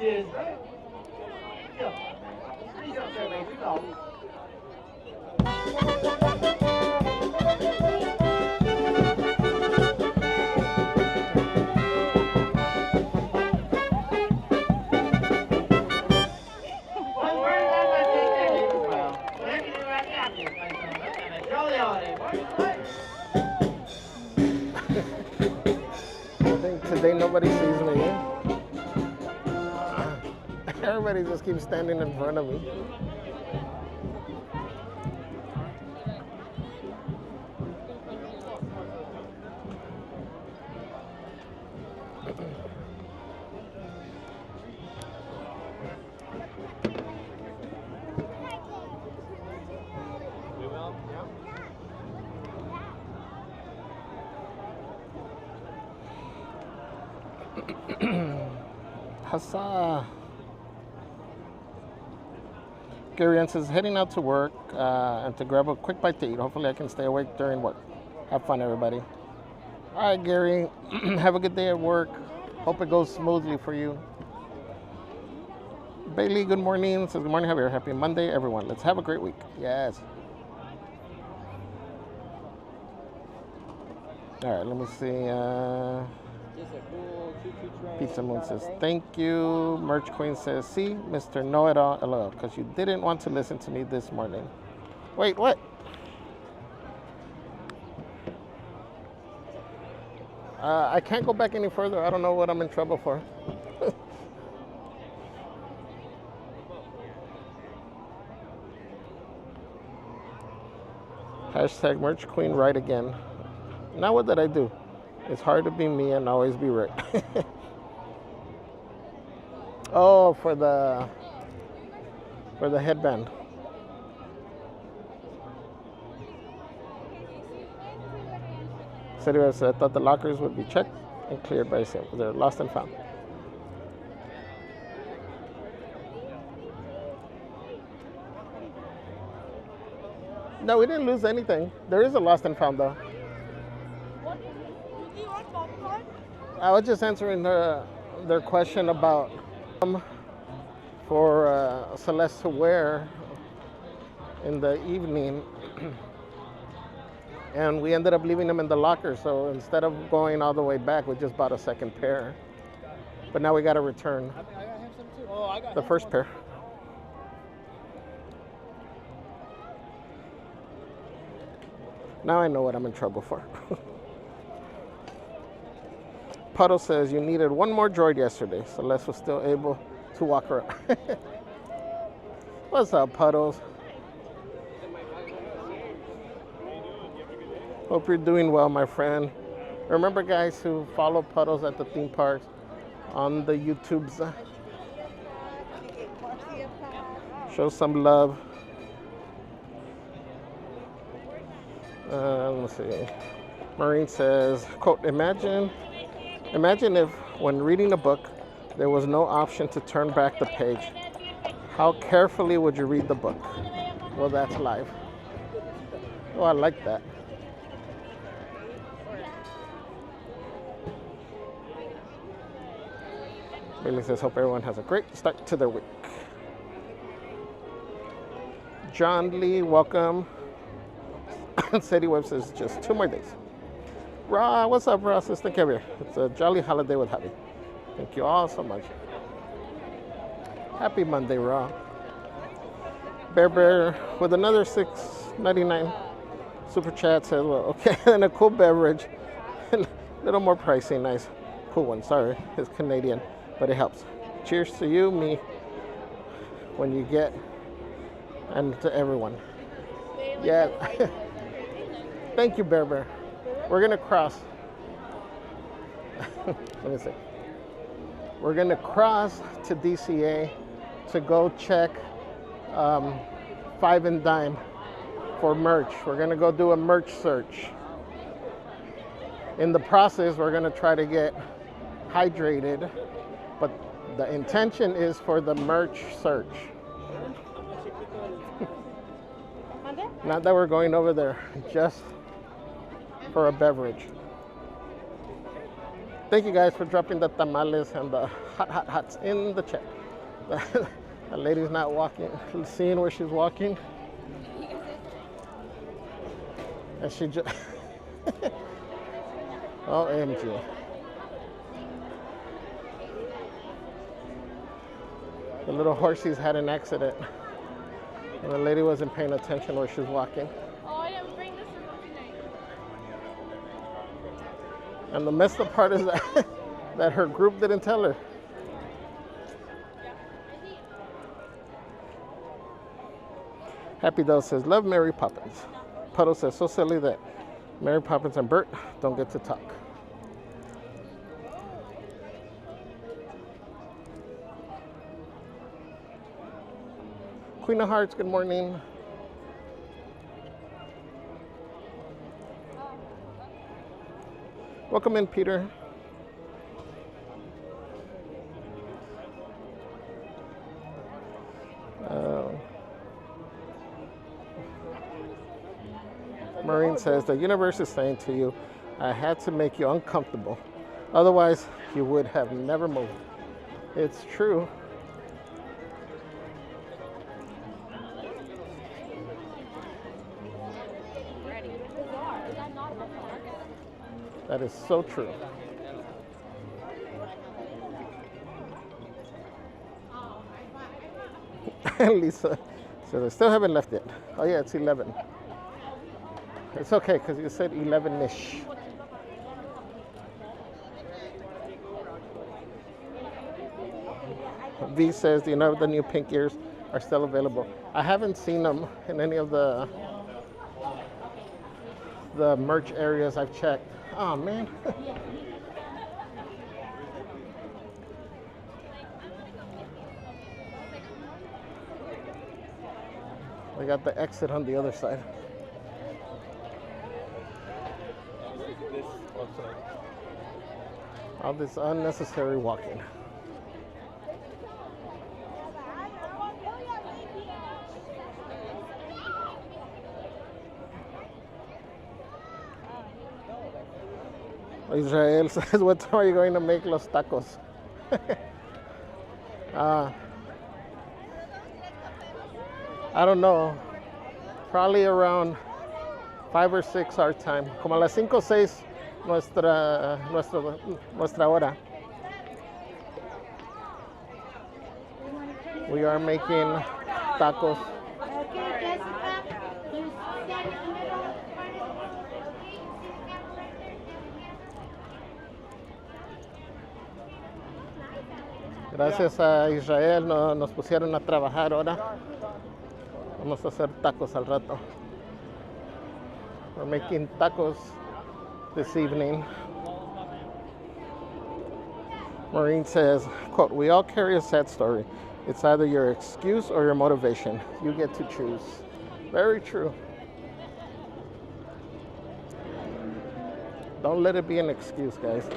Cheers. Please don't say way too long. Today nobody sees me. Everybody just keeps standing in front of me. Huzzah. Gary Ann says, heading out to work and to grab a quick bite to eat. Hopefully I can stay awake during work. Have fun, everybody. All right, Gary. Have a good day at work. Hope it goes smoothly for you. Bailey, good morning. Says, good morning, Javier. Happy Monday, everyone. Let's have a great week. Yes. All right, let me see. Pizza Moon says, thank you. Merch Queen says, see, Mr. Know-It-All, LOL, because you didn't want to listen to me this morning. Wait, what? I can't go back any further. I don't know what I'm in trouble for. Hashtag Merch Queen right again. Now what did I do? It's hard to be me and always be right. Oh, for the headband. City Web said, I thought the lockers would be checked and cleared by sale. They're lost and found. No, we didn't lose anything. There is a lost and found though. I was just answering their question about for Celeste to wear in the evening. And we ended up leaving them in the locker. So instead of going all the way back, we just bought a second pair. But now we got to return the first pair. Now I know what I'm in trouble for. Puddle says you needed one more droid yesterday. Celeste was still able to walk around. What's up, Puddles? Hope you're doing well, my friend. Remember, guys, who follow Puddles at the theme parks on the YouTubes. Show some love. Let's see. Maureen says, quote, imagine if when reading a book, there was no option to turn back the page. How carefully would you read the book? Well, that's life. Oh, I like that. Bailey says, hope everyone has a great start to their week. John Lee, welcome. Sadie Webb says, just 2 more days. Ra, what's up, Ra? Sister Kevin. It's a jolly holiday with Javi. Thank you all so much. Happy Monday, Ra. Bear with another $6.99 super chat says, well, okay, and a cool beverage. A little more pricey, nice. Cool one, sorry, it's Canadian, but it helps. Cheers to you, me, when you get, and to everyone. Yeah. Thank you, Bear. We're gonna cross. Let me see. We're gonna cross to DCA to go check 5 and Dime for merch. We're gonna go do a merch search. In the process, we're gonna try to get hydrated, but the intention is for the merch search. Not that we're going over there, just for a beverage. Thank you guys for dropping the tamales and the hots in the chat. The lady's not walking, seeing where she's walking. And she just, OMG. The little horsies had an accident. And the lady wasn't paying attention where she was walking. Oh, I didn't bring this remote tonight. And the messed up part is that her group didn't tell her. Happy Doe says, love Mary Poppins. Puddle says, so silly that Mary Poppins and Bert don't get to talk. Queen of Hearts, good morning. Welcome in, Peter. Maureen says, the universe is saying to you, I had to make you uncomfortable. Otherwise, you would have never moved. It's true. That is so true. Lisa said, I still haven't left yet. Oh yeah, it's 11. It's okay, because you said 11-ish. V says, the new pink ears are still available. I haven't seen them in any of the merch areas I've checked. Oh man. We got the exit on the other side. All this unnecessary walking. Israel says, what time are you going to make los tacos? I don't know. Probably around 5 or 6 our time. Como a las 5 o 6 nuestra hora. We are making tacos. Gracias a Israel nos pusieron a trabajar ahora. Vamos a hacer tacos al rato. We're making tacos this evening. Maureen says, quote, we all carry a sad story. It's either your excuse or your motivation. You get to choose. Very true. Don't let it be an excuse, guys.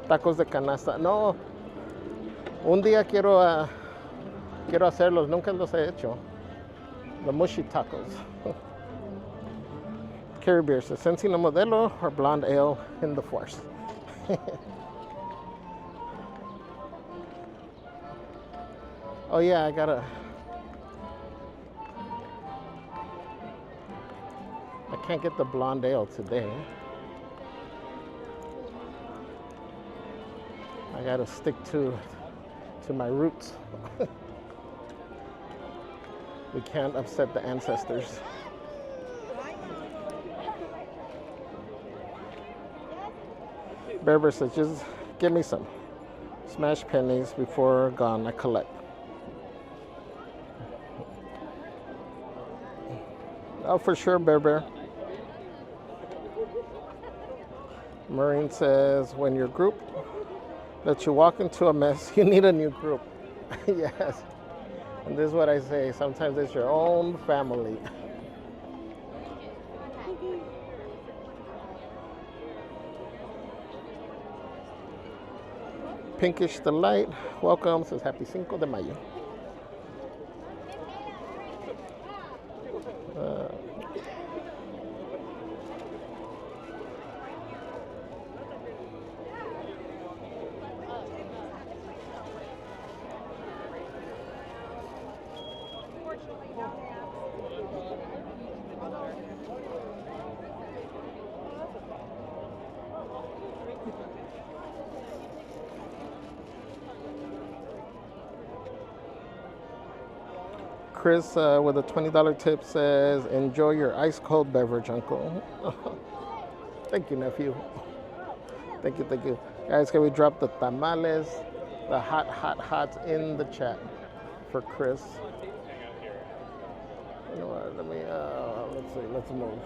Tacos de canasta. No. Un día quiero hacerlos. Nunca los he hecho. The mushy tacos. Carrie Beer says, Sensing a Modelo or blonde ale in the force. Oh yeah, I can't get the blonde ale today. I gotta stick to my roots. We can't upset the ancestors. Berber says, just give me some. Smash pennies before gone, I collect. Oh, for sure, Berber. Maureen says, when your group lets you walk into a mess, you need a new group. Yes. And this is what I say, sometimes it's your own family. Pinkish Delight, welcome, says happy Cinco de Mayo. Chris with a $20 tip says, enjoy your ice cold beverage, Uncle. Thank you, nephew. Thank you, thank you. Guys, can we drop the tamales, the hot in the chat for Chris? You know what, let me, let's see, let's move.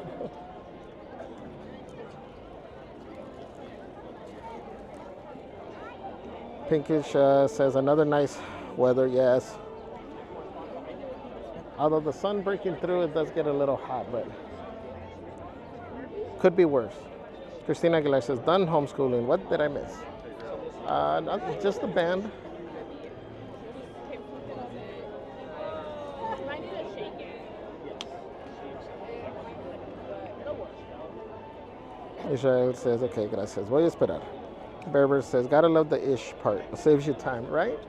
Pinkish says, another nice weather, yes. Although the sun breaking through, it does get a little hot, but could be worse. Christina Aguilar says, done homeschooling. What did I miss? Just the band. Israel says, okay, gracias. Voy a esperar. Berber says, gotta love the ish part. It saves you time, right?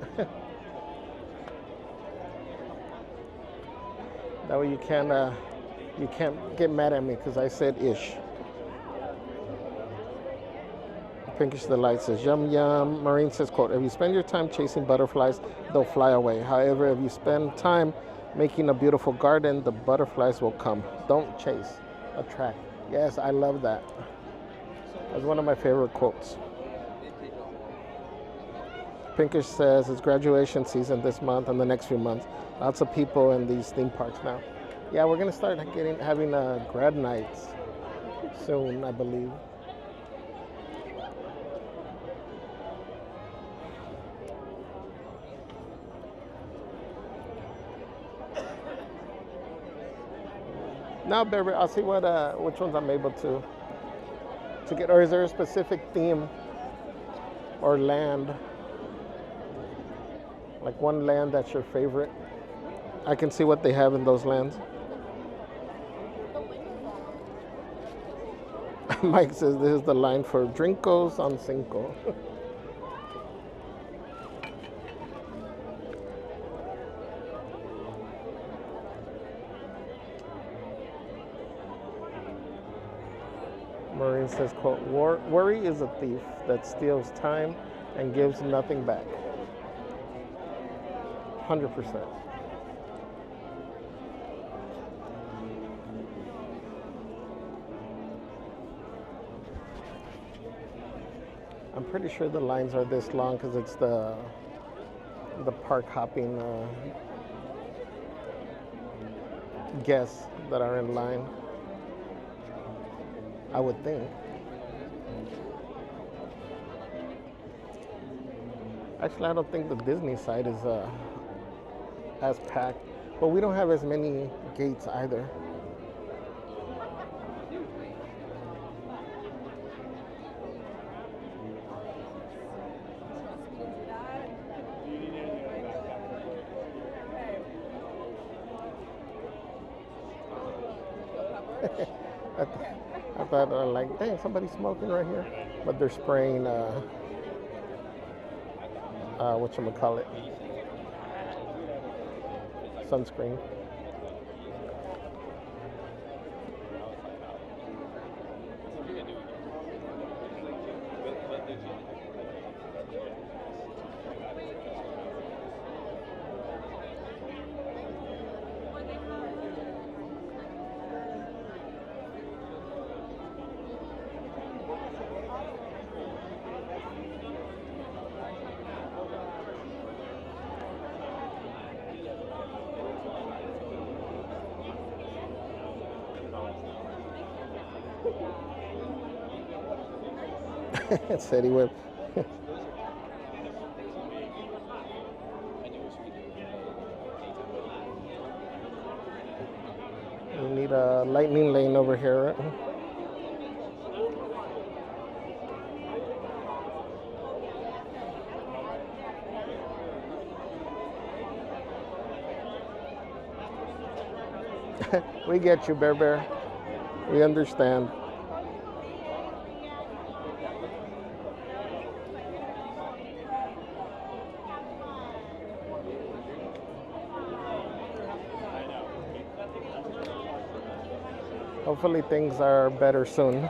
That way you can't get mad at me because I said ish. Pinkish Delight says, yum yum. Maureen says, quote, if you spend your time chasing butterflies, they'll fly away. However, if you spend time making a beautiful garden, the butterflies will come. Don't chase, attract. Yes, I love that. That's one of my favorite quotes. Pinkish says, it's graduation season this month and the next few months. Lots of people in these theme parks now. Yeah, we're going to start having grad nights soon, I believe. Now, Barry, I'll see which ones I'm able to get. Or is there a specific theme or land? Like one land that's your favorite? I can see what they have in those lands. Mike says this is the line for Drinkos on Cinco. Maureen says, quote, worry is a thief that steals time and gives nothing back. 100%. I'm pretty sure the lines are this long because it's the park hopping guests that are in line. I would think. Actually, I don't think the Disney side is as packed, but we don't have as many gates either. I thought, like, dang, somebody's smoking right here. But they're spraying, whatchamacallit, sunscreen. Said he would. We need a lightning lane over here. We get you, Bear Bear. We understand. Hopefully things are better soon.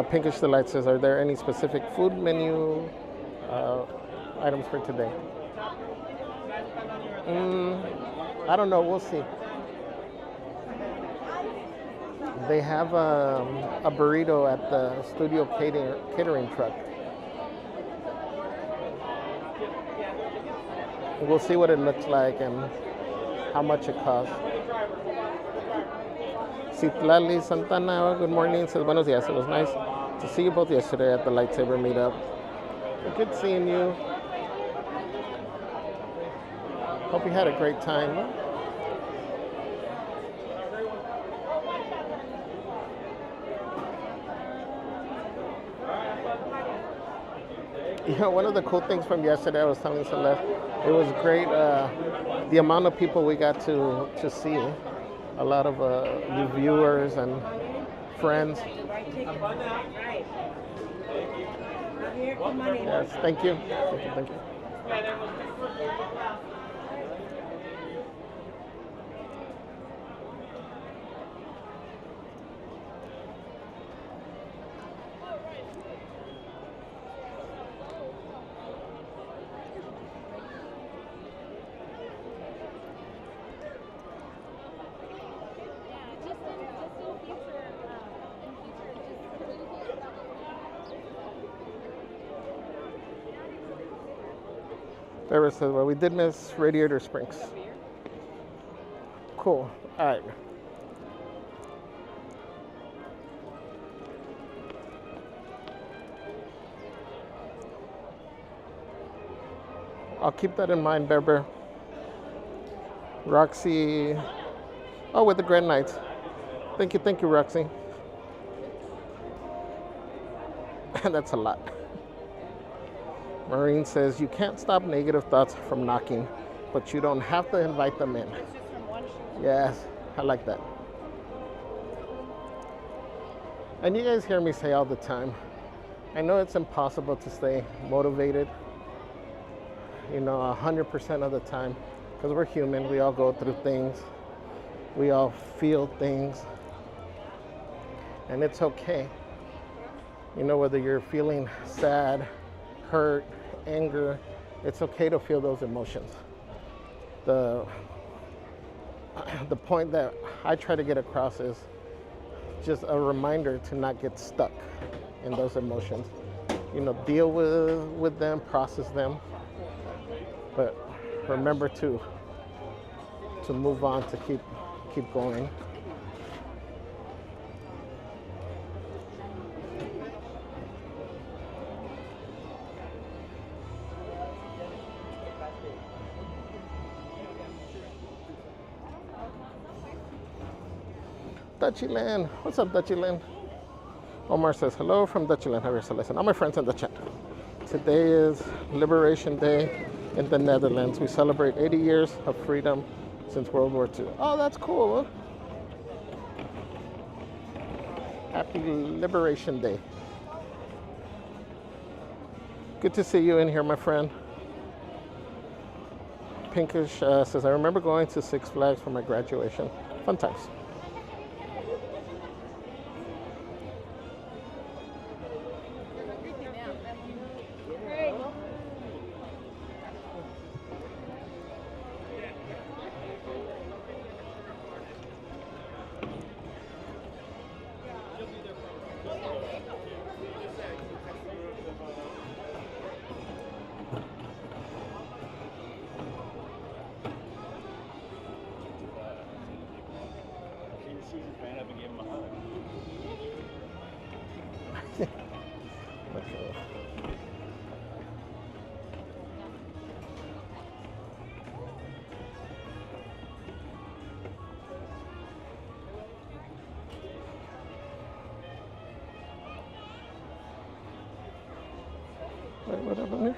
Pinkish Delight says, are there any specific food menu items for today? I don't know, we'll see. They have a burrito at the studio catering truck. We'll see what it looks like and how much it costs. Citlali Santana, good morning. Says, buenos días. It was nice to see you both yesterday at the lightsaber meetup. Good seeing you. Hope you had a great time. You know, one of the cool things from yesterday, I was telling Celeste, it was great, the amount of people we got to see. A lot of reviewers and friends. Have fun now. Right. Javier, come on in. Yes, thank you. Thank you, thank you. There says, well, we did miss Radiator Springs. Cool. All right. I'll keep that in mind, Bear. Roxy. Oh, with the Grand Knights. Thank you, Roxy. That's a lot. Maureen says, you can't stop negative thoughts from knocking, but you don't have to invite them in. Yes, I like that. And you guys hear me say all the time, I know it's impossible to stay motivated, 100% of the time, because we're human. We all go through things. We all feel things. And it's okay. Whether you're feeling sad, hurt, anger, it's okay to feel those emotions. The point that I try to get across is just a reminder to not get stuck in those emotions. Deal with them, process them, but remember to move on, to keep going. Dutchyland. What's up, Dutchyland? Omar says, hello from Dutchyland. Javier Salesa. All my friends in the chat. Today is Liberation Day in the Netherlands. We celebrate 80 years of freedom since World War II. Oh, that's cool. Happy Liberation Day. Good to see you in here, my friend. Pinkish says, I remember going to Six Flags for my graduation. Fun times. Wait, what happened there?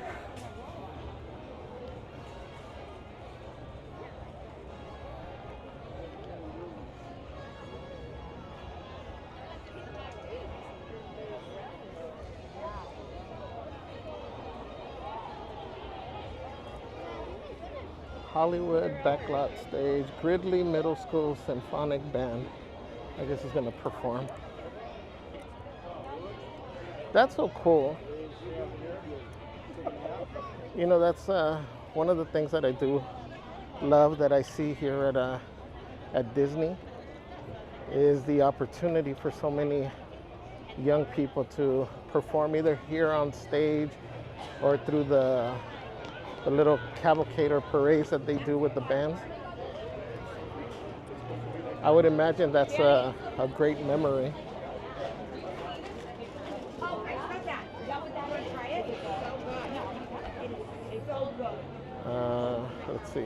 Hollywood Backlot Stage, Gridley Middle School Symphonic Band. I guess is going to perform. That's so cool. That's one of the things that I do love that I see here at Disney is the opportunity for so many young people to perform either here on stage or through the little cavalcade or parades that they do with the bands. I would imagine that's a great memory. Let's see.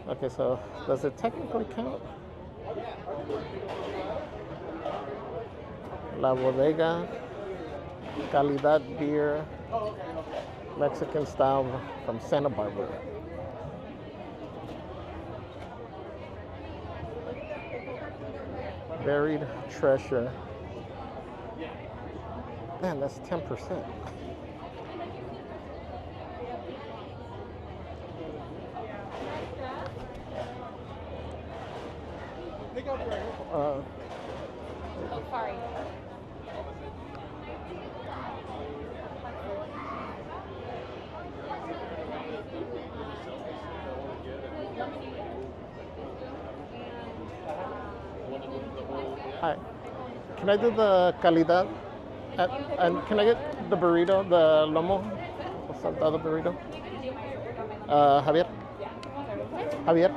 Okay, so does it technically count? La Bodega, Calidad Beer, Mexican style from Santa Barbara. Buried treasure. Man, that's 10%. Oh, sorry. Hi. Can I do the calidad? And can I get the burrito, the lomo saltado burrito? Javier? Javier?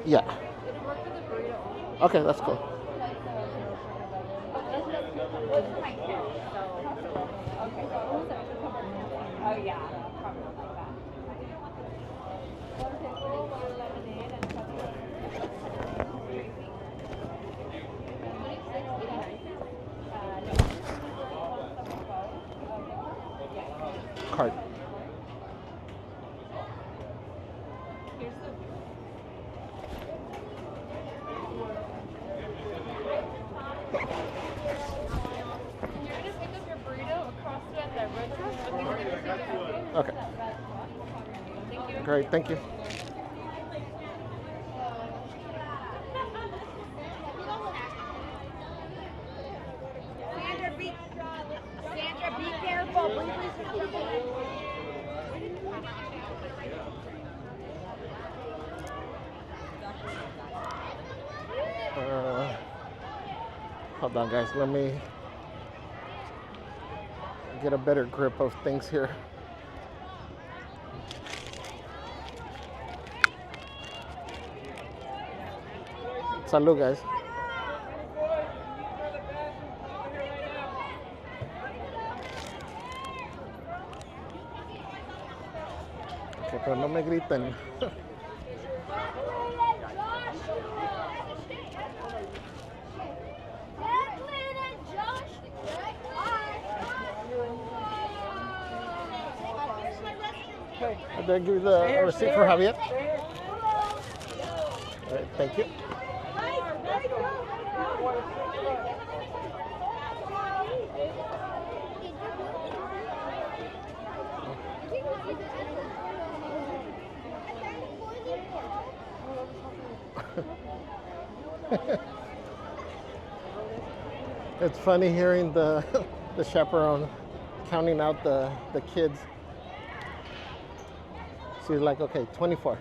Yeah. Okay, that's cool. Oh yeah, probably like that. Card. Okay. Great, thank you. Sandra, be careful. Hold on, guys. Let me get a better grip of things here. Salud, guys. Okay, pero no me griten. Did I give you the receipt for Javier? All right, thank you. It's funny hearing the chaperone counting out the kids. She's like, okay, 24.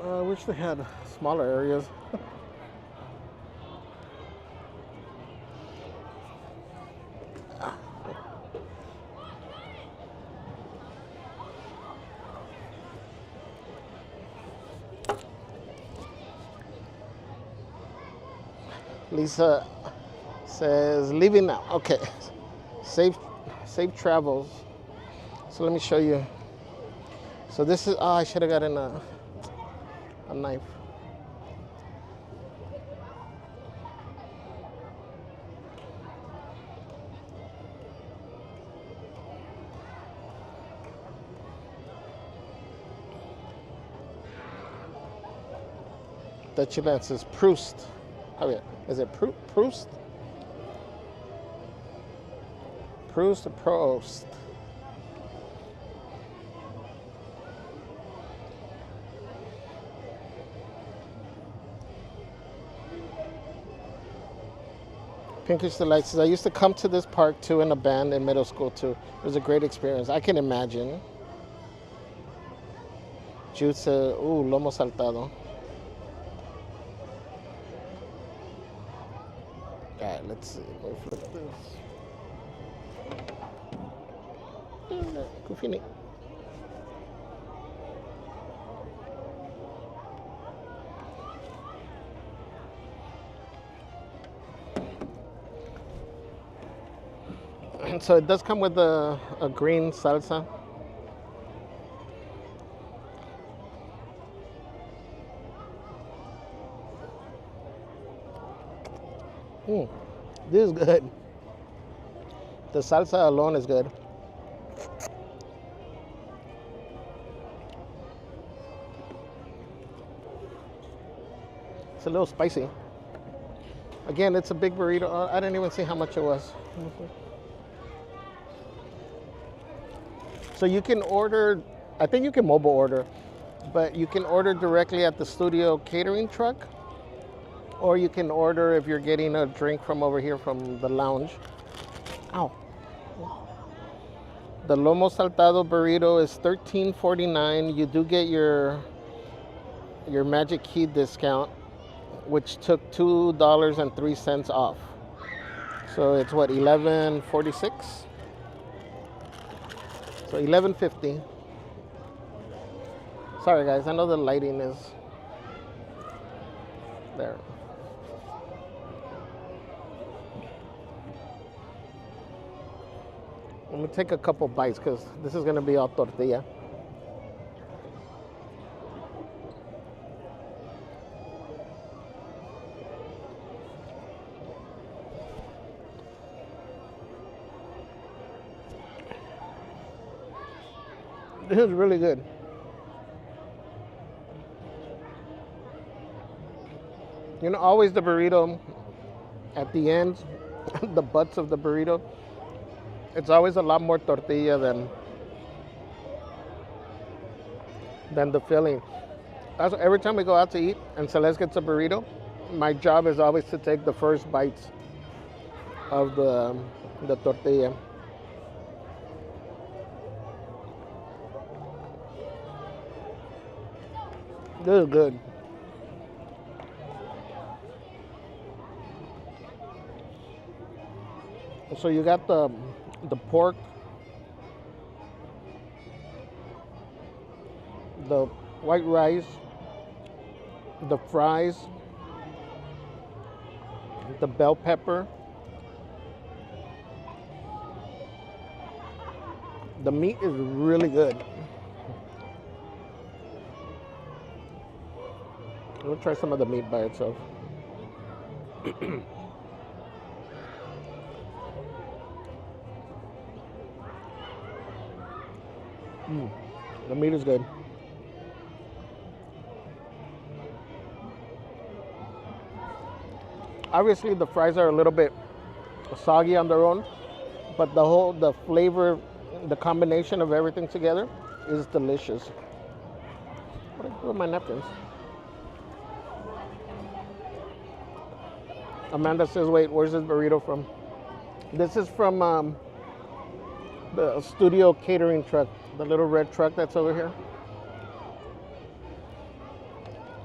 I wish they had smaller areas. Lisa says leaving now. Okay, safe travels. So let me show you. So this is, I should have gotten a knife. The Chilean says Proust. Oh yeah, is it Proust? Proust or Proust? Pinkish Delight says, I used to come to this park too in a band in middle school too. It was a great experience. I can imagine. Jude said, ooh, lomo saltado. All right, let's see. Let me flip this. Kufini. So it does come with a green salsa. This is good. The salsa alone is good. It's a little spicy. Again, it's a big burrito. I didn't even see how much it was. So you can order, I think you can mobile order, but you can order directly at the studio catering truck, or you can order if you're getting a drink from over here from the lounge. Ow. The lomo saltado burrito is $13.49. You do get your Magic Key discount, which took $2.03 off. So it's what, $11.46? So $11.50. Sorry guys, I know the lighting is there. Let me take a couple bites because this is going to be all tortilla. This is really good. You know, always the burrito at the end, the butts of the burrito, it's always a lot more tortilla than the filling. Also, every time we go out to eat and Celeste gets a burrito, my job is always to take the first bites of the tortilla. This is good. So you got the pork, the white rice, the fries, the bell pepper, the meat is really good. We'll try some of the meat by itself. The meat is good. Obviously the fries are a little bit soggy on their own, but the flavor, the combination of everything together is delicious. What do I do with my napkins? Amanda says, wait, where's this burrito from? This is from the studio catering truck, the little red truck that's over here.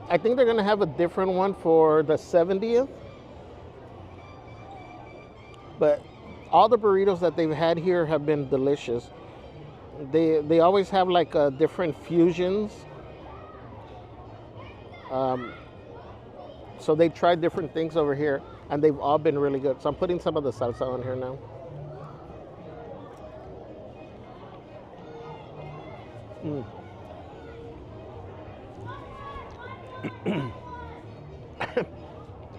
I think they're gonna have a different one for the 70th. But all the burritos that they've had here have been delicious. They always have like different fusions. So they tried different things over here and they've all been really good. So I'm putting some of the salsa on here now.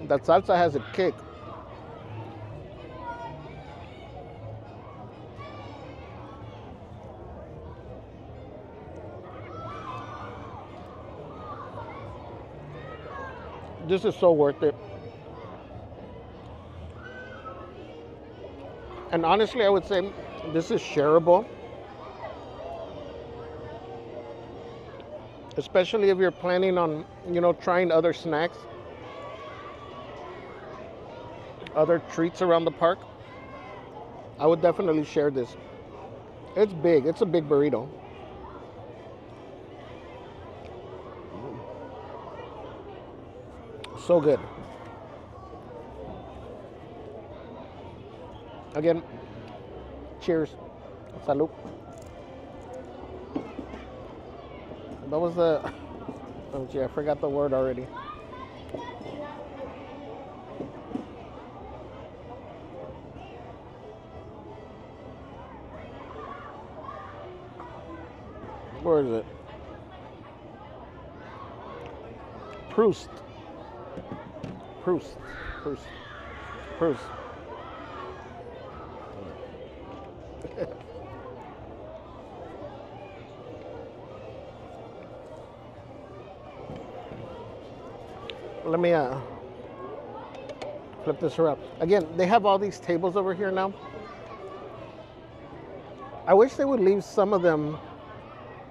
That salsa has a kick. This is so worth it. And honestly, I would say this is shareable. Especially if you're planning on, you know, trying other snacks, other treats around the park. I would definitely share this. It's big. It's a big burrito. So good. Again, cheers. Salud. That was the... Oh gee, I forgot the word already. Where is it? Proust. Proust. Proust. Proust. Let me flip this around. Again, they have all these tables over here now. I wish they would leave some of them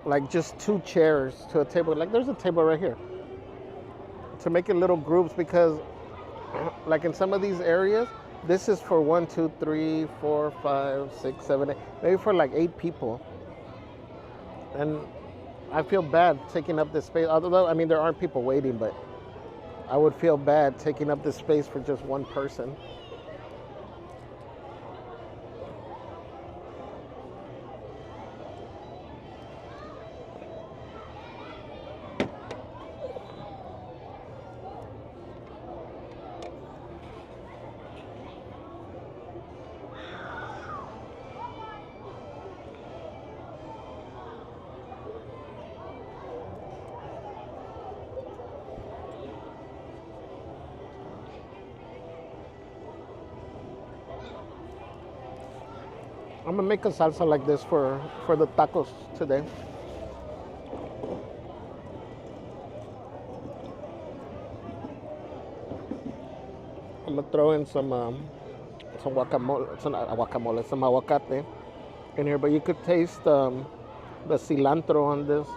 like just 2 chairs to a table. Like there's a table right here. To make it little groups, because like in some of these areas, this is for 1, 2, 3, 4, 5, 6, 7, 8, maybe for like 8 people. And I feel bad taking up this space. Although, I mean, there aren't people waiting, but I would feel bad taking up this space for just one person. I'm gonna make a salsa like this for the tacos today. I'm gonna throw in some guacamole, some aguacate in here, but you could taste the cilantro on this.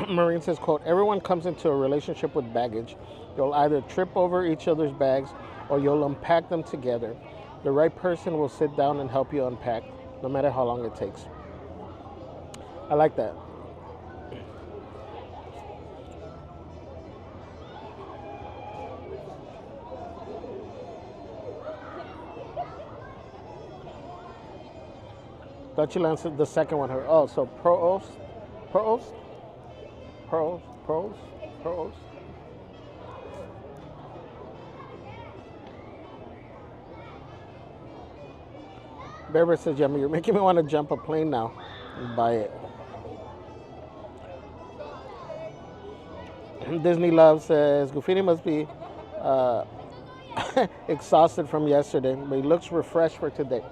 Marine says, quote, everyone comes into a relationship with baggage. You'll either trip over each other's bags or you'll unpack them together. The right person will sit down and help you unpack, no matter how long it takes. I like that. Thought you answered the second one. Oh, so pros. Bear says, Yummy, you're making me want to jump a plane now and buy it. Disney Love says, Gufini must be exhausted from yesterday, but he looks refreshed for today.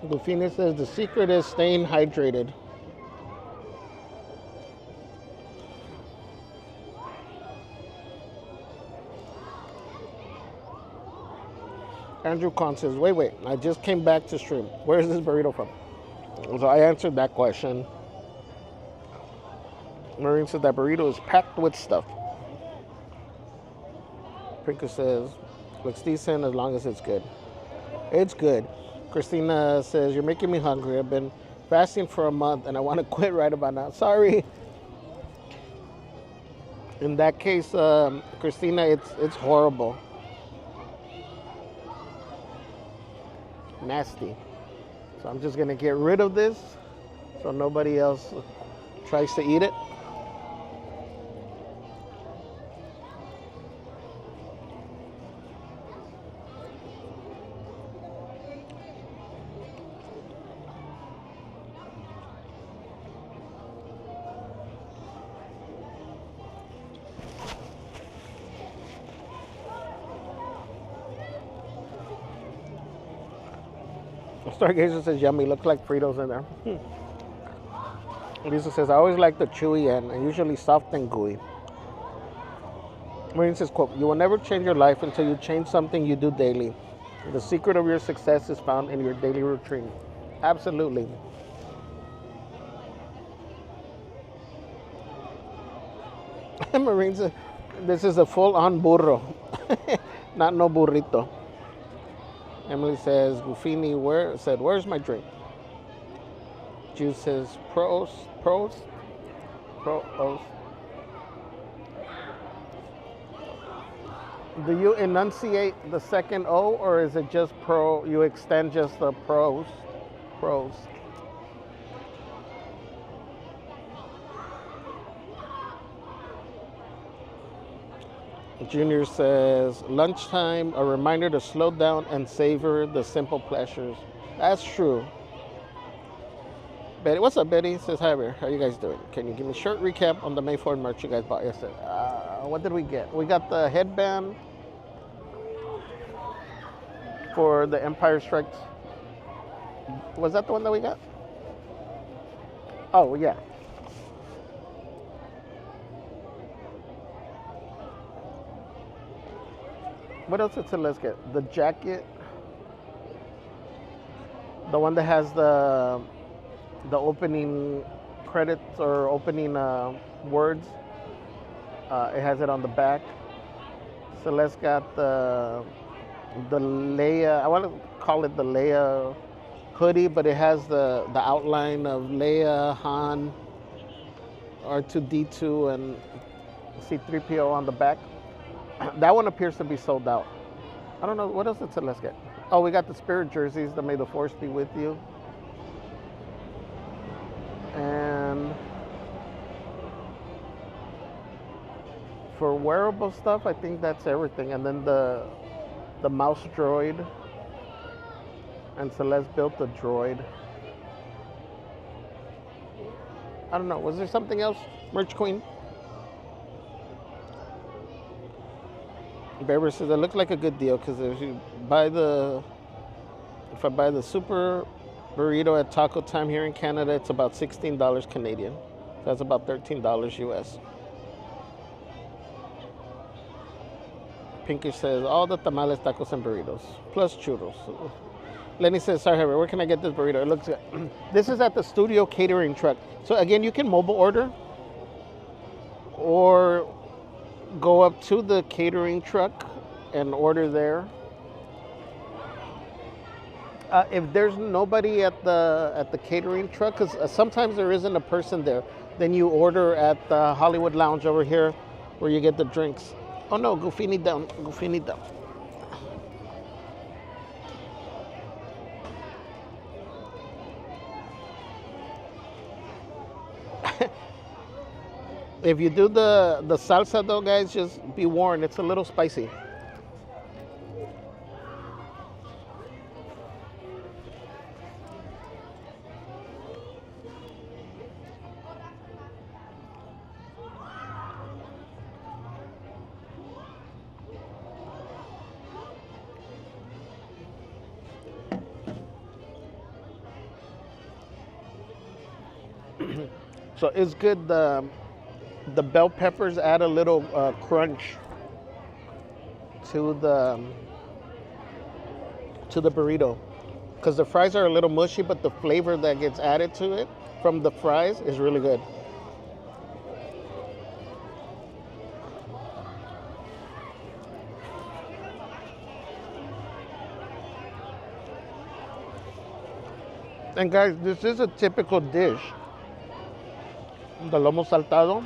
Gufini says the secret is staying hydrated. Andrew Kahn says, wait, I just came back to stream. Where is this burrito from? So I answered that question. Marine said that burrito is packed with stuff. Pinker says, looks decent as long as it's good. It's good. Christina says, you're making me hungry. I've been fasting for a month and I want to quit right about now. Sorry. In that case, Christina, it's horrible. Nasty. So I'm just going to get rid of this so nobody else tries to eat it. Stargazer says, yummy, looks like Fritos in there. Lisa says, I always like the chewy end and usually soft and gooey. Marine says, quote, you will never change your life until you change something you do daily. The secret of your success is found in your daily routine. Absolutely. Marine said, this is a full-on burro, not no burrito. Emily says, Buffini, where's my drink? Juice says, pros. Do you enunciate the second O, or is it just pro? You extend just the pros. Junior says, lunchtime, a reminder to slow down and savor the simple pleasures. That's true. Betty, what's up, Betty? Says, hi, Javier. How you guys doing? Can you give me a short recap on the May 4th merch you guys bought yesterday? What did we get? We got the headband for the Empire Strikes. Was that the one that we got? Oh, yeah. What else did Celeste get? The jacket. The one that has the opening credits or opening words. It has it on the back. Celeste got the Leia. I want to call it the Leia hoodie, but it has the outline of Leia, Han, R2D2, and C3PO on the back. That one appears to be sold out. I don't know. What else did Celeste get? Oh, we got the Spirit jerseys, the May the Force be with you. And for wearable stuff, I think that's everything. And then the mouse droid. And Celeste built the droid. I don't know. Was there something else, Merch Queen? Bear says it looks like a good deal because if I buy the super burrito at Taco Time here in Canada, it's about $16 Canadian. That's about $13 US. Pinkish says all the tamales, tacos, and burritos plus churros. Lenny says, sorry, Javier, where can I get this burrito? It looks good. This is at the studio catering truck. So again, you can mobile order or go up to the catering truck and order there. If there's nobody at the catering truck, because sometimes there isn't a person there, then you order at the Hollywood Lounge over here where you get the drinks. Oh no, Goofini down. If you do the salsa though, guys, just be warned, it's a little spicy. So it's good. The bell peppers add a little crunch to the burrito, because the fries are a little mushy, but the flavor that gets added to it from the fries is really good. And guys, this is a typical dish. The lomo saltado.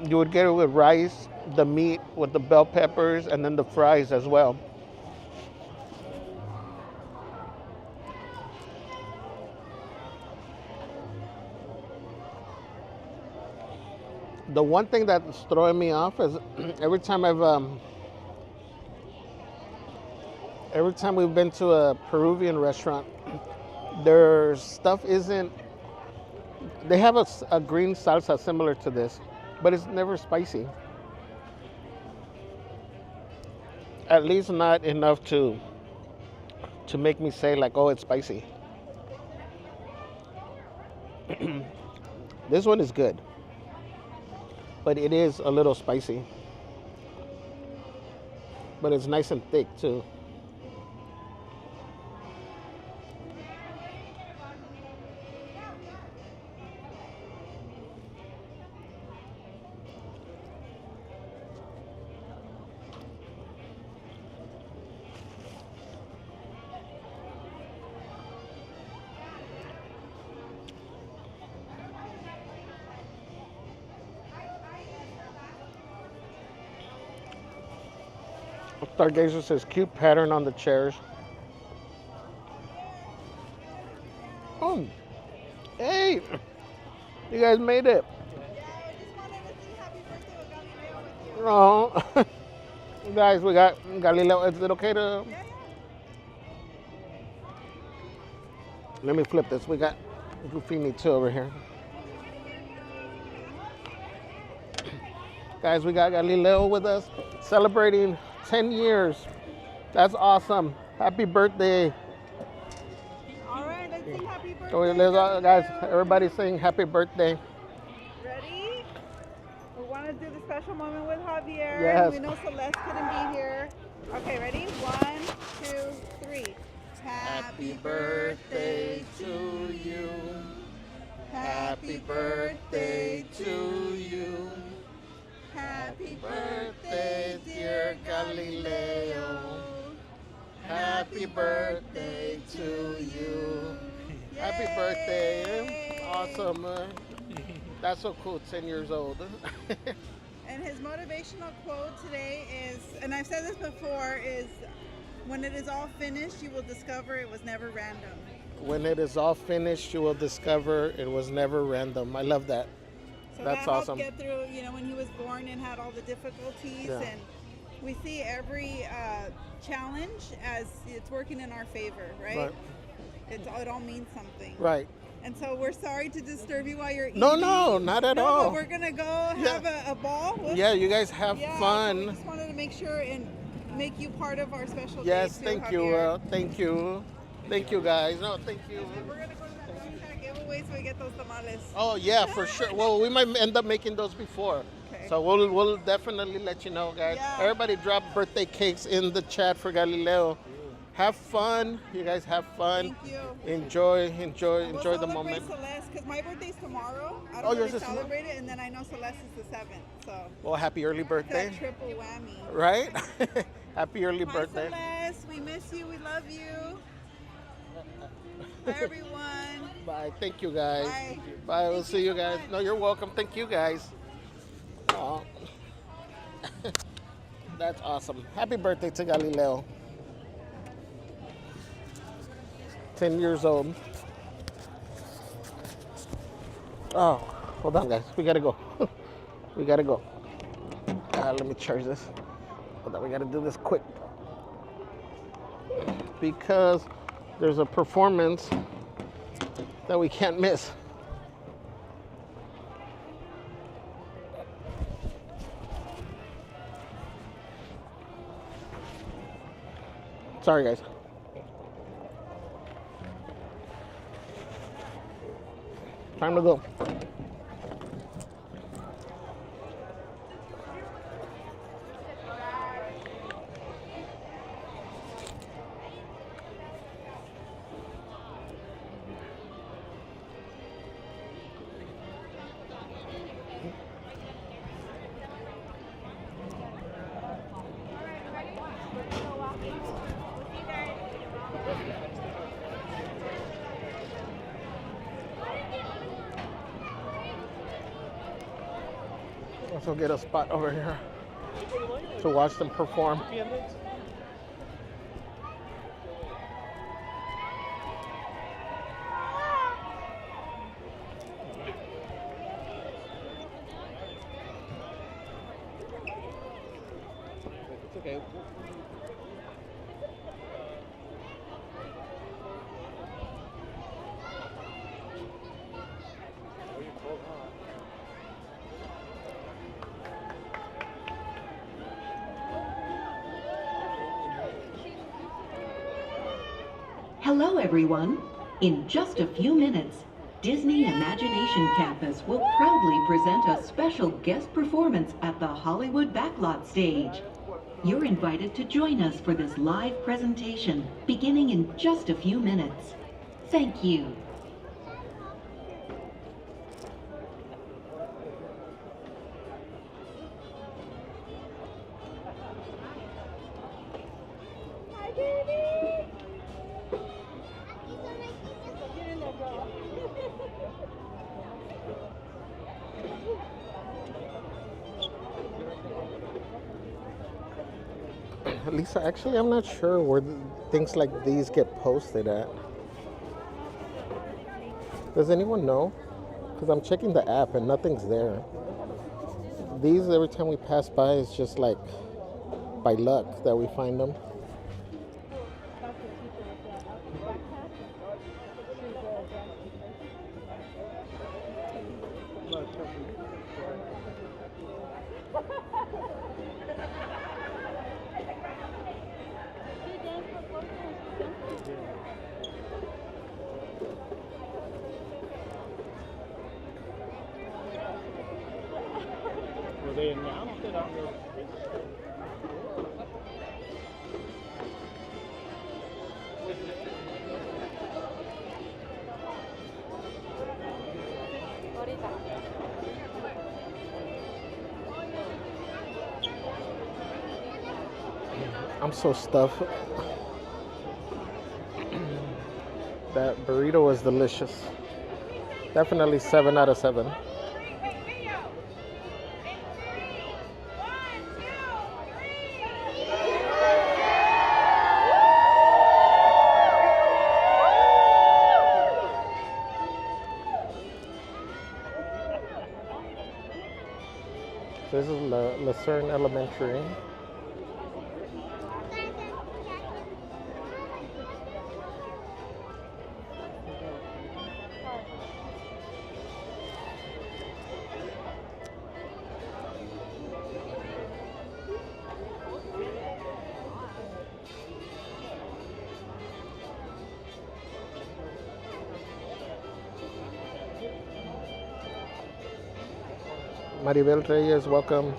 You would get it with rice, the meat with the bell peppers, and then the fries as well. The one thing that's throwing me off is every time we've been to a Peruvian restaurant, their stuff isn't. They have a green salsa similar to this, but it's never spicy. At least not enough to make me say like, oh, it's spicy. This one is good, but it is a little spicy. But it's nice and thick too. Stargazer says cute pattern on the chairs. Oh, hey, you guys made it. Oh, guys, we got Galileo. Is it okay to? Let me flip this. We got Goofini too over here. Guys, we got Galileo with us celebrating 10 years. That's awesome. Happy birthday. All right, let's sing happy birthday. So, guys, everybody sing happy birthday. Ready? We want to do the special moment with Javier. Yes. We know Celeste couldn't be here. Okay, ready? 1, 2, 3. Happy birthday to you. Happy birthday to you. Happy birthday, dear Galileo. Happy birthday to you. Happy birthday. Awesome. That's so cool, 10 years old. And his motivational quote today is, and I've said this before, is when it is all finished, you will discover it was never random. When it is all finished, you will discover it was never random. I love that. So That's that awesome. helped get through, when he was born and had all the difficulties. Yeah. And we see every challenge as it's working in our favor, right? It all means something. Right. And so we're sorry to disturb you while you're eating. No, not at all. But we're going to go have a ball. Yeah, you guys have fun. We just wanted to make sure and make you part of our special Yes, day too, thank you. Javier. Thank you. Thank you, guys. No, thank you. And we're going to go to that Cavalcade giveaway so we get those tamales. Oh, yeah, for sure. Well, we might end up making those before. Okay. So we'll definitely let you know, guys. Yeah. Everybody drop birthday cakes in the chat for Galileo. Have fun. You guys have fun. Thank you. Enjoy We'll the moment. celebrate Celeste, because my birthday's tomorrow. I Oh, don't yours really is tomorrow? celebrate it, and then I know Celeste is the 7th, so Well, happy early birthday. that triple whammy. Right? Happy early Bye, birthday. Celeste. We miss you. We love you. Bye, everyone. Bye. Thank you, guys. Bye. Bye. We'll see you guys. No, you're welcome. Thank you, guys. Aw. That's awesome. Happy birthday to Galileo. 10 years old. Oh, hold on, guys. We gotta go. We gotta go. Let me charge this. Hold on, we gotta do this quick. Because there's a performance that we can't miss. Sorry, guys. Time to go. Also get a spot over here to watch them perform. It's okay. Hello, everyone. In just a few minutes, Disney Imagination Campus will proudly present a special guest performance at the Hollywood Backlot stage. You're invited to join us for this live presentation, beginning in just a few minutes. Thank you. Hi, baby. Lisa, actually, I'm not sure where things like these get posted at. Does anyone know? Because I'm checking the app and nothing's there. These, every time we pass by, it's just like by luck that we find them. Well, they announced it on the... I'm so stuffed. That burrito was delicious. Definitely 7 out of 7. This is Lucerne Elementary. Maribel Reyes, welcome.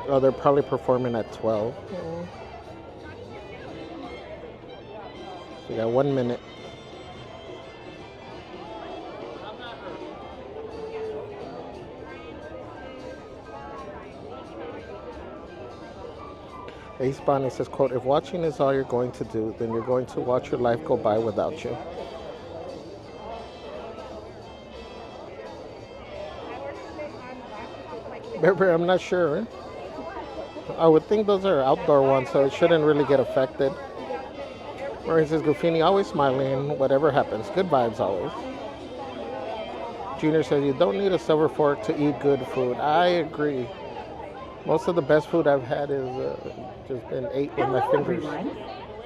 Oh, they're probably performing at 12. So you got 1 minute. Ace Bonnie says, quote, if watching is all you're going to do, then you're going to watch your life go by without you. Bear, I'm not sure. I would think those are outdoor ones, so it shouldn't really get affected. Marie says, Goofini, always smiling, whatever happens. Good vibes always. Junior says, you don't need a silver fork to eat good food. I agree. Most of the best food I've had is just been ate with my fingers. Everyone.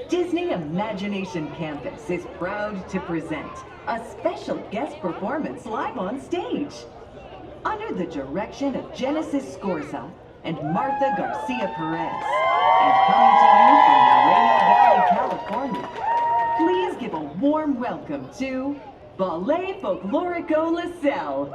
Disney Imagination Campus is proud to present a special guest performance live on stage. Under the direction of Genesis Scorza and Martha Garcia Perez, and coming to you from Moreno Valley, California, please give a warm welcome to Ballet Folklorico LaSalle.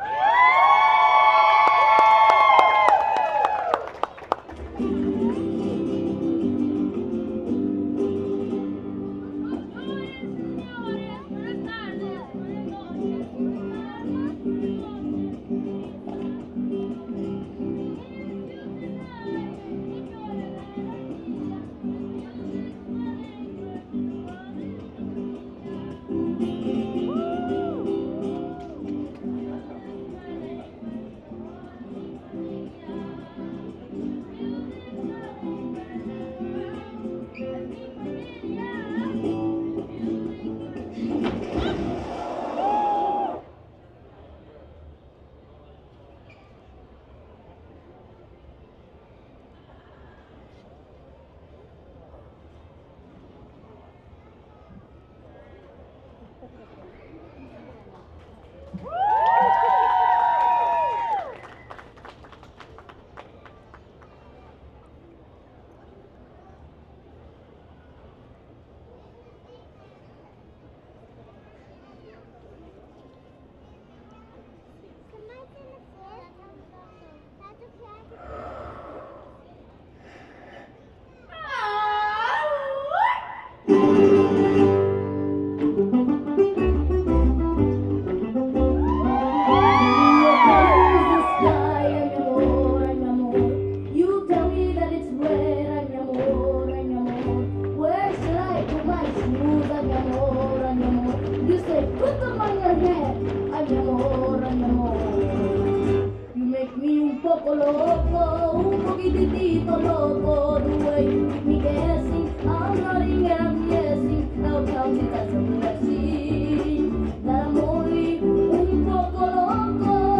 lititito loco, the way you keep me guessing. I'm nodding and I'm guessing. Now tell me that's a blessing. That I'm only un poco loco.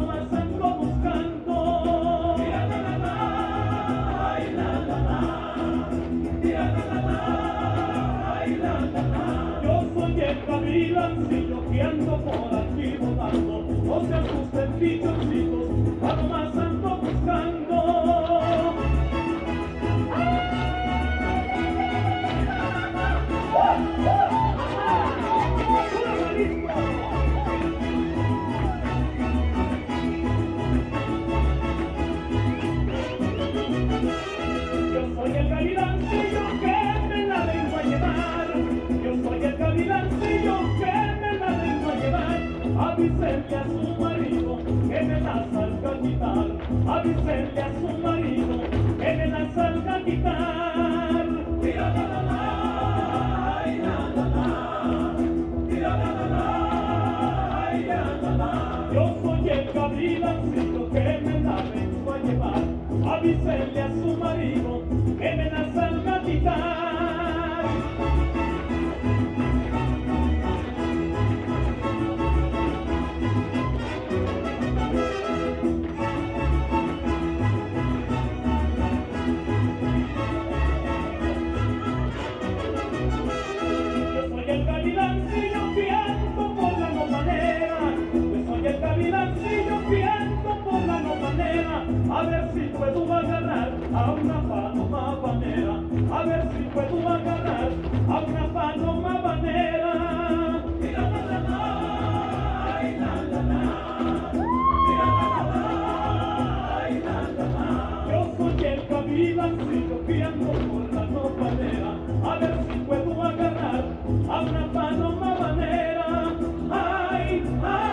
más ando buscando. Tira la la la, ay la la la. Tira la la la, ay la la la. Yo soy el gavilancillo que ando por aquí volando. No se asusten pichoncitos, algo más ando buscando. Yo soy el gavilancillo que me la vengo a llevar. Yo soy el gavilancillo que me la vengo a llevar. Avísenle a su marido que me la salga a quitar. Avísenle a su marido que me la salga a quitar. Tira la la la, ay la la la. Tira la la la, ay la la la. Yo soy el gavilancillo que me la vengo a llevar. Avísenle a su marido que me la salga a quitar. Yo soy el gavilancillo que ando por la nomanera. Yo soy el gavilancillo que ando por la nomanera. A ver si puedo agarrar a una paloma habanera. A ver si puedo agarrar a una paloma habanera. Tira la la la, ay la la la. Tira la la la, ay la la la. Yo soy el gavilancillo que ando por la nopalera. A ver si puedo agarrar a una paloma habanera. Ay, ay.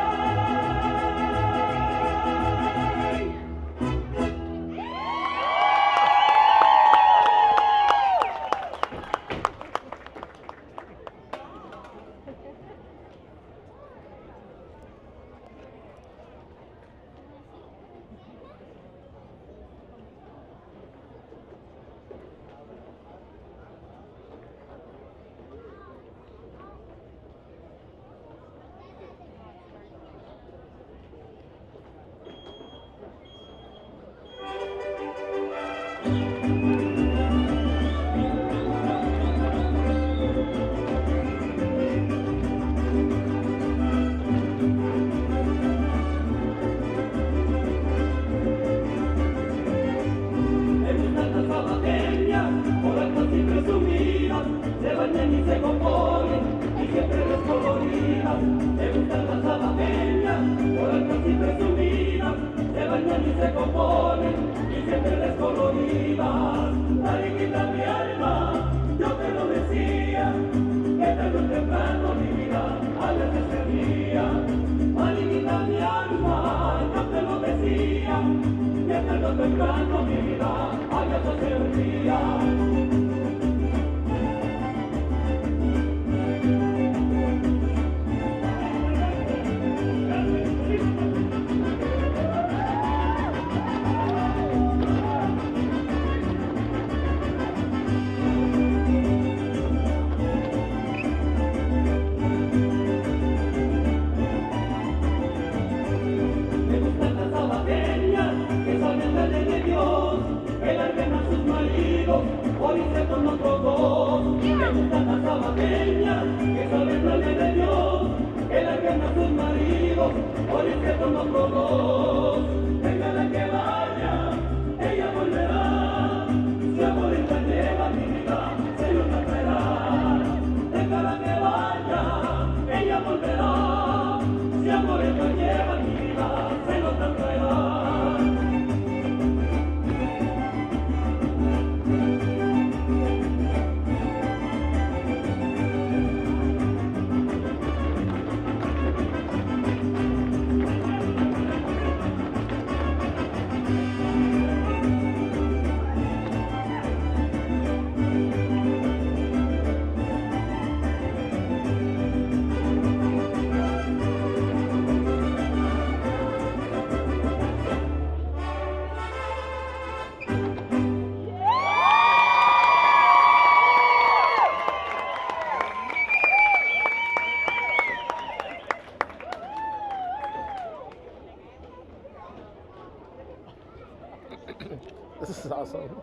This is awesome.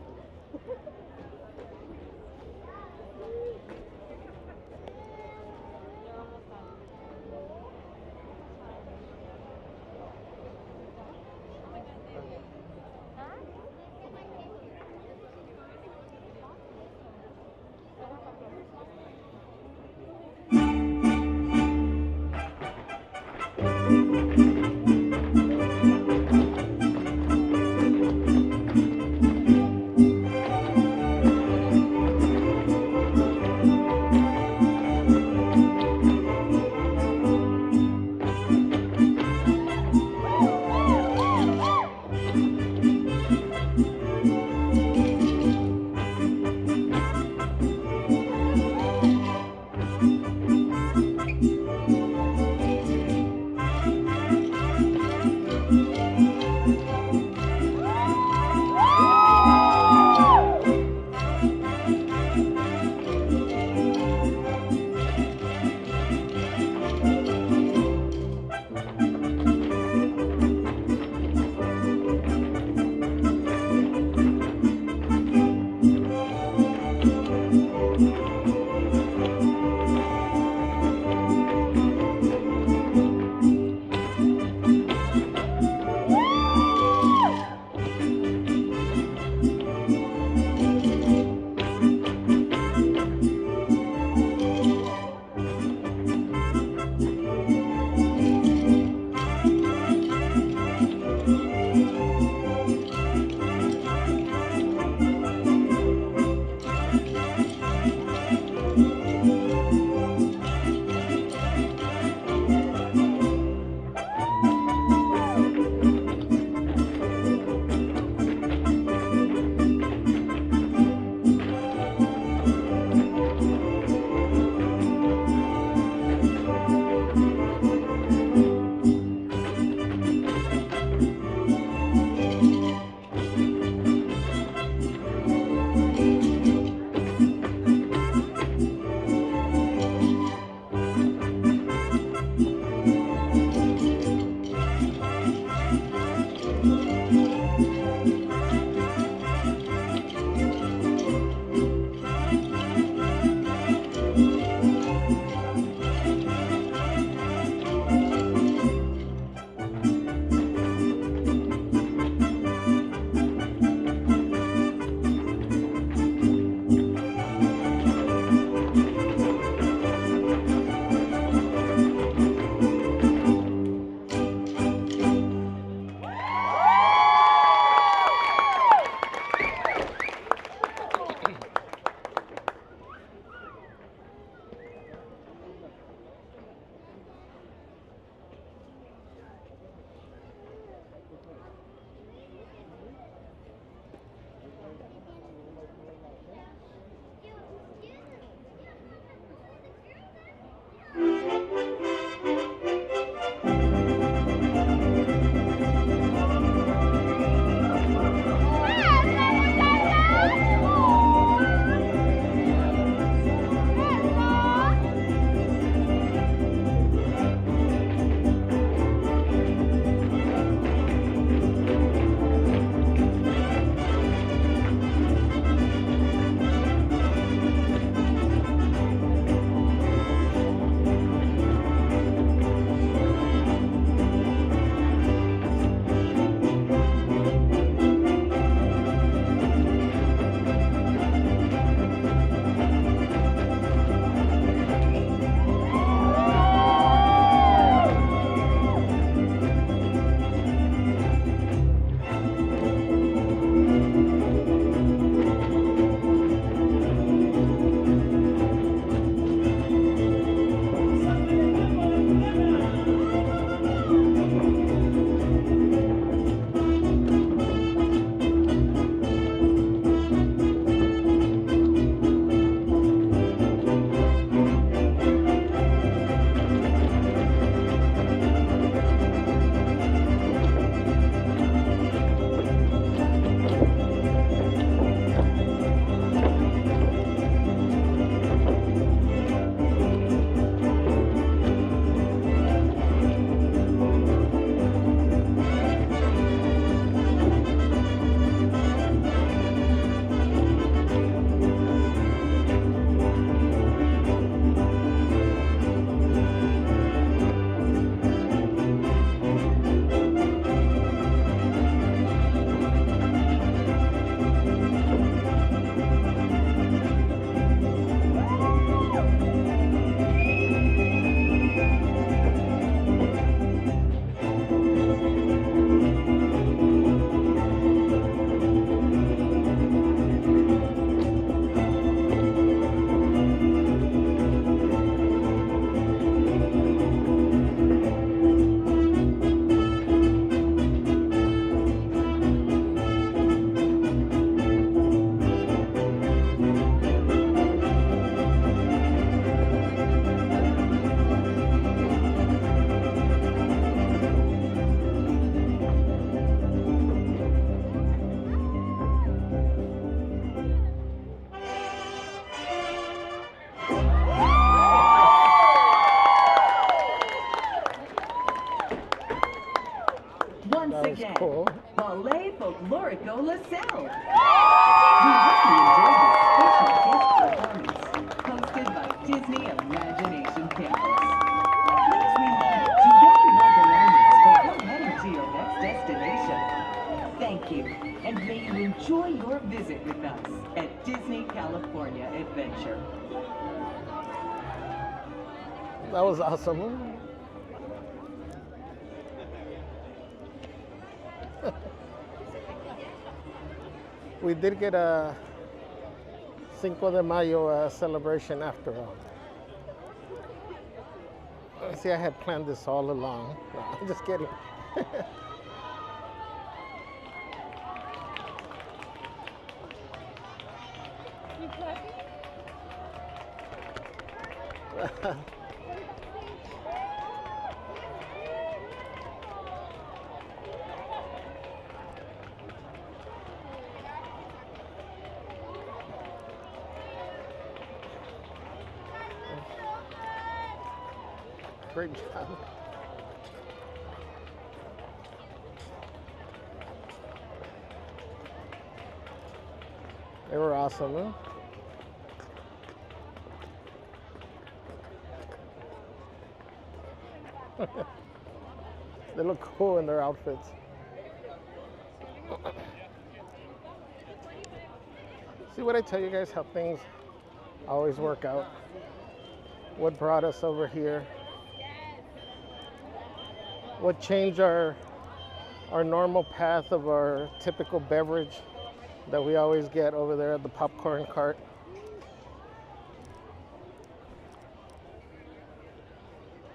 That was again, cool. Ballet Folklorico LaSalle. We hope you enjoyed this special guest performance hosted by Disney Imagination Campus. Please remember to get your belongings before heading to your next destination. Thank you, and may you enjoy your visit with us at Disney California Adventure. That was awesome. We did get a Cinco de Mayo celebration after all. See, I had planned this all along. No, I'm just kidding. Great job. They were awesome, huh? They look cool in their outfits. See what I tell you guys, how things always work out. What brought us over here? What changed our normal path of our typical beverage that we always get over there at the popcorn cart?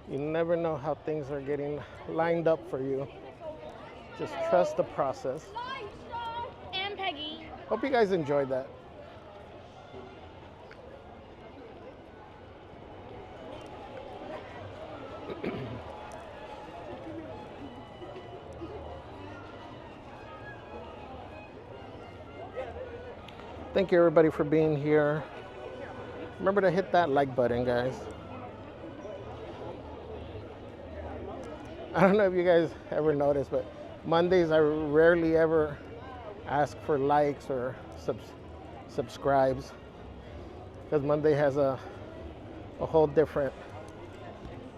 You never know how things are getting lined up for you. Just trust the process. And Peggy. Hope you guys enjoyed that. Thank you everybody for being here. Remember to hit that like button, guys. I don't know if you guys ever noticed, but Mondays I rarely ever ask for likes or subscribes, because Monday has a whole different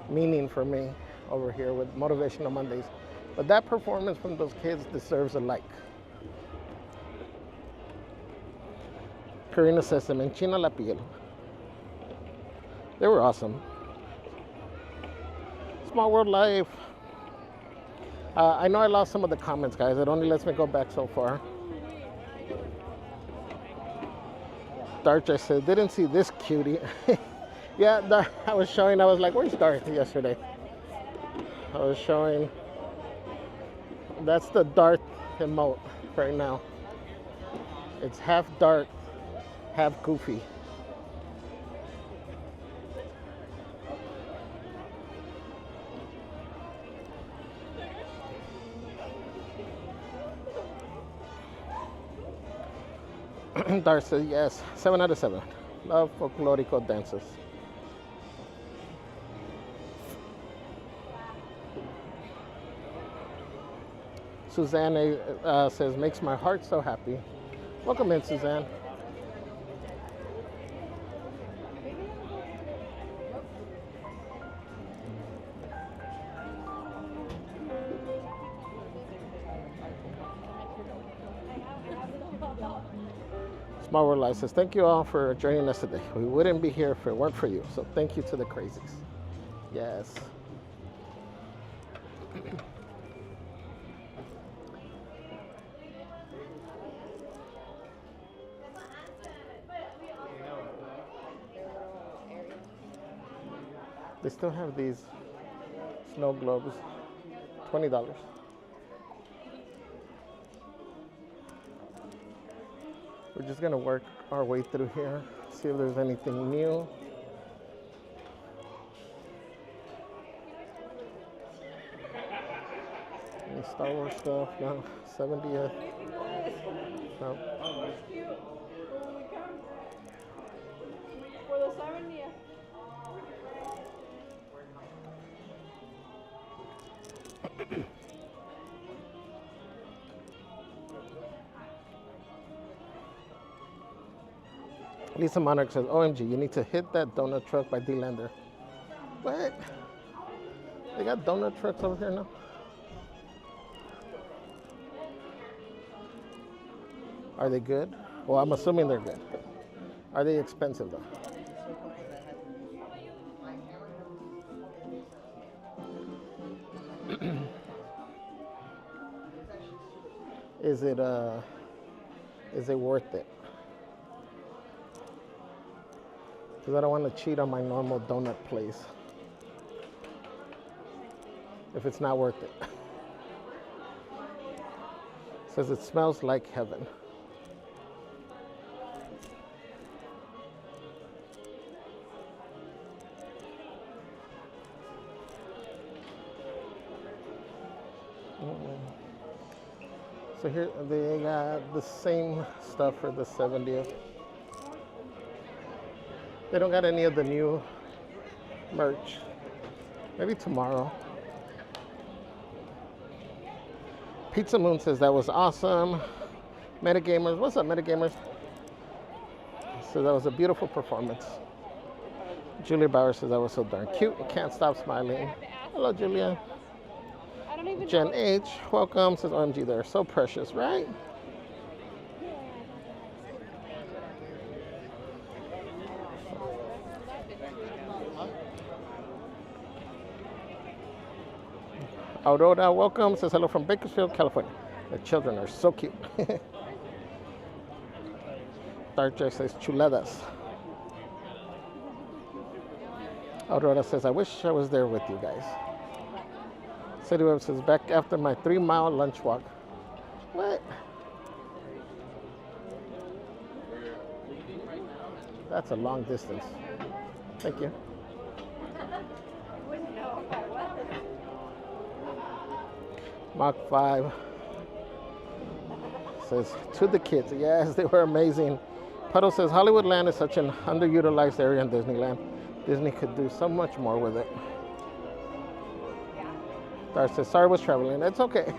meaning for me over here with Motivational Mondays. But that performance from those kids deserves a like. Karina says, se me enchina la piel. They were awesome. Small World Life. I know I lost some of the comments, guys. It only lets me go back so far. Darch, I said, didn't see this cutie. Yeah, I was showing, I was like, where's Darth yesterday? I was showing, that's the Darth emote right now. It's half Darth, half Goofy. Darth says yes, 7 out of 7. Love folklorico dances. Suzanne says, makes my heart so happy. Welcome in, Suzanne. Small World Life says, thank you all for joining us today. We wouldn't be here if it weren't for you. So thank you to the crazies. Yes. They still have these snow globes, $20. We're just gonna work our way through here, see if there's anything new. Any Star Wars stuff? No. 70th? No. For the 70th. Lisa Monarch says, OMG, you need to hit that donut truck by D-Lander. What? They got donut trucks over here now? Are they good? Well, I'm assuming they're good. Are they expensive though? Is it worth it? Because I don't want to cheat on my normal donut place if it's not worth it. It says it smells like heaven. So here they got the same stuff for the 70th. They don't got any of the new merch. Maybe tomorrow. Pizza Moon says that was awesome. Metagamers, what's up, Metagamers? So that was a beautiful performance. Julia Bauer says that was so darn cute. Can't stop smiling. Hello, Julia. Jen H, welcome, says OMG, they're so precious, right? Aurora, welcome, says hello from Bakersfield, California. The children are so cute. Dark J says chuladas. Aurora says, I wish I was there with you guys. City Web says, back after my 3-mile lunch walk. What? That's a long distance. Thank you. Mach 5 says, to the kids. Yes, they were amazing. Puddle says, Hollywoodland is such an underutilized area in Disneyland. Disney could do so much more with it. Darth says, sorry I was traveling. It's okay.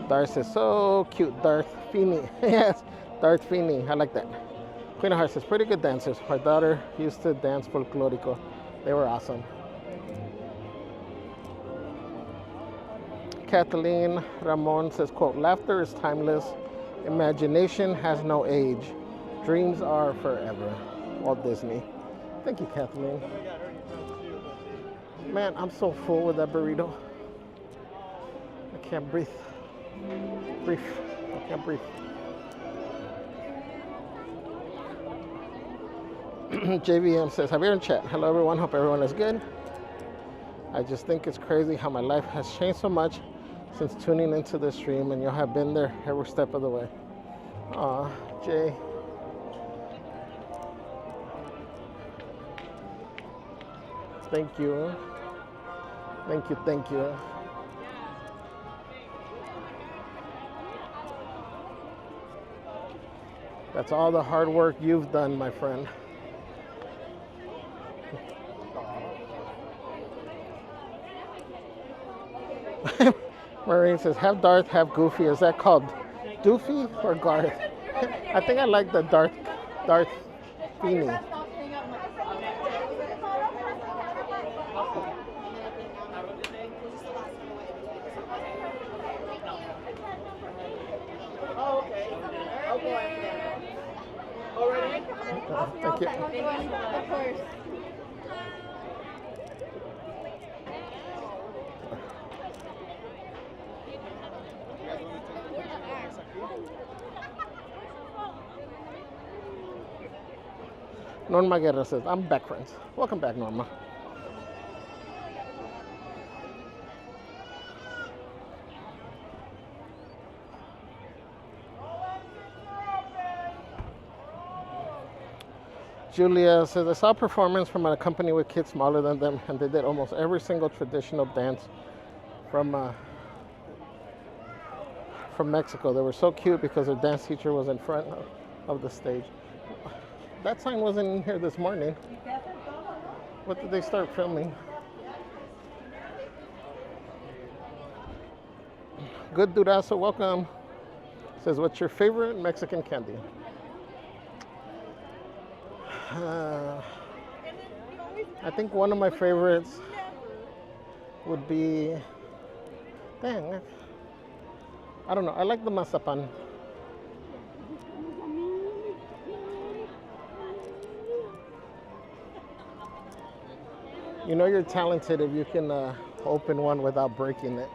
Darth says, so cute. Darth Feeney. Yes, Darth Feeney. I like that. Queen of Hearts says, pretty good dancers. My daughter used to dance folklorico. They were awesome. Kathleen Ramon says, quote, laughter is timeless. Imagination has no age. Dreams are forever. Walt Disney. Thank you, Kathleen. Man, I'm so full with that burrito. I can't breathe. I can't breathe. JVM says, Javier in chat. Hello, everyone. Hope everyone is good. I just think it's crazy how my life has changed so much since tuning into this stream, and you have been there every step of the way. Aw, Jay. Thank you. Thank you, thank you. That's all the hard work you've done, my friend. Maureen says, have Darth, have Goofy. Is that called Doofy or Garth? I think I like the Darth Feeney. Thank you. Of course. Norma Guerra says, I'm back, friends. Welcome back, Norma. Julia says, I saw a performance from a company with kids smaller than them, and they did almost every single traditional dance from Mexico. They were so cute because their dance teacher was in front of the stage. That sign wasn't in here this morning. What did they start filming? Good Durazo, welcome. Says, what's your favorite Mexican candy? I think one of my favorites would be, dang, I don't know. I like the mazapan. You know you're talented if you can open one without breaking it.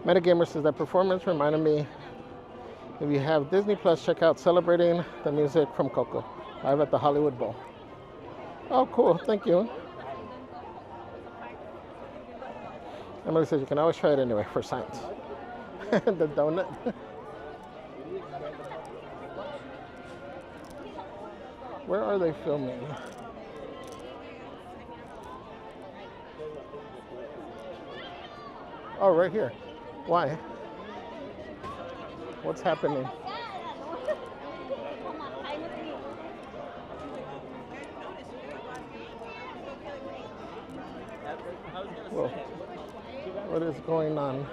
Metagamer says that performance reminded me, if you have Disney Plus, check out Celebrating the Music from Coco, live at the Hollywood Bowl. Oh, cool. Thank you. Emily says you can always try it anyway for science. The donut. Where are they filming? Oh, right here. Why? What's happening? Whoa. What is going on?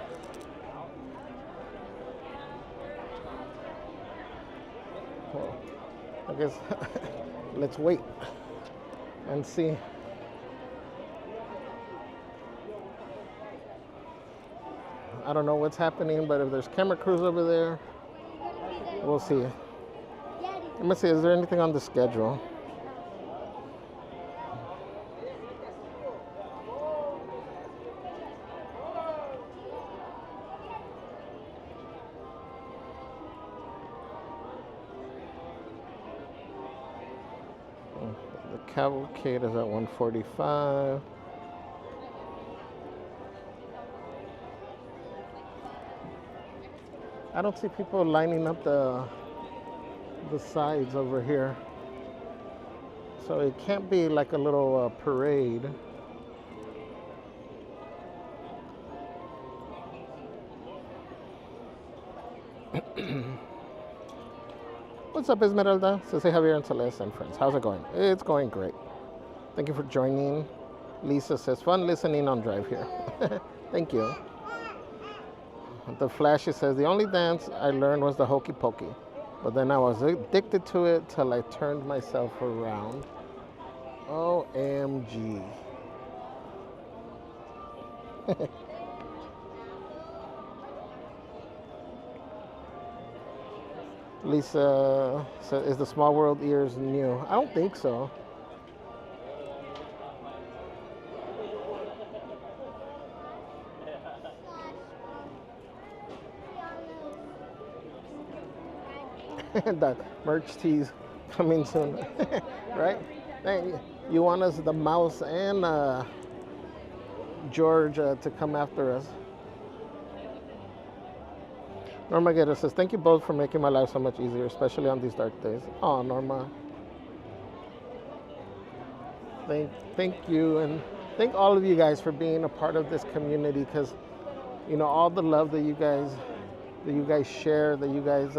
Well, I guess let's wait and see. I don't know what's happening, but if there's camera crews over there, we'll see. Let me see, is there anything on the schedule? The Cavalcade is at 1:45. I don't see people lining up the sides over here. So it can't be like a little parade. What's up, Esmeralda? Says, hey, Javier and Celeste and friends. How's it going? It's going great. Thank you for joining. Lisa says, fun listening on drive here. Thank you. The Flashy says, the only dance I learned was the hokey pokey. But then I was addicted to it till I turned myself around. OMG. Lisa says, is the Small World ears new? I don't think so. The merch tees coming soon, right? Hey, you want us, the mouse and George, to come after us. Norma Guerra says, thank you both for making my life so much easier, especially on these dark days. Oh, Norma. Thank you, and thank all of you guys for being a part of this community, because, you know, all the love that you guys share, that you guys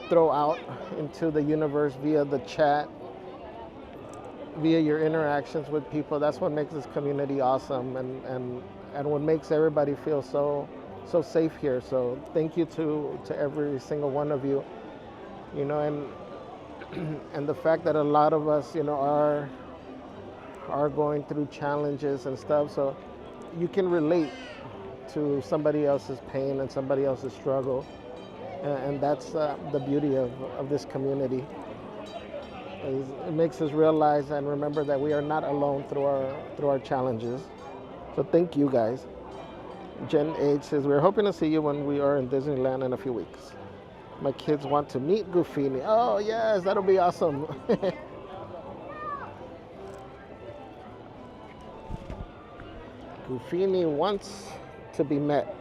throw out into the universe via the chat, via your interactions with people. That's what makes this community awesome, and what makes everybody feel so safe here. So thank you to every single one of you, you know, and the fact that a lot of us, you know, are going through challenges and stuff, so you can relate to somebody else's pain and somebody else's struggle. And that's the beauty of this community. It makes us realize and remember that we are not alone through our challenges. So thank you guys. Jen H says, we're hoping to see you when we are in Disneyland in a few weeks. My kids want to meet Goofini. Oh yes, that'll be awesome. Goofini wants to be met.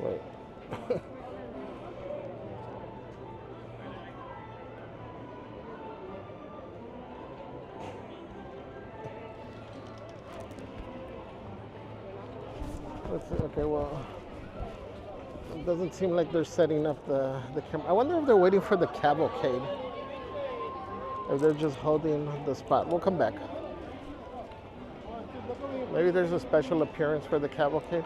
Wait. Let's see. Okay, well, it doesn't seem like they're setting up the camera. I wonder if they're waiting for the cavalcade, or they're just holding the spot. We'll come back. Maybe there's a special appearance for the cavalcade.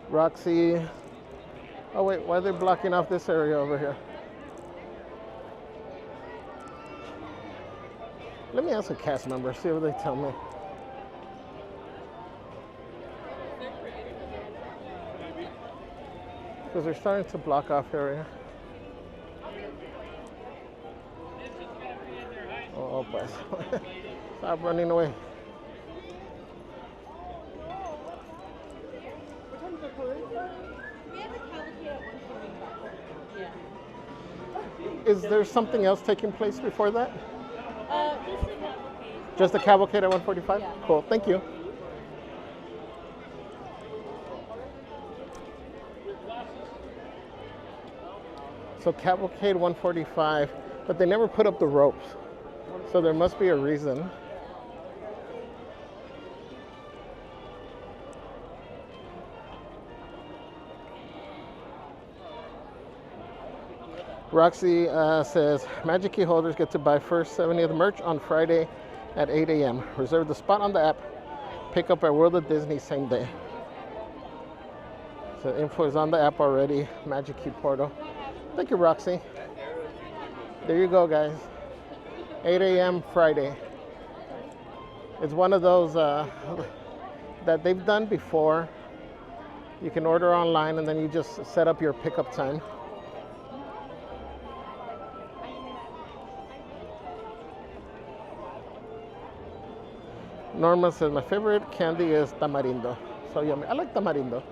Roxy. Oh wait, why are they blocking off this area over here? Let me ask a cast member, see what they tell me. Because they're starting to block off area. Oh, pues. Stop running away. Is there something else taking place before that? Just the cavalcade at 1:45? Yeah. Cool, thank you. So cavalcade 1:45, but they never put up the ropes. So there must be a reason. Roxy says, Magic Key holders get to buy first 70 of the merch on Friday at 8 a.m. Reserve the spot on the app. Pick up at World of Disney same day. So info is on the app already. Magic Key portal. Thank you, Roxy. There you go, guys. 8 a.m. Friday. It's one of those that they've done before. You can order online and then you just set up your pickup time. Norma says, my favorite candy is tamarindo. So yummy. I like tamarindo.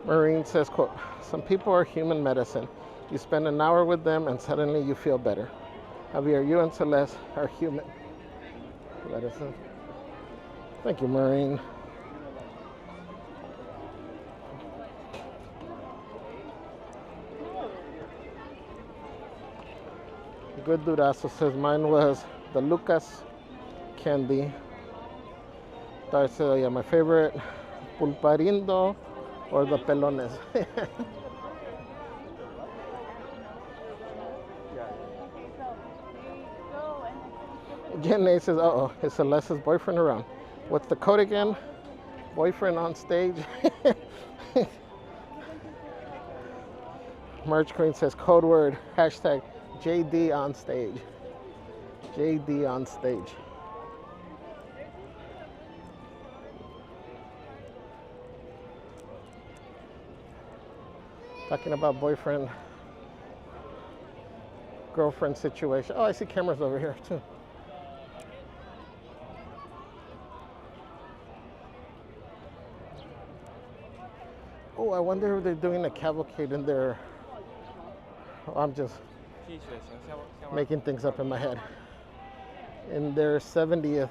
Maureen says, quote, some people are human medicine. You spend an hour with them and suddenly you feel better. Javier, you and Celeste are human medicine. Thank you, Maureen. Good Durazo says mine was the Lucas candy. Darcy, yeah, my favorite, pulparindo or the pelones. Jen A says, uh-oh, is Celeste's boyfriend around? What's the code again? Boyfriend on stage. March Queen says, code word, hashtag JD on stage. JD on stage. Talking about boyfriend, girlfriend situation. Oh, I see cameras over here too. Oh, I wonder if they're doing a cavalcade in their... Oh, I'm just making things up in my head. In their 70th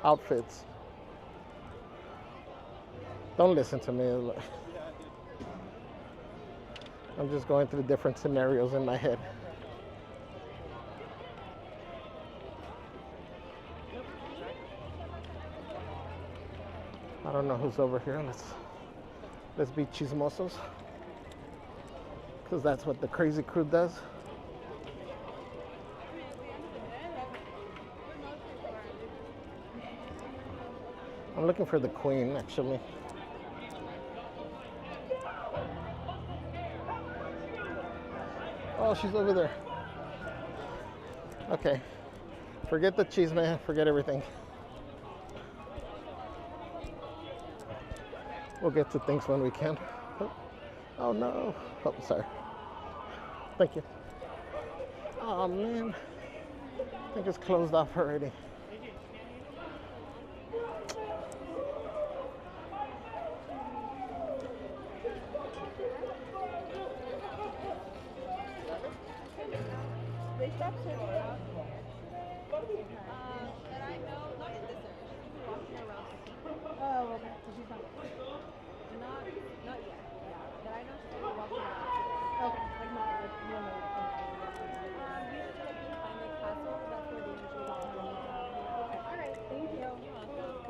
outfits. Don't listen to me. I'm just going through different scenarios in my head. I don't know who's over here. Let's be chismosos. Because that's what the crazy crew does. I'm looking for the queen, actually. Oh, she's over there. Okay. Forget the cheese, man. Forget everything. We'll get to things when we can. Oh no. Oh, sorry. Thank you. Oh man. I think it's closed off already. That I know, not in this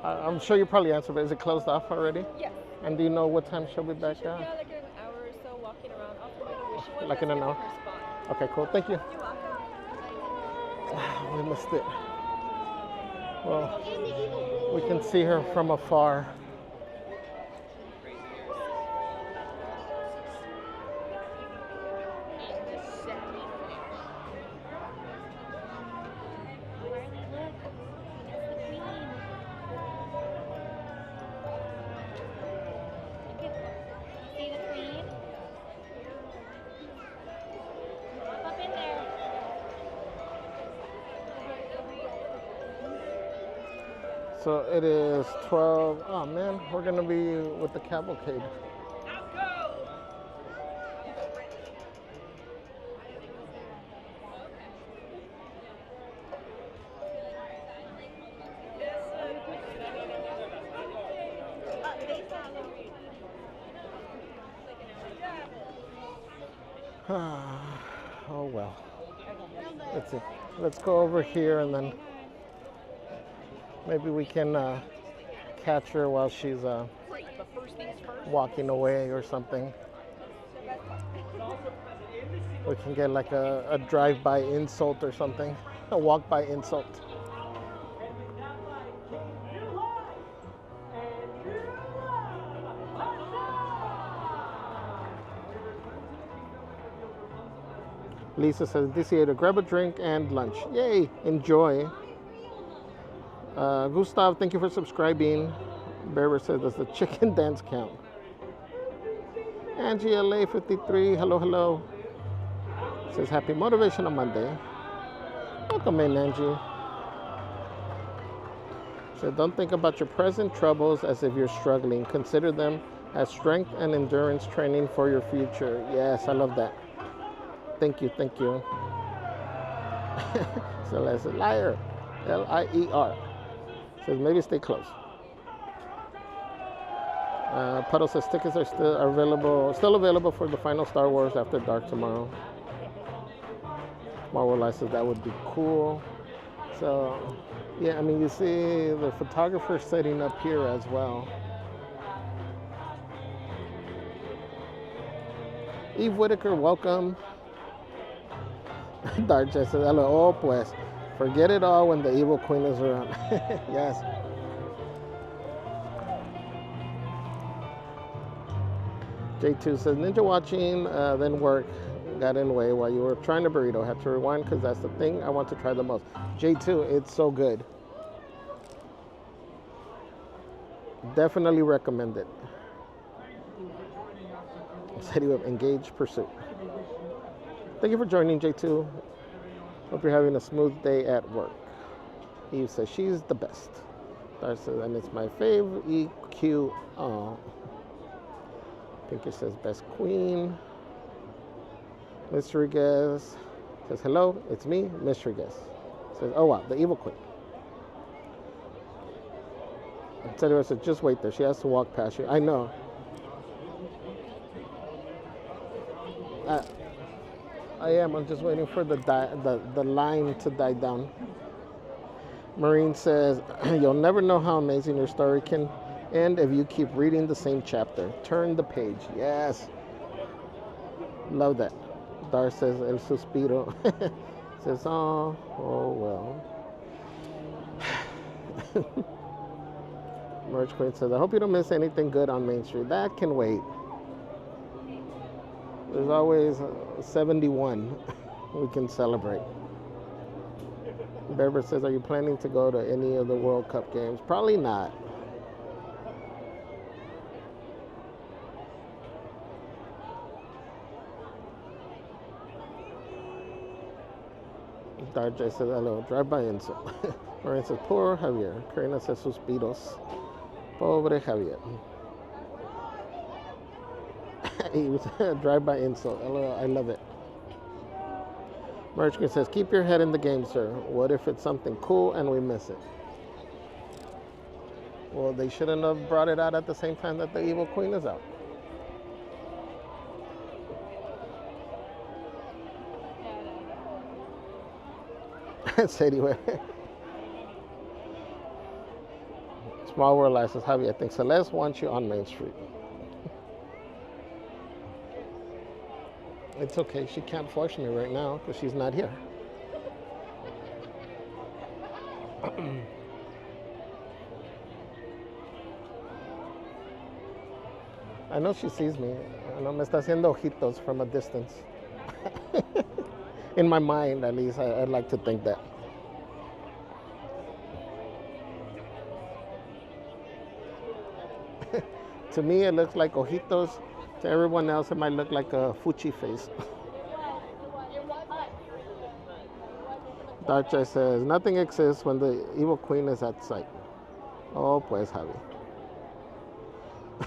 I'm sure you probably answered, but is it closed off already? Yes. And do you know what time she'll be back Should out? be out like in an hour or so walking around. I'll tell you which one. Like in an hour? Her spot. Okay, cool. Thank you. You're welcome. We missed it. Well, we can see her from afar. So it is 12. Oh man, we're gonna be with the Cavalcade. Oh well. Let's see. Let's go over here and then maybe we can catch her while she's walking away or something. We can get like a drive-by insult or something. A walk-by insult. Lisa says, DCA, grab a drink and lunch. Yay, enjoy. Gustav, thank you for subscribing. Bert says, does the chicken dance count? Angie LA 53, hello, hello. Says, happy Motivational Monday. Welcome in, Angie. Says, don't think about your present troubles as if you're struggling. Consider them as strength and endurance training for your future. Yes, I love that. Thank you, thank you. So that's a liar. L-I-E-R. Says maybe stay close. Puddle says tickets are still available for the final Star Wars After Dark tomorrow. Marvel Life says that would be cool. So yeah, I mean you see the photographer setting up here as well. Eve Whitaker, welcome. Dark Jet says, hello, oh pues. Forget it all when the evil queen is around. Yes. J2 says, ninja watching, then work got in the way while you were trying the burrito. Had to rewind because that's the thing I want to try the most. J2, it's so good. Definitely recommend it. Said you have engaged pursuit. Thank you for joining, J2. Hope you're having a smooth day at work. Eve says she's the best. Dar says, and it's my fave. EQ. Oh. Pinky says best queen. Mystery guest says hello. It's me, mystery guest. Says oh wow, the evil queen. And Cedric says just wait there. She has to walk past you. I know. I am. I'm just waiting for the line to die down. Marine says, you'll never know how amazing your story can end if you keep reading the same chapter. Turn the page. Yes. Love that. Dar says, El Suspiro. Says, oh well. Merch Queen says, I hope you don't miss anything good on Main Street. That can wait. There's always 71 we can celebrate. Bert says, are you planning to go to any of the World Cup games? Probably not. Dark J says, hello, drive-by insult. Maureen says, poor Javier. Karina says, suspiros. Pobre Javier. He was a drive-by insult. Hello, I love it. Merchkin says, keep your head in the game, sir. What if it's something cool and we miss it? Well, they shouldn't have brought it out at the same time that the evil queen is out. Sadie, where? Small World Life says, Javi, I think Celeste wants you on Main Street. It's okay. She can't force me right now because she's not here. I know she sees me. I know me está haciendo ojitos from a distance. In my mind, at least, I'd like to think that. To me, it looks like ojitos. To everyone else, it might look like a fuchi face. Darcha says, nothing exists when the evil queen is at sight. Oh, pues, Javi.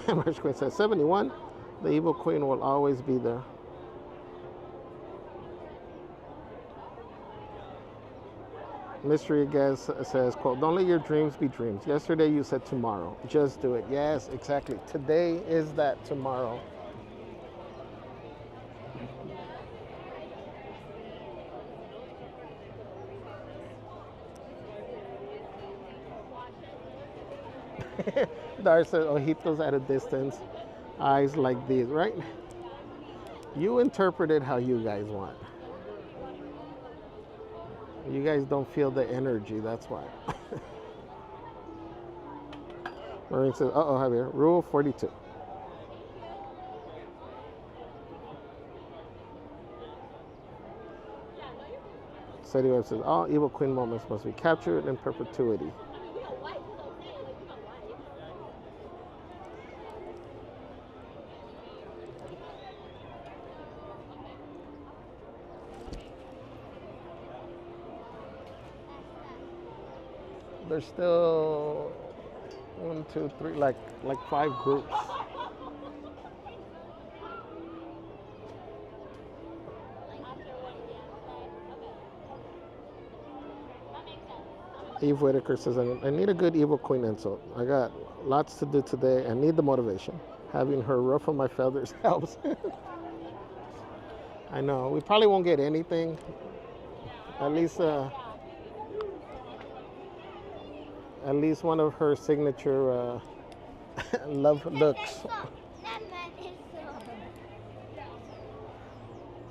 March Queen says, 71, the evil queen will always be there. Mystery Guest says, quote, don't let your dreams be dreams. Yesterday you said tomorrow. Just do it. Yes, exactly. Today is that tomorrow. Dar says, ojitos at a distance, eyes like these, right? You interpret it how you guys want. You guys don't feel the energy, that's why. Maureen says, uh-oh, Javier, rule 42. Sadie Webb says, all evil queen moments must be captured in perpetuity. There's still 1, 2, 3, like 5 groups. Eve Whitaker says, I need a good evil queen insult. I got lots to do today. I need the motivation. Having her ruffle my feathers helps. I know. We probably won't get anything. At least one of her signature love looks.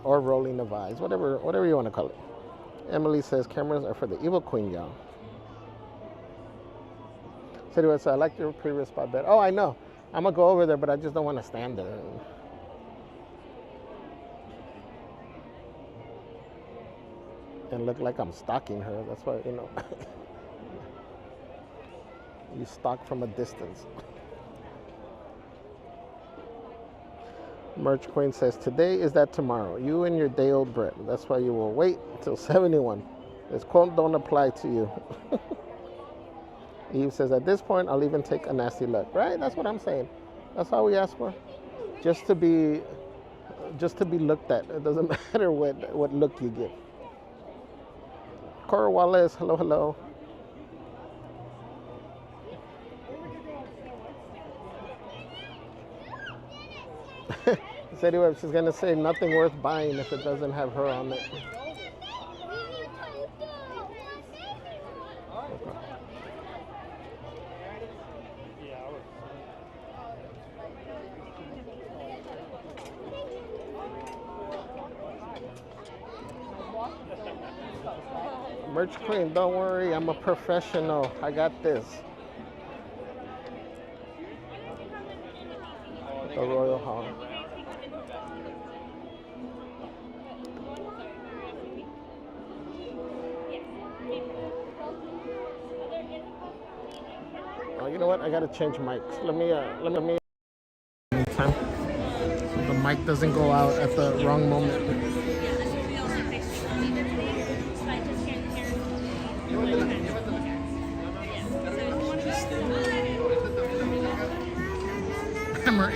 Or rolling of eyes, whatever you want to call it. Emily says cameras are for the evil queen, y'all. So I like your previous spot better. Oh, I know. I'm gonna go over there, but I just don't want to stand there. And look like I'm stalking her. That's why, you know. You stalk from a distance. Merch Queen says, today is that tomorrow. You and your day old Bert. That's why you will wait until 71. This quote don't apply to you. Eve says, at this point, I'll even take a nasty look. Right? That's what I'm saying. That's all we ask for. Just to be looked at. It doesn't matter what look you give. Cora Wallace, hello, hello. Sadie Webb, she's gonna say nothing worth buying if it doesn't have her on it. Merch Queen, don't worry, I'm a professional. I got this. The Royal Hall. Oh, you know what? I gotta change mics. Let me. Time. So the mic doesn't go out at the wrong moment.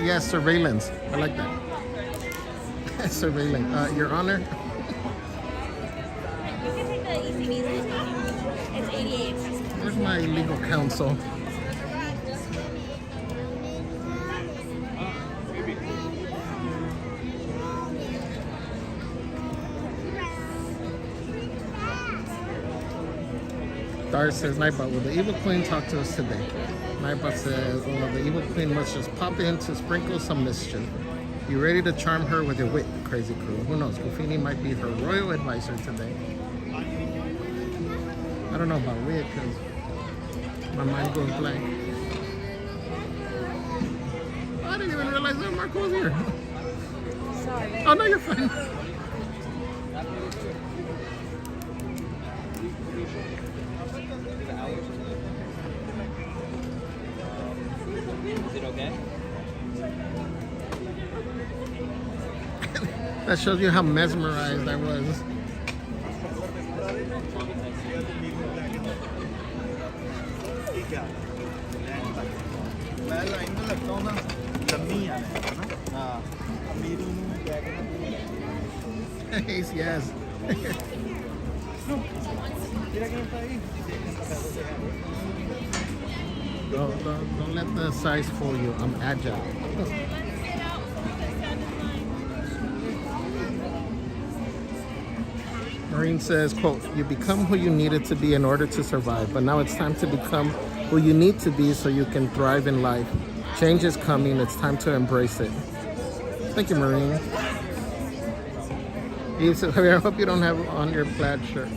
Yes, surveillance. I like that. Surveillance. Your Honor. You can take the ECVs. It's 88. Where's my legal counsel? Dar says, Nightbot, will the evil queen talk to us today? Nightbot says, oh, the evil queen must just pop in to sprinkle some mischief. You ready to charm her with your wit, crazy crew? Who knows? Goofini might be her royal advisor today. I don't know about wit because my mind goes blank. I didn't even realize that Marco was here. Sorry. Oh no, you're fine. Is it okay? That shows you how mesmerized I was. Yes. Don't let the size fool you. I'm agile. Maureen says, quote, you become who you needed to be in order to survive, but now it's time to become who you need to be so you can thrive in life. Change is coming. It's time to embrace it. Thank you, Maureen. Eve says, I hope you don't have on your plaid shirt.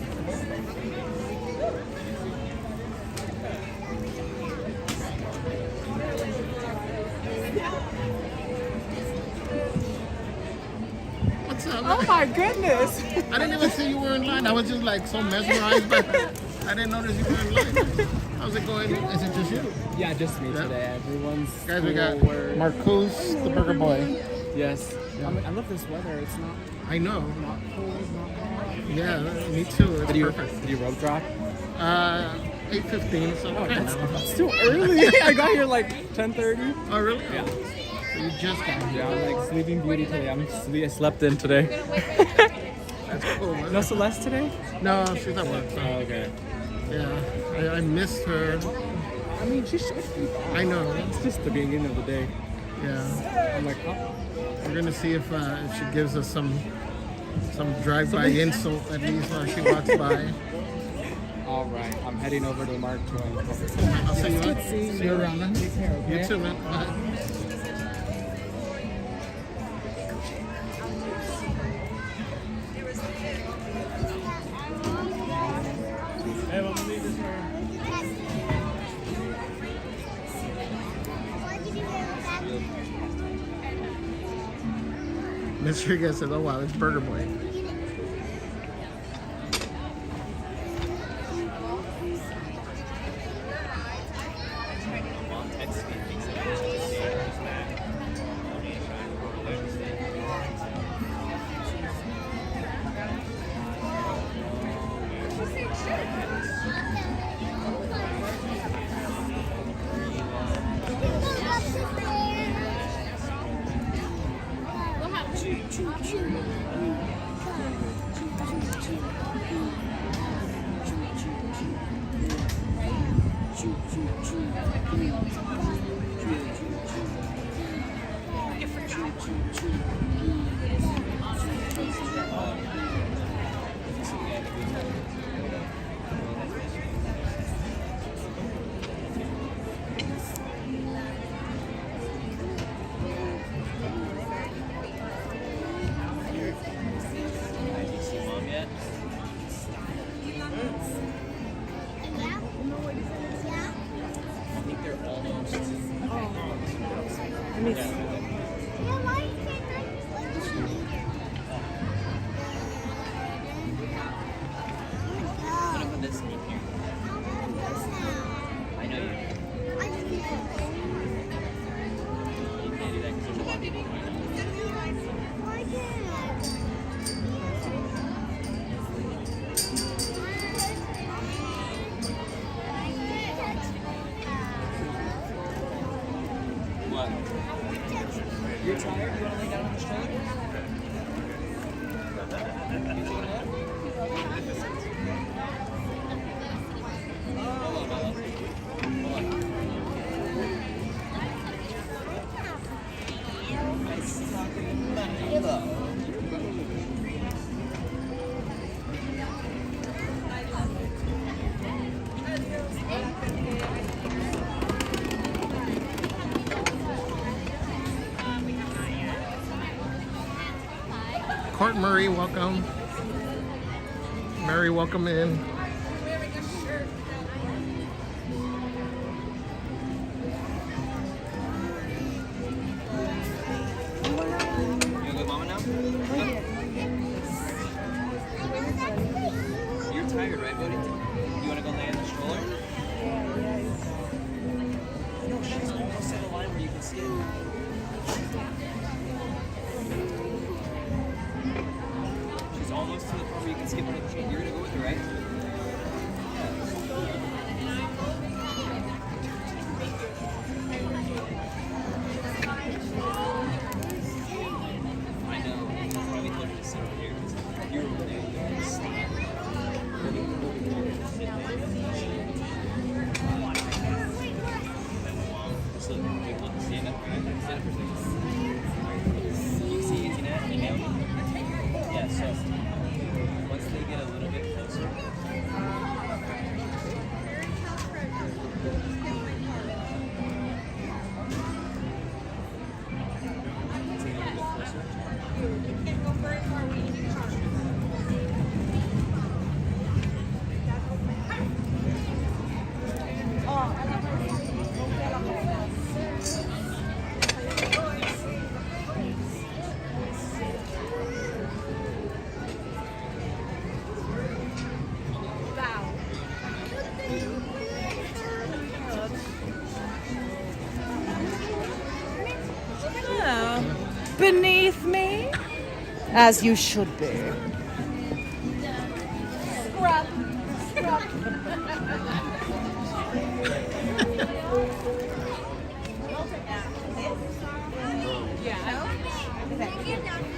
What's up? Oh my goodness. I didn't even see you were in line. I was just like so mesmerized by that. I didn't notice you were in line. How's it going? Is it just you? Yeah, just me today. Everyone's Guys, we got work. Marcus, the burger boy. Yes. I love this weather. It's not. I know. Not cold. Not hot. Yeah, me too. It's perfect. Did you rope drop? 8:15. So It's too early. I got here like 10:30. Oh really? Yeah. So you just got here. Yeah, I'm like sleeping beauty today. I slept in today. That's cool. Man. No Celeste today? No, she's at work. So. Oh, okay. Yeah, I missed her. I mean, she should be back. I know. It's just the beginning of the day. Yeah. I'm like, oh. We're gonna see if she gives us some drive-by insult at least while she walks by. All right, I'm heading over to Mark Twain. I'll see you. See you around then. Take care, okay? You too, man. Bye. Mr. Guest says, oh wow, it's Burger Boy. You're tired? You want to lay down on the stroller? Court Murray, welcome. Mary, welcome in. You're tired, right, buddy? You want to go lay in the stroller? No, she's almost at a line where you can skip. She's almost to the point where you can skip under the chain. You're going to go with her, right? I know. That's why we told her to sit over there, because you're over there. So we want to stand up, right? Stand up for a second. See, Antoinette, you nailed it. Yeah, so once they get a little bit closer. Beneath me, as you should be. Scrub. Scrub.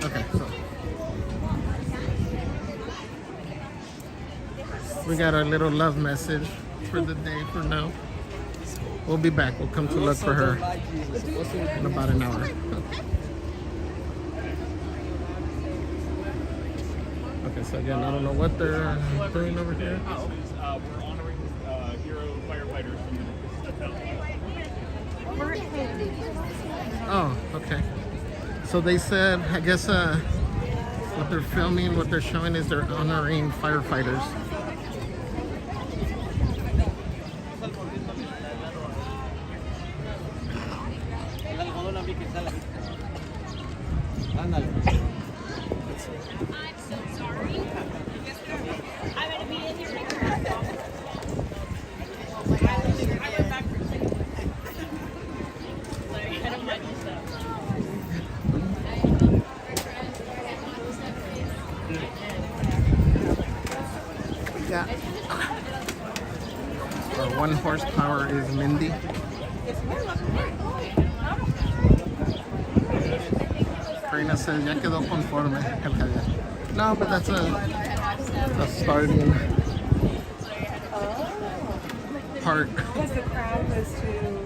Okay, so we got our little love message for the day for now. We'll be back. We'll come to look for her in about an hour. Okay, so again, I don't know what they're doing over here. We're honoring hero firefighters from Oh, okay. So they said, I guess what they're filming, what they're showing is they're honoring firefighters. I'm so sorry. I'm going to be in here. I went back for a second. Sorry, I don't mind yourself. Yeah. Our 1 horsepower is Mindy. Karina says, ya quedó conforme el Javier. No, but that's a starting part. Because the crowd was too.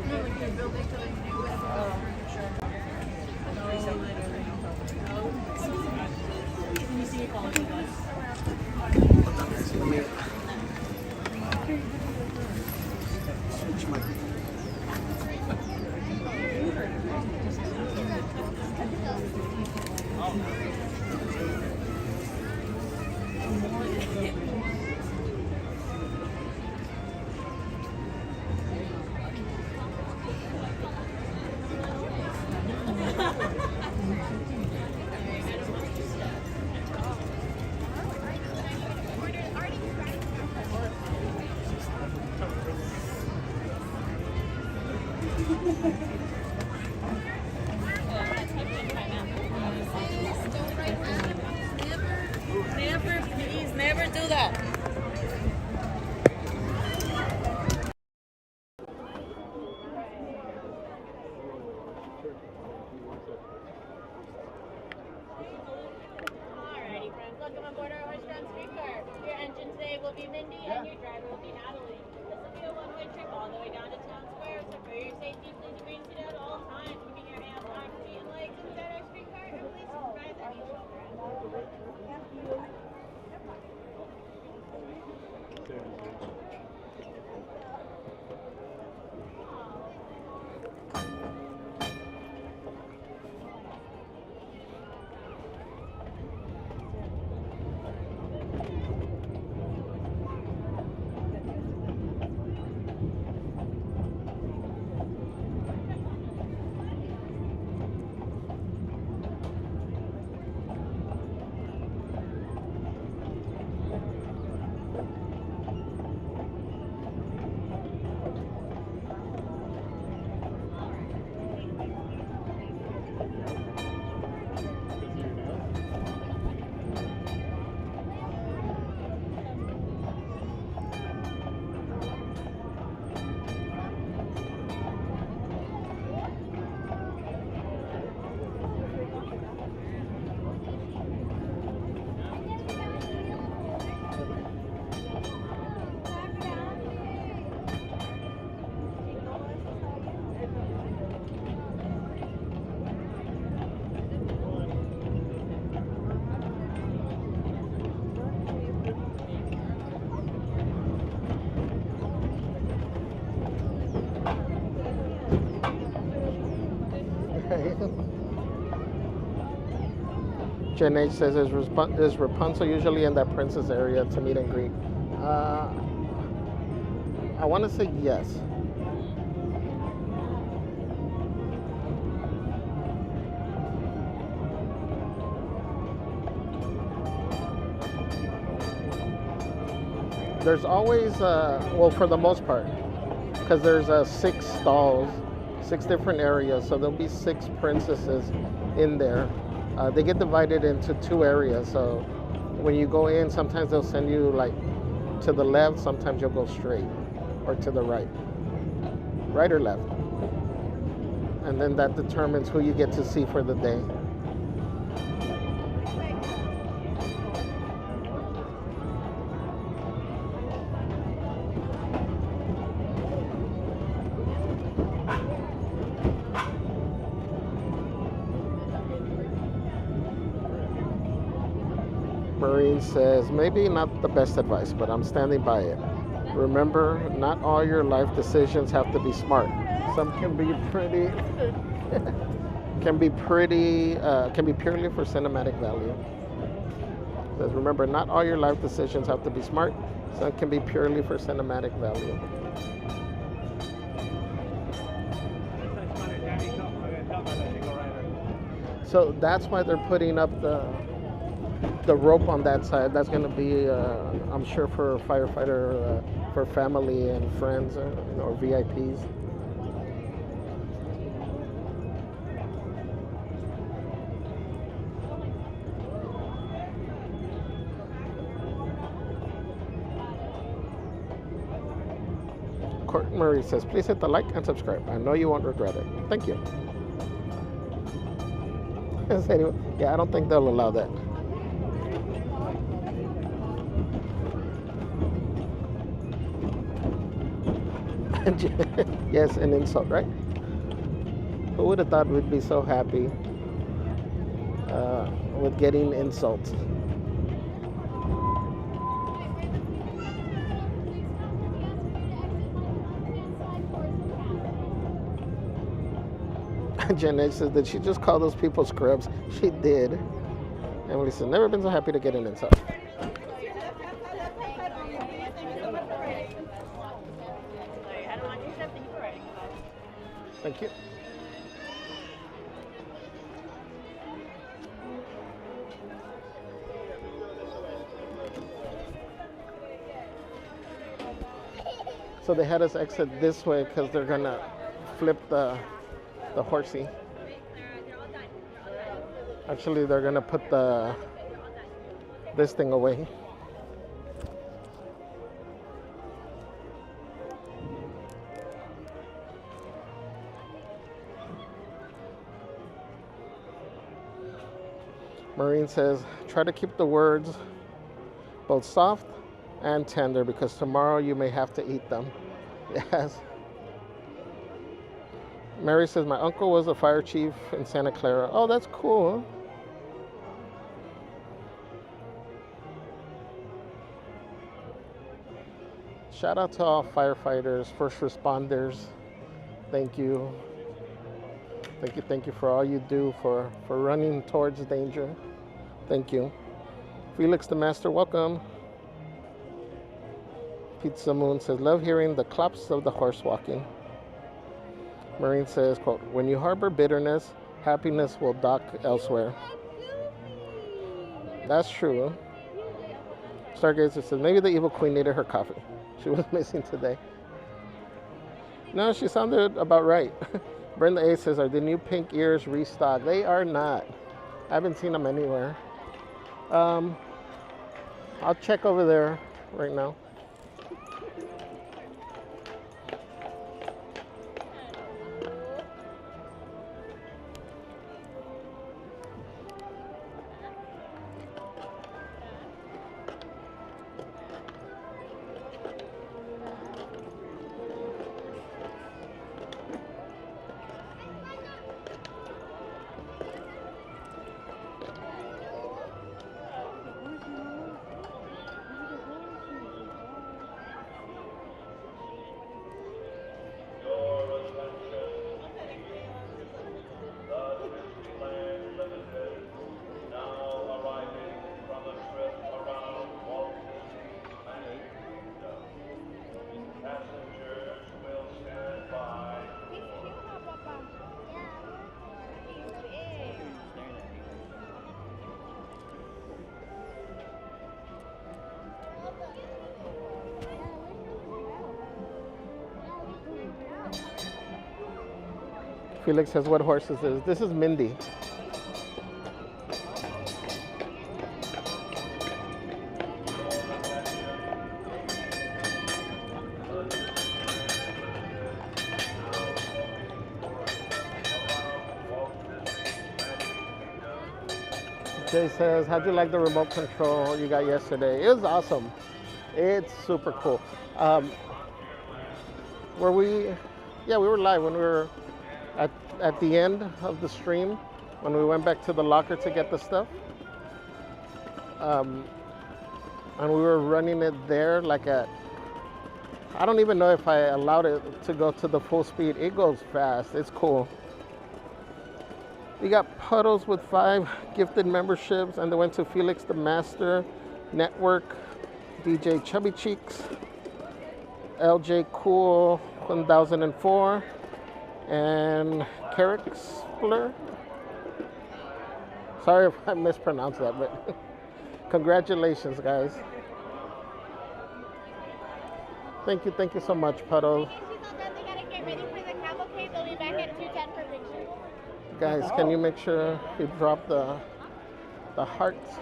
Right. Jen H says, is Rapunzel usually in that princess area to meet and greet? I want to say yes. There's always, well, for the most part, because there's 6 stalls, 6 different areas, so there'll be 6 princesses in there. They get divided into 2 areas, so when you go in, sometimes they'll send you like to the left, sometimes you'll go straight, or to the right or left. And then that determines who you get to see for the day. Marine says, maybe not the best advice, but I'm standing by it. Remember, not all your life decisions have to be smart. Some can be purely for cinematic value. It says, remember, not all your life decisions have to be smart. Some can be purely for cinematic value. So that's why they're putting up the rope on that side. That's going to be, I'm sure, for a firefighter, for family and friends, or VIPs. Court Murray says, please hit the like and subscribe. I know you won't regret it. Thank you. Anyway, yeah, I don't think they'll allow that. Yes, an insult, right? Who would have thought we'd be so happy with getting insults? Jen says, did she just call those people scrubs? She did. Emily says, never been so happy to get an insult. Thank you. So they had us exit this way because they're gonna flip the horsey. Actually, they're gonna put this thing away. Marine says, try to keep the words both soft and tender because tomorrow you may have to eat them. Yes. Mary says, my uncle was a fire chief in Santa Clara. Oh, that's cool. Shout out to all firefighters, first responders. Thank you. Thank you for all you do for running towards danger. Thank you. Felix the Master, welcome. Pizza Moon says, love hearing the clops of the horse walking. Marine says, quote, when you harbor bitterness, happiness will dock elsewhere. That's true. Stargazer says, maybe the evil queen needed her coffee. She was missing today. No, she sounded about right. Brenda A says, are the new pink ears restocked? They are not. I haven't seen them anywhere. I'll check over there right now. Felix says, what horse is this? This is Mindy. Jay says, how'd you like the remote control you got yesterday? It was awesome. It's super cool. We were live when we were at the end of the stream, when we went back to the locker to get the stuff. And we were running it there like at, I don't even know if I allowed it to go to the full speed. It goes fast. It's cool. We got Puddles with 5 gifted memberships, and they went to Felix the Master Network, DJ Chubby Cheeks, LJ Kool 1004, and Carrickspler. Sorry if I mispronounced that, but congratulations, guys. Thank you so much, Puddles. They gotta get ready for the cavalcade. They'll be back at 2:10 for pictures. Guys, can you make sure you drop the hearts?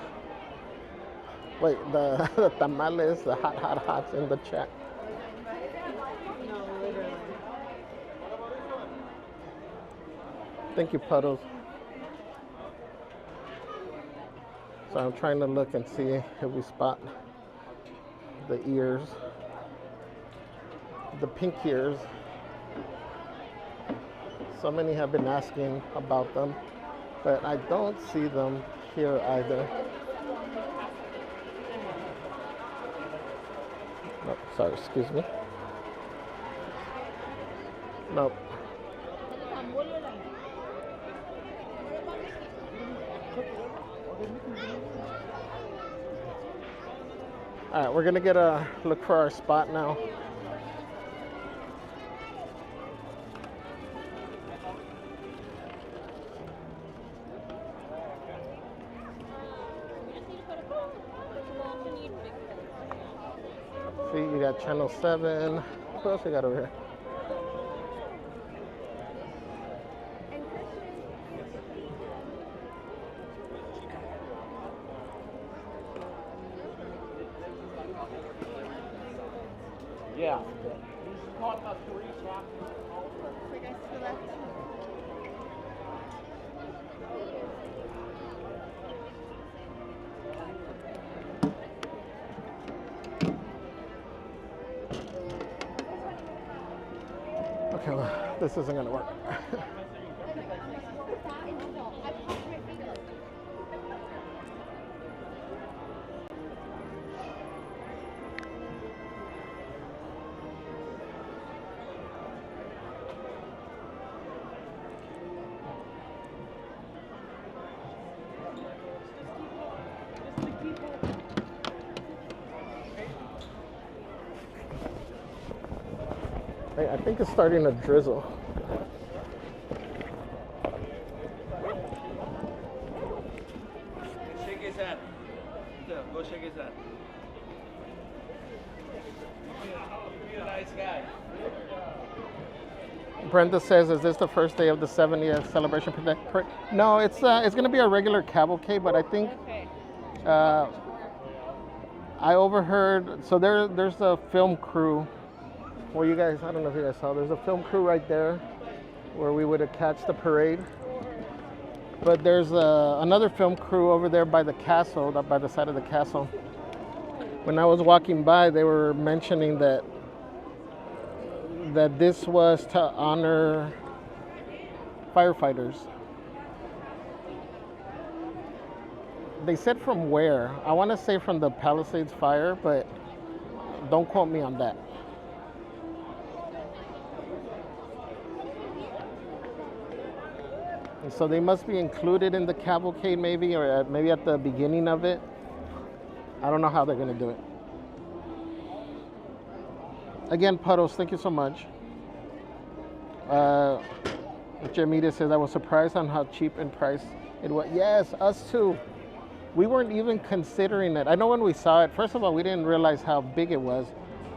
Wait, the tamales, the hots in the chat. Thank you, Puddles. So I'm trying to look and see if we spot the ears, the pink ears. So many have been asking about them, but I don't see them here either. Oh, sorry, excuse me. Nope. All right, we're gonna get a look for our spot now. See, you got channel 7. What else we got over here? Yeah. Okay, well, this isn't gonna work. Hey, I think it's starting to drizzle. Shake his hand. Go shake his hand. Be a nice guy. Brenda says, "Is this the first day of the 70th celebration?" No, it's going to be a regular cavalcade, but I think I overheard. So there's a film crew. Well, you guys, I don't know if you guys saw. There's a film crew right there, where we would have catch the parade. But there's another film crew over there by the castle, by the side of the castle. When I was walking by, they were mentioning that this was to honor firefighters. They said from where? I want to say from the Palisades fire, but don't quote me on that. And so they must be included in the cavalcade maybe, or maybe at the beginning of it. I don't know how they're going to do it. Again, Puddles, thank you so much. Jamita says, I was surprised on how cheap in price it was. Yes, us too. We weren't even considering it. I know when we saw it, first of all, we didn't realize how big it was.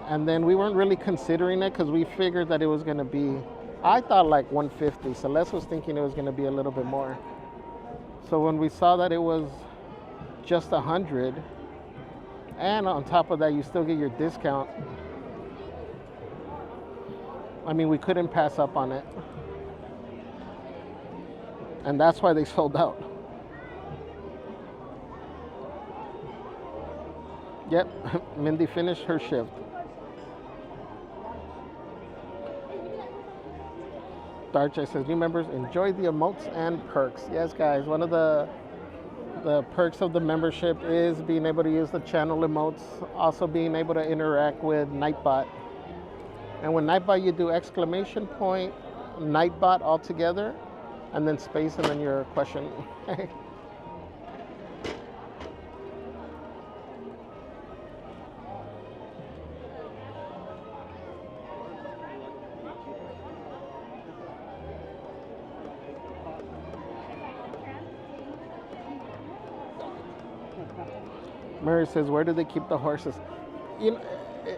And then we weren't really considering it because we figured that it was going to be I thought like 150. Celeste was thinking it was going to be a little bit more. So when we saw that it was just 100, and on top of that, you still get your discount. I mean, we couldn't pass up on it. And that's why they sold out. Yep, Mindy finished her shift. Darche says, new members, enjoy the emotes and perks. Yes, guys, one of the perks of the membership is being able to use the channel emotes, also being able to interact with Nightbot. And with Nightbot, you do exclamation point, Nightbot all together, and then space, and then your question. Mary says, where do they keep the horses? You know,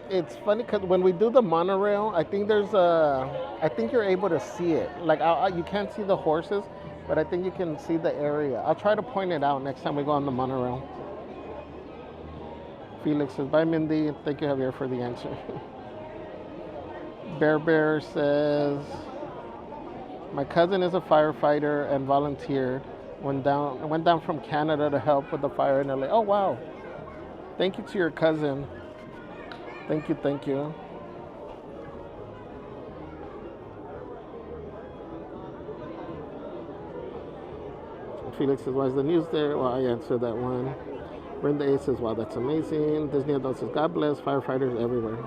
it's funny because when we do the monorail, I think you're able to see it. Like you can't see the horses, but I think you can see the area. I'll try to point it out next time we go on the monorail. Felix says, bye Mindy. Thank you, Javier, for the answer. Bear says, my cousin is a firefighter and volunteered. Went down from Canada to help with the fire in LA. Oh wow. Thank you to your cousin. Thank you. Felix says, why is the news there? Well, I answered that one. Brenda A says, wow, that's amazing. Disney Adult says, God bless firefighters everywhere.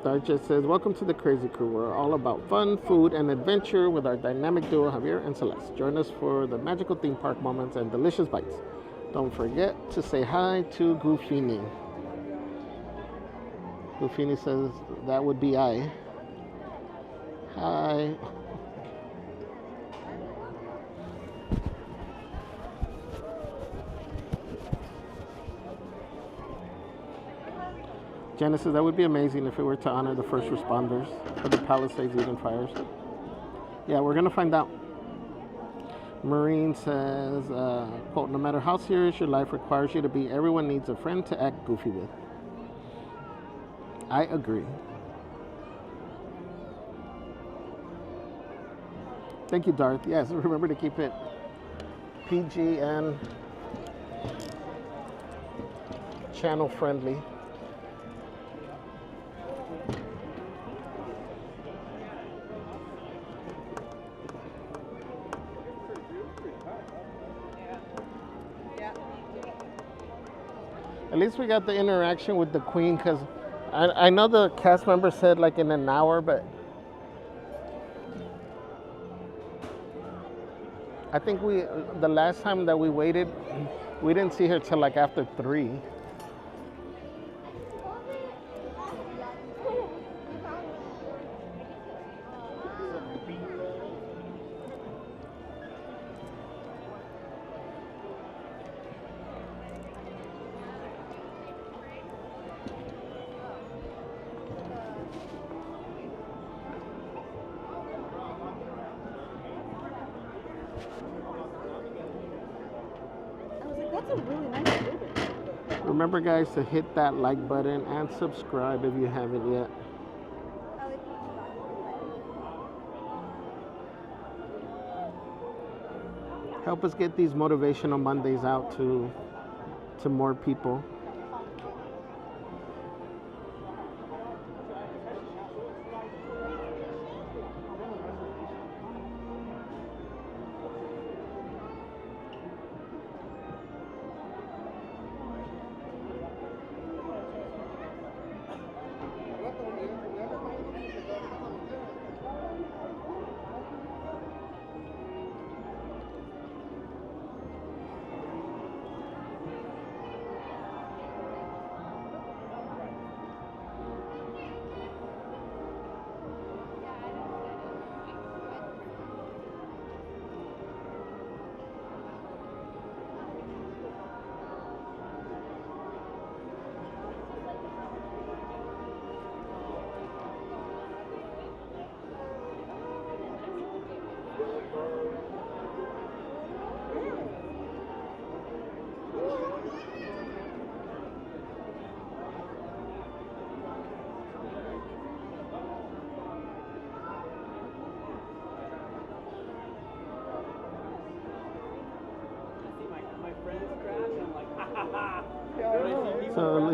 Darja says, welcome to the Crazy Crew. We're all about fun, food, and adventure with our dynamic duo, Javier and Celeste. Join us for the magical theme park moments and delicious bites. Don't forget to say hi to Goofini. Goofini says, that would be I. Hi. Janice says, that would be amazing if it were to honor the first responders for the Palisades Eden fires. Yeah, we're going to find out. Maureen says, quote, no matter how serious your life requires you to be, everyone needs a friend to act goofy with. I agree. Thank you, Darth. Yes, remember to keep it PG and channel friendly. At least we got the interaction with the Queen, because I know the cast member said like in an hour, but I think the last time that we waited, we didn't see her till like after 3. Remember, guys, to hit that like button and subscribe if you haven't yet. Help us get these motivational Mondays out to more people.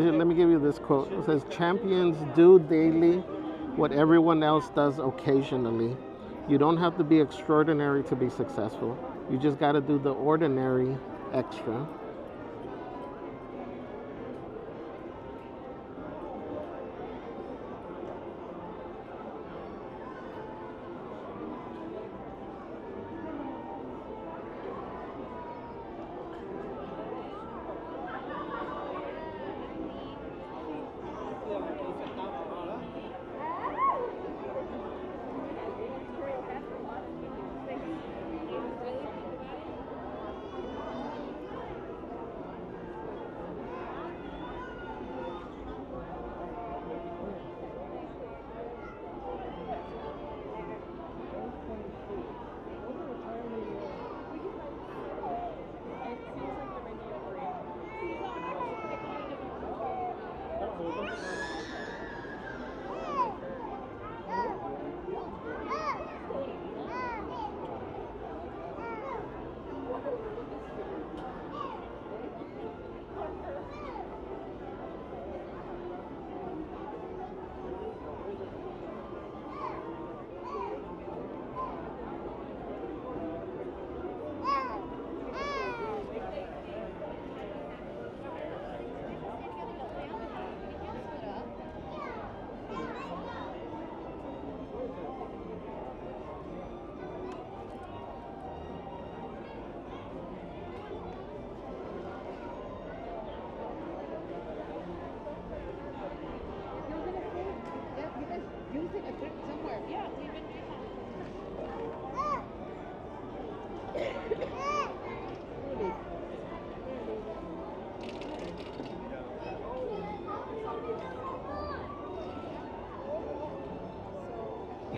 here, let me give you this quote. It says, champions do daily what everyone else does occasionally. You don't have to be extraordinary to be successful. You just got to do the ordinary extra.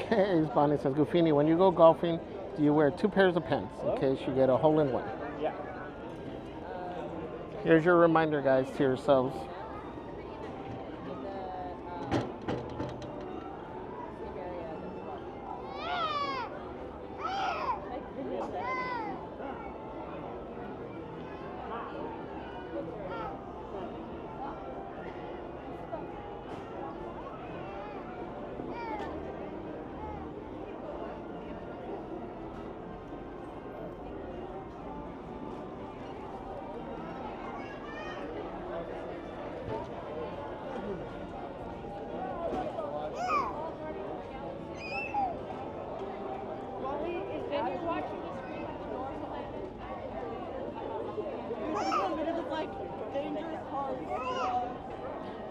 Hey, Bonnie says, Goofini, when you go golfing, do you wear 2 pairs of pants in case you get a hole-in-one? Yeah. Here's your reminder, guys, to yourselves.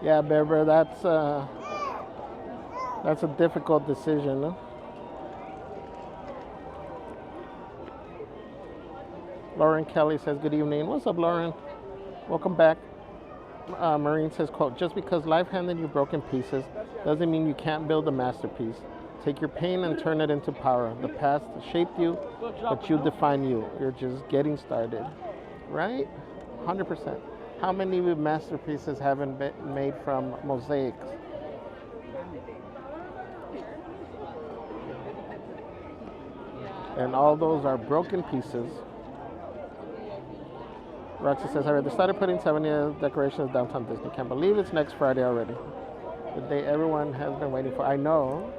Yeah, Bear, that's a difficult decision, no? Lauren Kelly says, good evening. What's up, Lauren? Welcome back. Marine says, quote, just because life handed you broken pieces doesn't mean you can't build a masterpiece. Take your pain and turn it into power. The past shaped you, but you define you. You're just getting started. Right? 100%. How many masterpieces haven't been made from mosaics? And all those are broken pieces. Roxy says, I already started putting 70 decorations downtown Disney. Can't believe it's next Friday already. The day everyone has been waiting for. I know.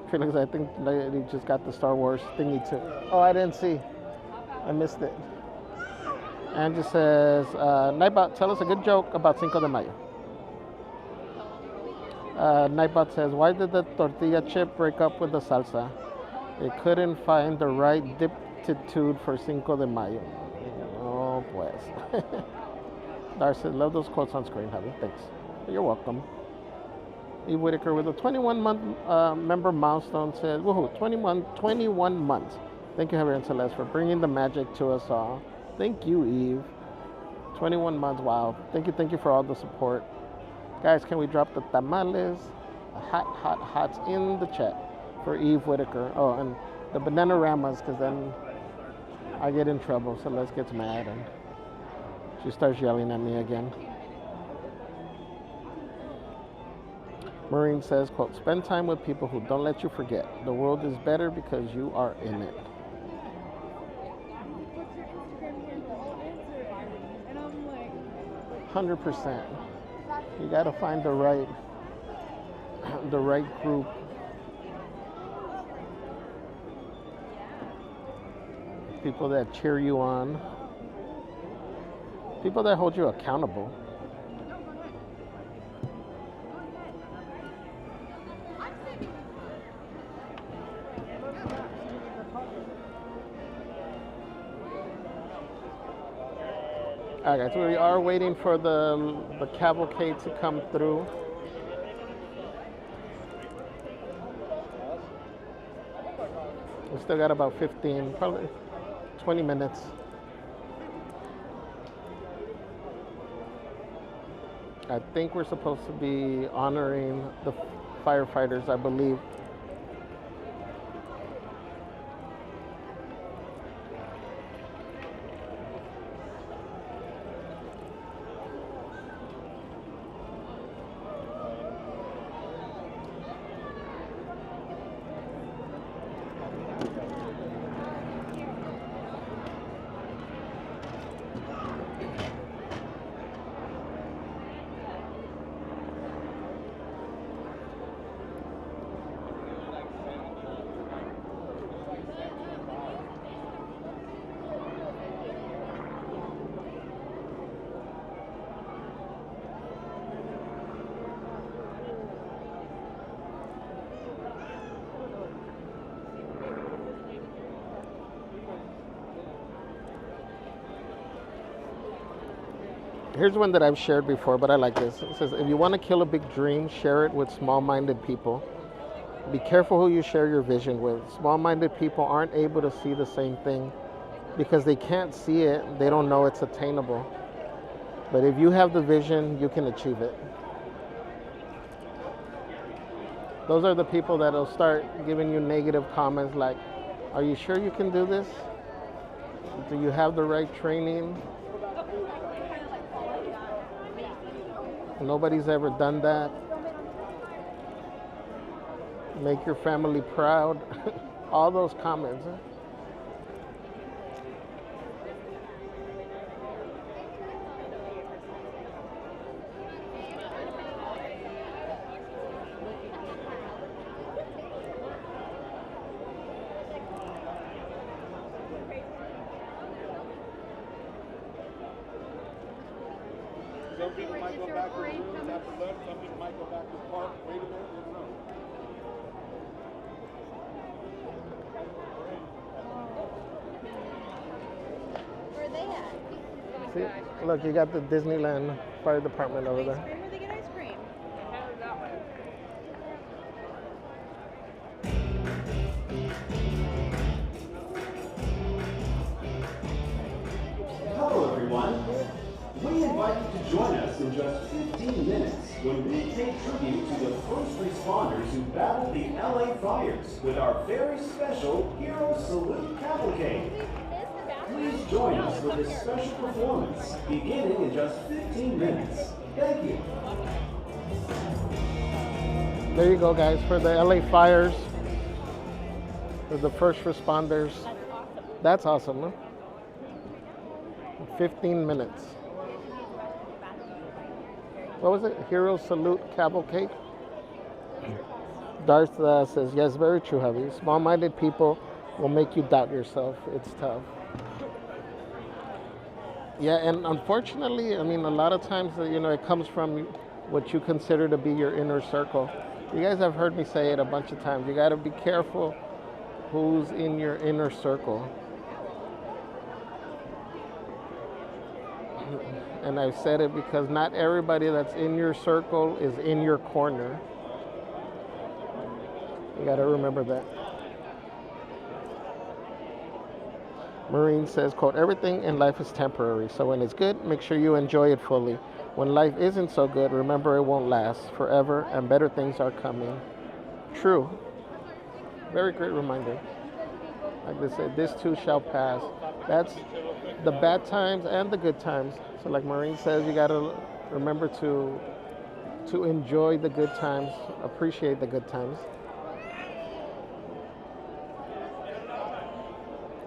Felix, I think they just got the Star Wars thingy too. Oh, I didn't see. I missed it. Angie says, Nightbot, tell us a good joke about Cinco de Mayo. Nightbot says, why did the tortilla chip break up with the salsa? They couldn't find the right diptitude for Cinco de Mayo. Oh, pues. Darcy, love those quotes on screen, Javi. Thanks. You're welcome. E. Whitaker with a 21-month member milestone says, woohoo, 21 months. Thank you, Javier and Celeste, for bringing the magic to us all. Thank you, Eve. 21 months, wow. Thank you for all the support. Guys, can we drop the tamales, the hots in the chat for Eve Whitaker? Oh, and the banana-ramas, because then I get in trouble. Celeste gets mad and she starts yelling at me again. Marine says, quote, spend time with people who don't let you forget. The world is better because you are in it. 100%. You got to find the right group. People that cheer you on. People that hold you accountable. All right, guys, we are waiting for the cavalcade to come through. We still got about 15, probably 20 minutes. I think we're supposed to be honoring the firefighters, I believe. Here's one that I've shared before, but I like this. It says, if you want to kill a big dream, share it with small-minded people. Be careful who you share your vision with. Small-minded people aren't able to see the same thing because they can't see it. They don't know it's attainable. But if you have the vision, you can achieve it. Those are the people that'll start giving you negative comments like, are you sure you can do this? Do you have the right training? Nobody's ever done that. Make your family proud. All those comments. Some people might go back to the rooms after lunch. Some people might go back to the park. Wait a minute, you know. Where are they at? See, look, you got the Disneyland Fire Department over there. Where they get ice cream? Hello, everyone. We invite you to join us in just 15 minutes when we take tribute to the first responders who battled the LA fires with our very special Hero Salute Cavalcade. Please join us for this special performance beginning in just 15 minutes. Thank you. There you go, guys, for the LA fires, for the first responders. That's awesome, huh? 15 minutes. What was it? Hero Salute Cavalcade? Darth says, yes, very true, Javi. Small-minded people will make you doubt yourself. It's tough. Yeah, and unfortunately, I mean, a lot of times, it comes from what you consider to be your inner circle. You guys have heard me say it a bunch of times. You got to be careful who's in your inner circle. And I've said it because not everybody that's in your circle is in your corner. You got to remember that. Maureen says, quote, everything in life is temporary. So when it's good, make sure you enjoy it fully. When life isn't so good, remember it won't last forever and better things are coming. True. Very great reminder. Like they said, this too shall pass. That's the bad times and the good times. So like Maureen says, you got to remember to enjoy the good times, appreciate the good times.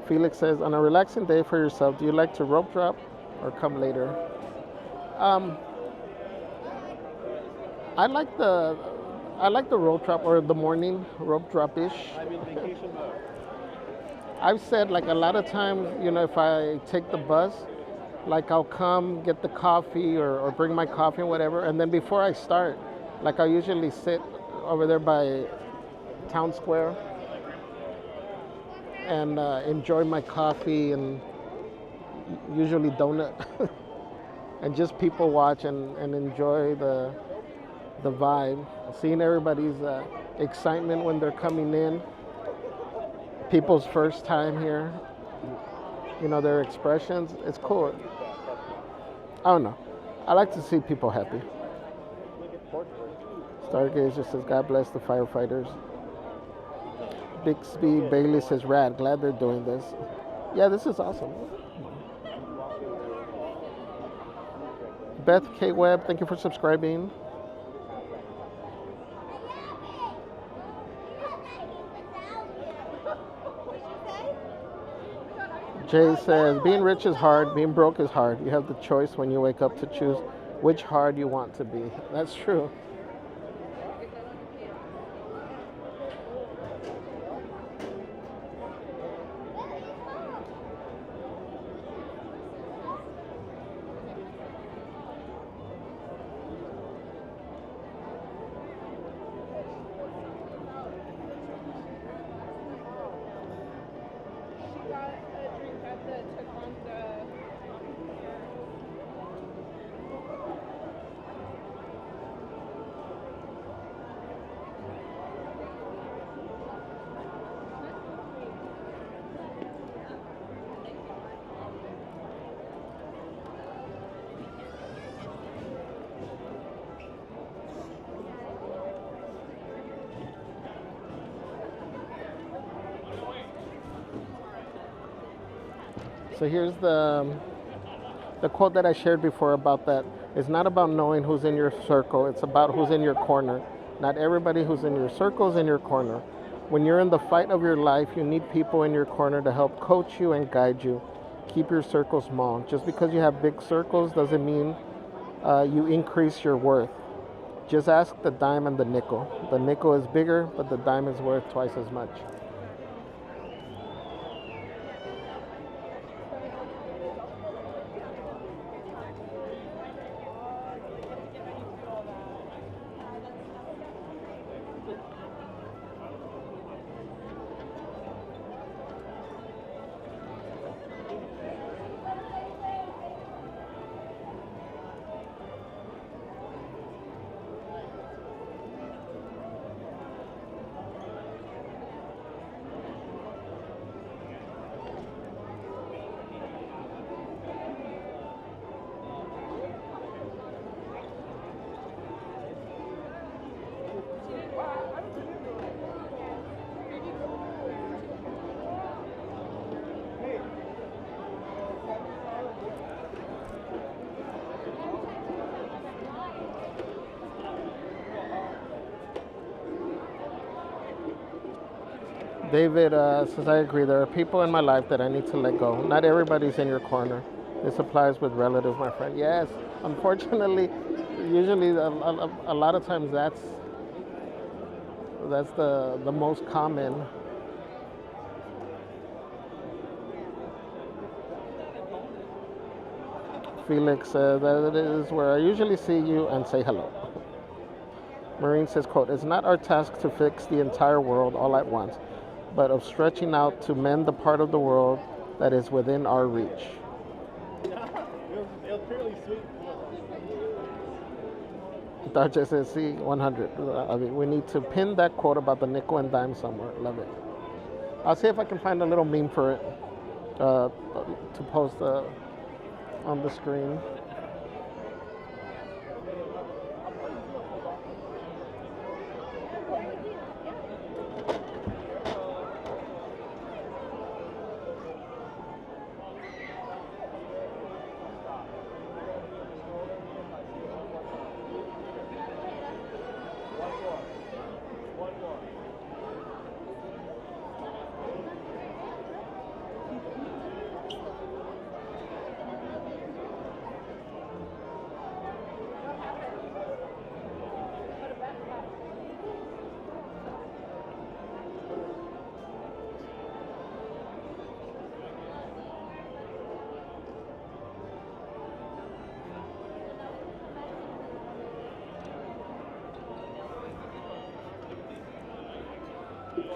Felix says, on a relaxing day for yourself, do you like to rope drop or come later? Um, I like the rope drop or the morning rope drop ish. I'm in vacation mode. I've said like a lot of times, you know, if I take the bus, like I'll come get the coffee or bring my coffee and whatever, and then before I start, like I usually sit over there by Town Square and enjoy my coffee and usually donut and just people watch and enjoy the vibe, seeing everybody's excitement when they're coming in, people's first time here, you know, their expressions. It's cool. I don't know. I like to see people happy. Stargaze just says, God bless the firefighters. Bixby Bailey says, rad, glad they're doing this. Yeah, this is awesome. Beth K. Webb, thank you for subscribing. Jay says, being rich is hard, being broke is hard. You have the choice when you wake up to choose which hard you want to be. That's true. So here's the quote that I shared before about that. It's not about knowing who's in your circle. It's about who's in your corner. Not everybody who's in your circle is in your corner. When you're in the fight of your life, you need people in your corner to help coach you and guide you. Keep your circle small. Just because you have big circles doesn't mean you increase your worth. Just ask the dime and the nickel. The nickel is bigger, but the dime is worth twice as much. David says, I agree. There are people in my life that I need to let go. Not everybody's in your corner. This applies with relatives, my friend. Yes, unfortunately, usually a lot of times that's the most common. Felix says that it is where I usually see you and say hello. Marine says, quote, it's not our task to fix the entire world all at once, but of stretching out to mend the part of the world that is within our reach. It was fairly sweet. Darja says, see, 100. I mean, we need to pin that quote about the nickel and dime somewhere. Love it. I'll see if I can find a little meme for it to post on the screen.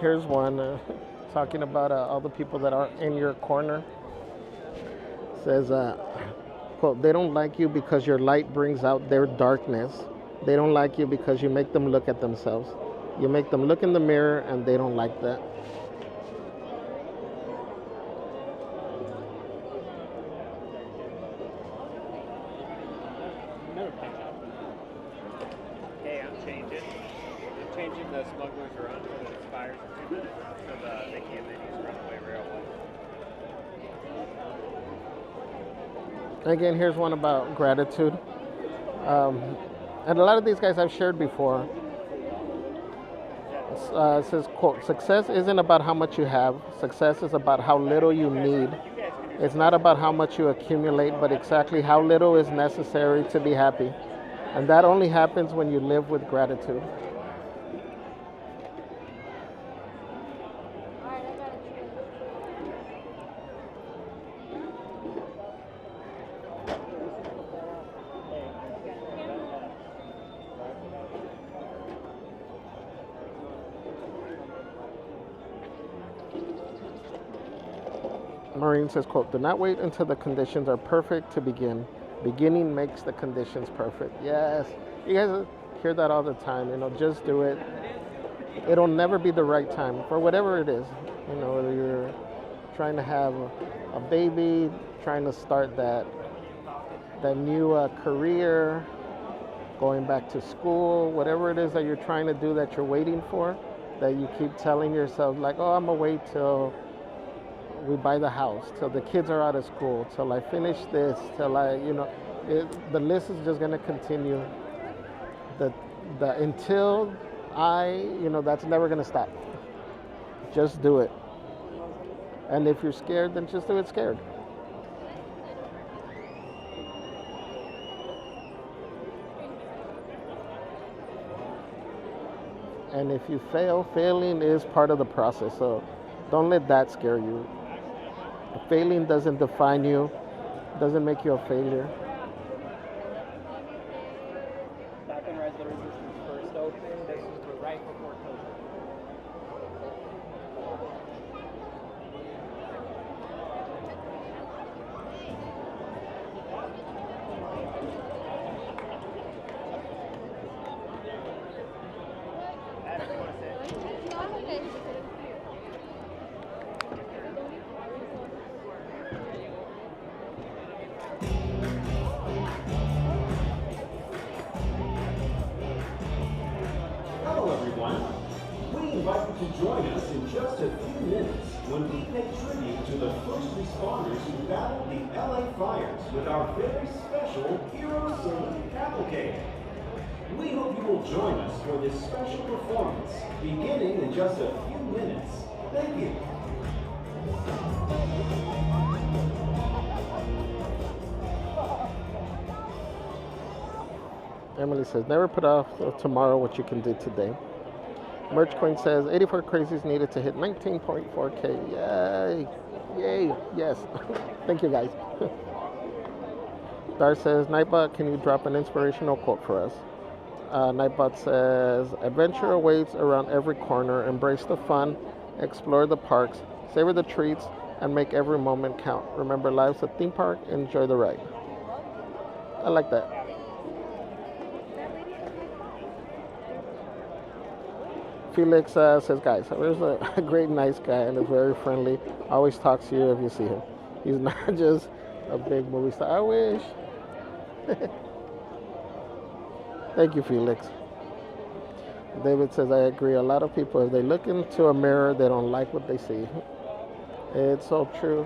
Here's one talking about all the people that are in your corner. Says, quote, they don't like you because your light brings out their darkness. They don't like you because you make them look at themselves. You make them look in the mirror and they don't like that. Hey, I'm changing the smugglers around so that it expires in 2 minutes. So they can't then use runaway railway. Again, here's one about gratitude. And a lot of these guys I've shared before. It says, quote, success isn't about how much you have. Success is about how little you need. It's not about how much you accumulate, but exactly how little is necessary to be happy. And that only happens when you live with gratitude. Maureen says, quote, do not wait until the conditions are perfect to begin. Beginning makes the conditions perfect. Yes. You guys hear that all the time. Just do it. It'll never be the right time for whatever it is. Whether you're trying to have a baby, trying to start that new career, going back to school, whatever it is that you're trying to do that you're waiting for, that you keep telling yourself like, oh, I'm gonna wait till we buy the house, till the kids are out of school, till I finish this, till the list is just gonna continue. Until that's never gonna stop. Just do it. And if you're scared, then just do it scared. And if you fail, failing is part of the process. So don't let that scare you. Failing doesn't define you, doesn't make you a failure. Back when Rise of the Resistance first opened, this was right before COVID. Hello, everyone. We invite you to join us in just a few minutes when we pay tribute to the first responders who battled the LA fires with our very special Hero Sing Cavalcade. We hope you will join us for this special performance, beginning in just a few minutes. Thank you. Emily says, never put off tomorrow what you can do today. Merch Queen says, 84 crazies needed to hit 19.4K. Yay. Yay. Yes. Thank you, guys. Dar says, Nightbot, can you drop an inspirational quote for us? Nightbot says, adventure awaits around every corner. Embrace the fun. Explore the parks. Savor the treats. And make every moment count. Remember, life's a theme park. Enjoy the ride. I like that. Felix says, guys, there's a great, nice guy and is very friendly. Always talks to you if you see him. He's not just a big movie star. I wish. Thank you, Felix. David says, I agree. A lot of people, if they look into a mirror, they don't like what they see. It's so true.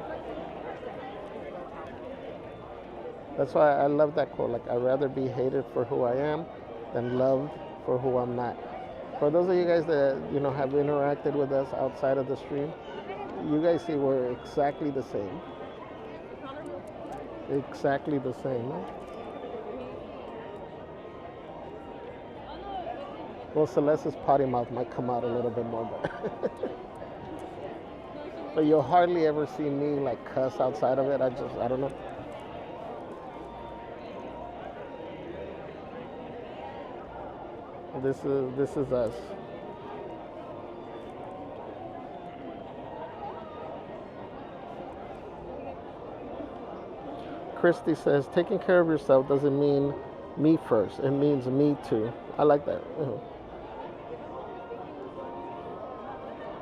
That's why I love that quote. Like, I'd rather be hated for who I am than loved for who I'm not. For those of you guys that have interacted with us outside of the stream, you guys see we're exactly the same. Exactly the same. Huh? Well, Celeste's potty mouth might come out a little bit more, but you'll hardly ever see me like cuss outside of it. I don't know. This is us. Christy says, taking care of yourself doesn't mean me first. It means me too. I like that.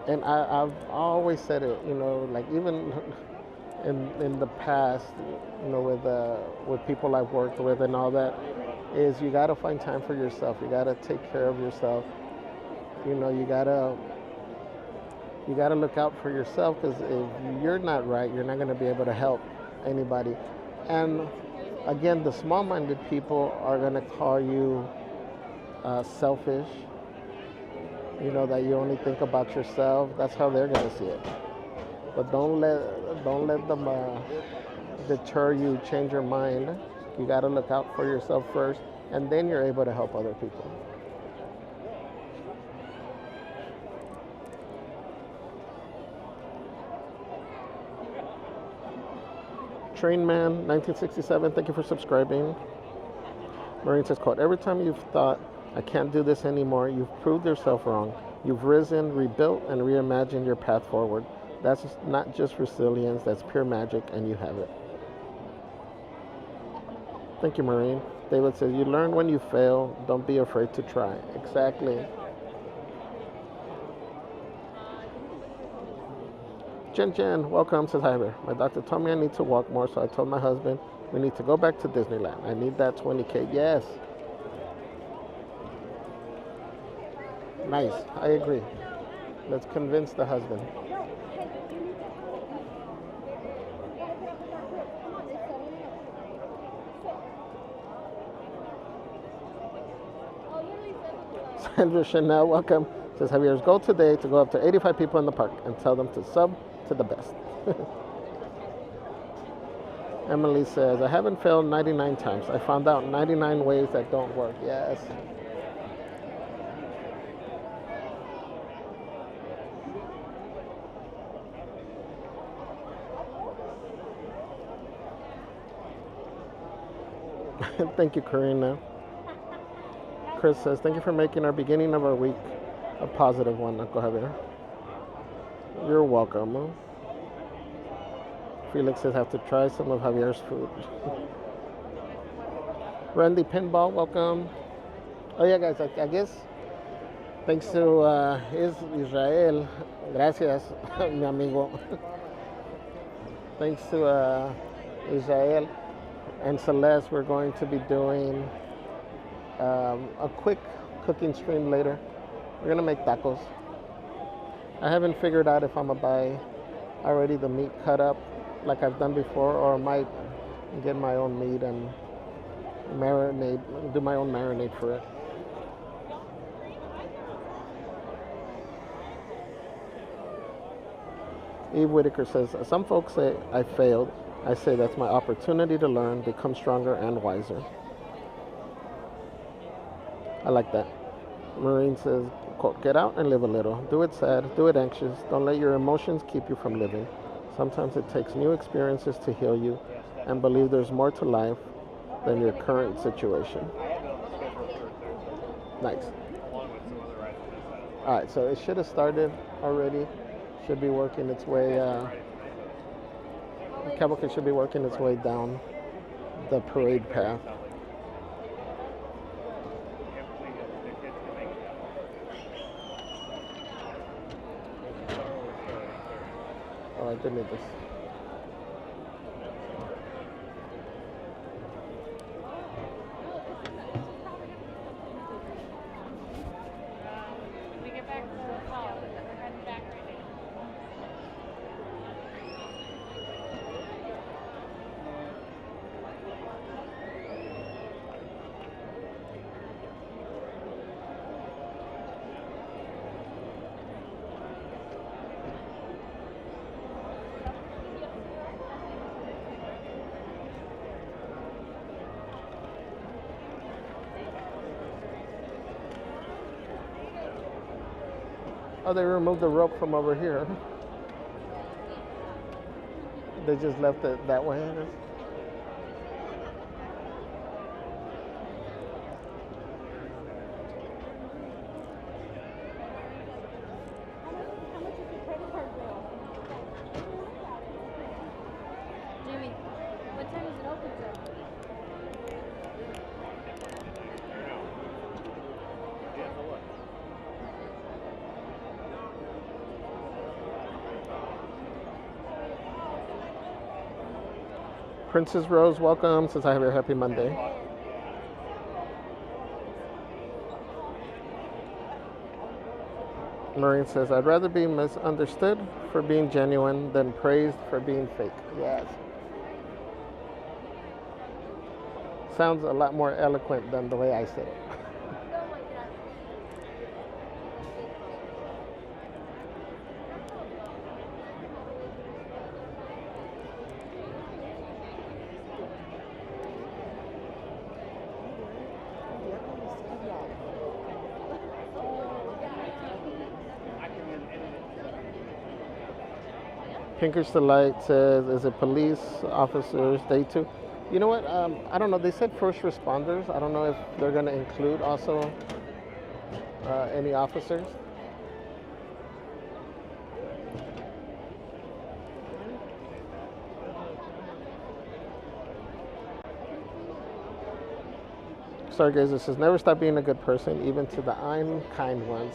And I've always said it, like even in the past, with people I've worked with and all that, is you got to find time for yourself. You got to take care of yourself. You got to look out for yourself, because if you're not right, you're not going to be able to help anybody. And again, the small-minded people are going to call you selfish. That you only think about yourself. That's how they're going to see it. But don't let them deter you. Change your mind. You got to look out for yourself first, and then you're able to help other people. Trainman 1967, thank you for subscribing. Marine says, quote, every time you've thought, I can't do this anymore, you've proved yourself wrong. You've risen, rebuilt, and reimagined your path forward. That's not just resilience, that's pure magic, and you have it. Thank you, Marine. David says, you learn when you fail, don't be afraid to try. Exactly. Jen, welcome, says Javier. My doctor told me I need to walk more, so I told my husband we need to go back to Disneyland. I need that 20K. Yes. Nice. I agree. Let's convince the husband. Sandra Chanel, welcome. Says Javier's goal today to go up to 85 people in the park and tell them to sub to the best. Emily says, I haven't failed 99 times. I found out 99 ways that don't work. Yes. Thank you, Karina. Chris says, thank you for making our beginning of our week a positive one. Go ahead. You're welcome. Felix says, have to try some of Javier's food. Randy Pinball, welcome. Oh yeah, guys, I guess thanks to Israel, gracias, mi amigo. Thanks to Israel and Celeste, we're going to be doing a quick cooking stream later. We're gonna make tacos. I haven't figured out if I'm gonna buy already the meat cut up like I've done before, or I might get my own meat and do my own marinade for it. Eve Whitaker says, some folks say I failed. I say that's my opportunity to learn, become stronger and wiser. I like that. Marine says, quote, get out and live a little. Do it sad, do it anxious. Don't let your emotions keep you from living. Sometimes it takes new experiences to heal you, and believe there's more to life than your current situation. Nice. All right, so it should have started already. Should be working its way. Cavalcade should be working its way down the parade path. Oh, I did need this. We get back to the hall. We're heading back right now. Oh, they removed the rope from over here. They just left it that way, I guess. Jimmy, what time is it open Princess Rose, welcome. Says I have your happy Monday. Maureen says, I'd rather be misunderstood for being genuine than praised for being fake. Yes. Sounds a lot more eloquent than the way I said it. Pinker's Delight says, is it police officers day 2? You know what? I don't know. They said first responders. I don't know if they're going to include also any officers. Stargazer says, never stop being a good person, even to the unkind ones.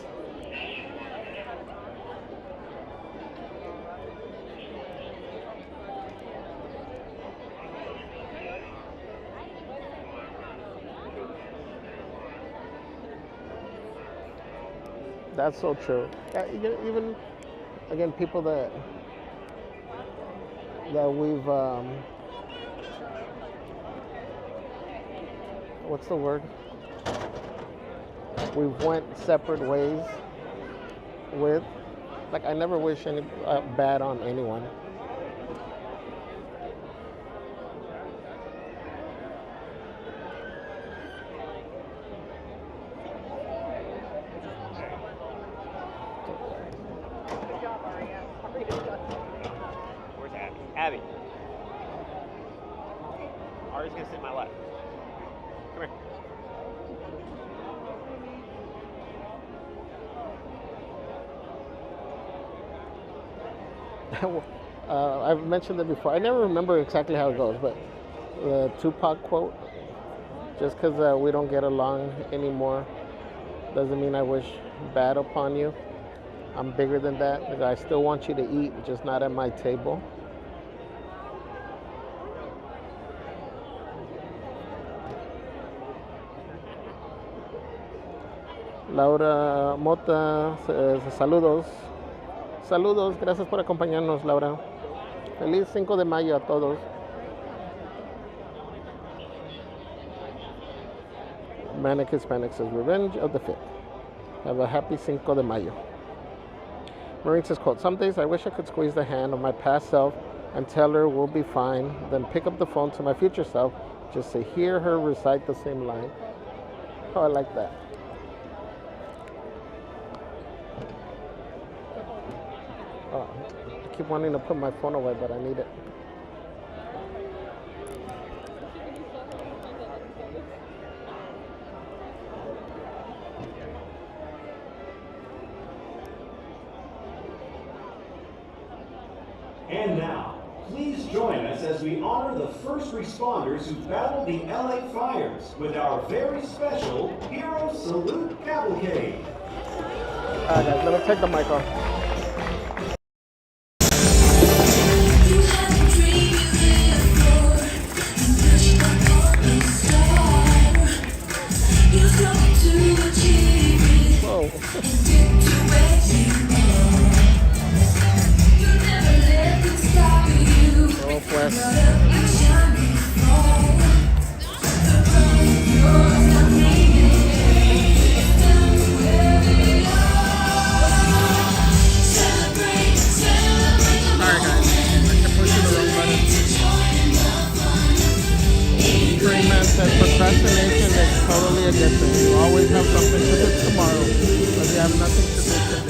That's so true. Even again, people that we've what's the word? We've went separate ways with. Like I never wish any bad on anyone. Where's Abby? Abby. Ari's gonna sit in my lap. Come here. I've mentioned it before. I never remember exactly how it goes, but the Tupac quote, just because we don't get along anymore doesn't mean I wish bad upon you. I'm bigger than that. Like, I still want you to eat, just not at my table. Laura Mota says, saludos. Saludos, gracias por acompañarnos, Laura. Feliz 5 de mayo a todos. Manic Hispanic says, revenge of the 5th. Have a happy 5 de mayo. Maureen says, quote, some days I wish I could squeeze the hand of my past self and tell her we'll be fine, then pick up the phone to my future self just to hear her recite the same line. Oh, I like that. Oh, I keep wanting to put my phone away, but I need it. And now, please join us as we honor the first responders who battled the LA fires with our very special Hero Salute Cavalcade. All right, guys, let me take the mic off. Procrastination is totally a good thing. You always have something to do tomorrow, but you have nothing to do today.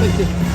Thank you.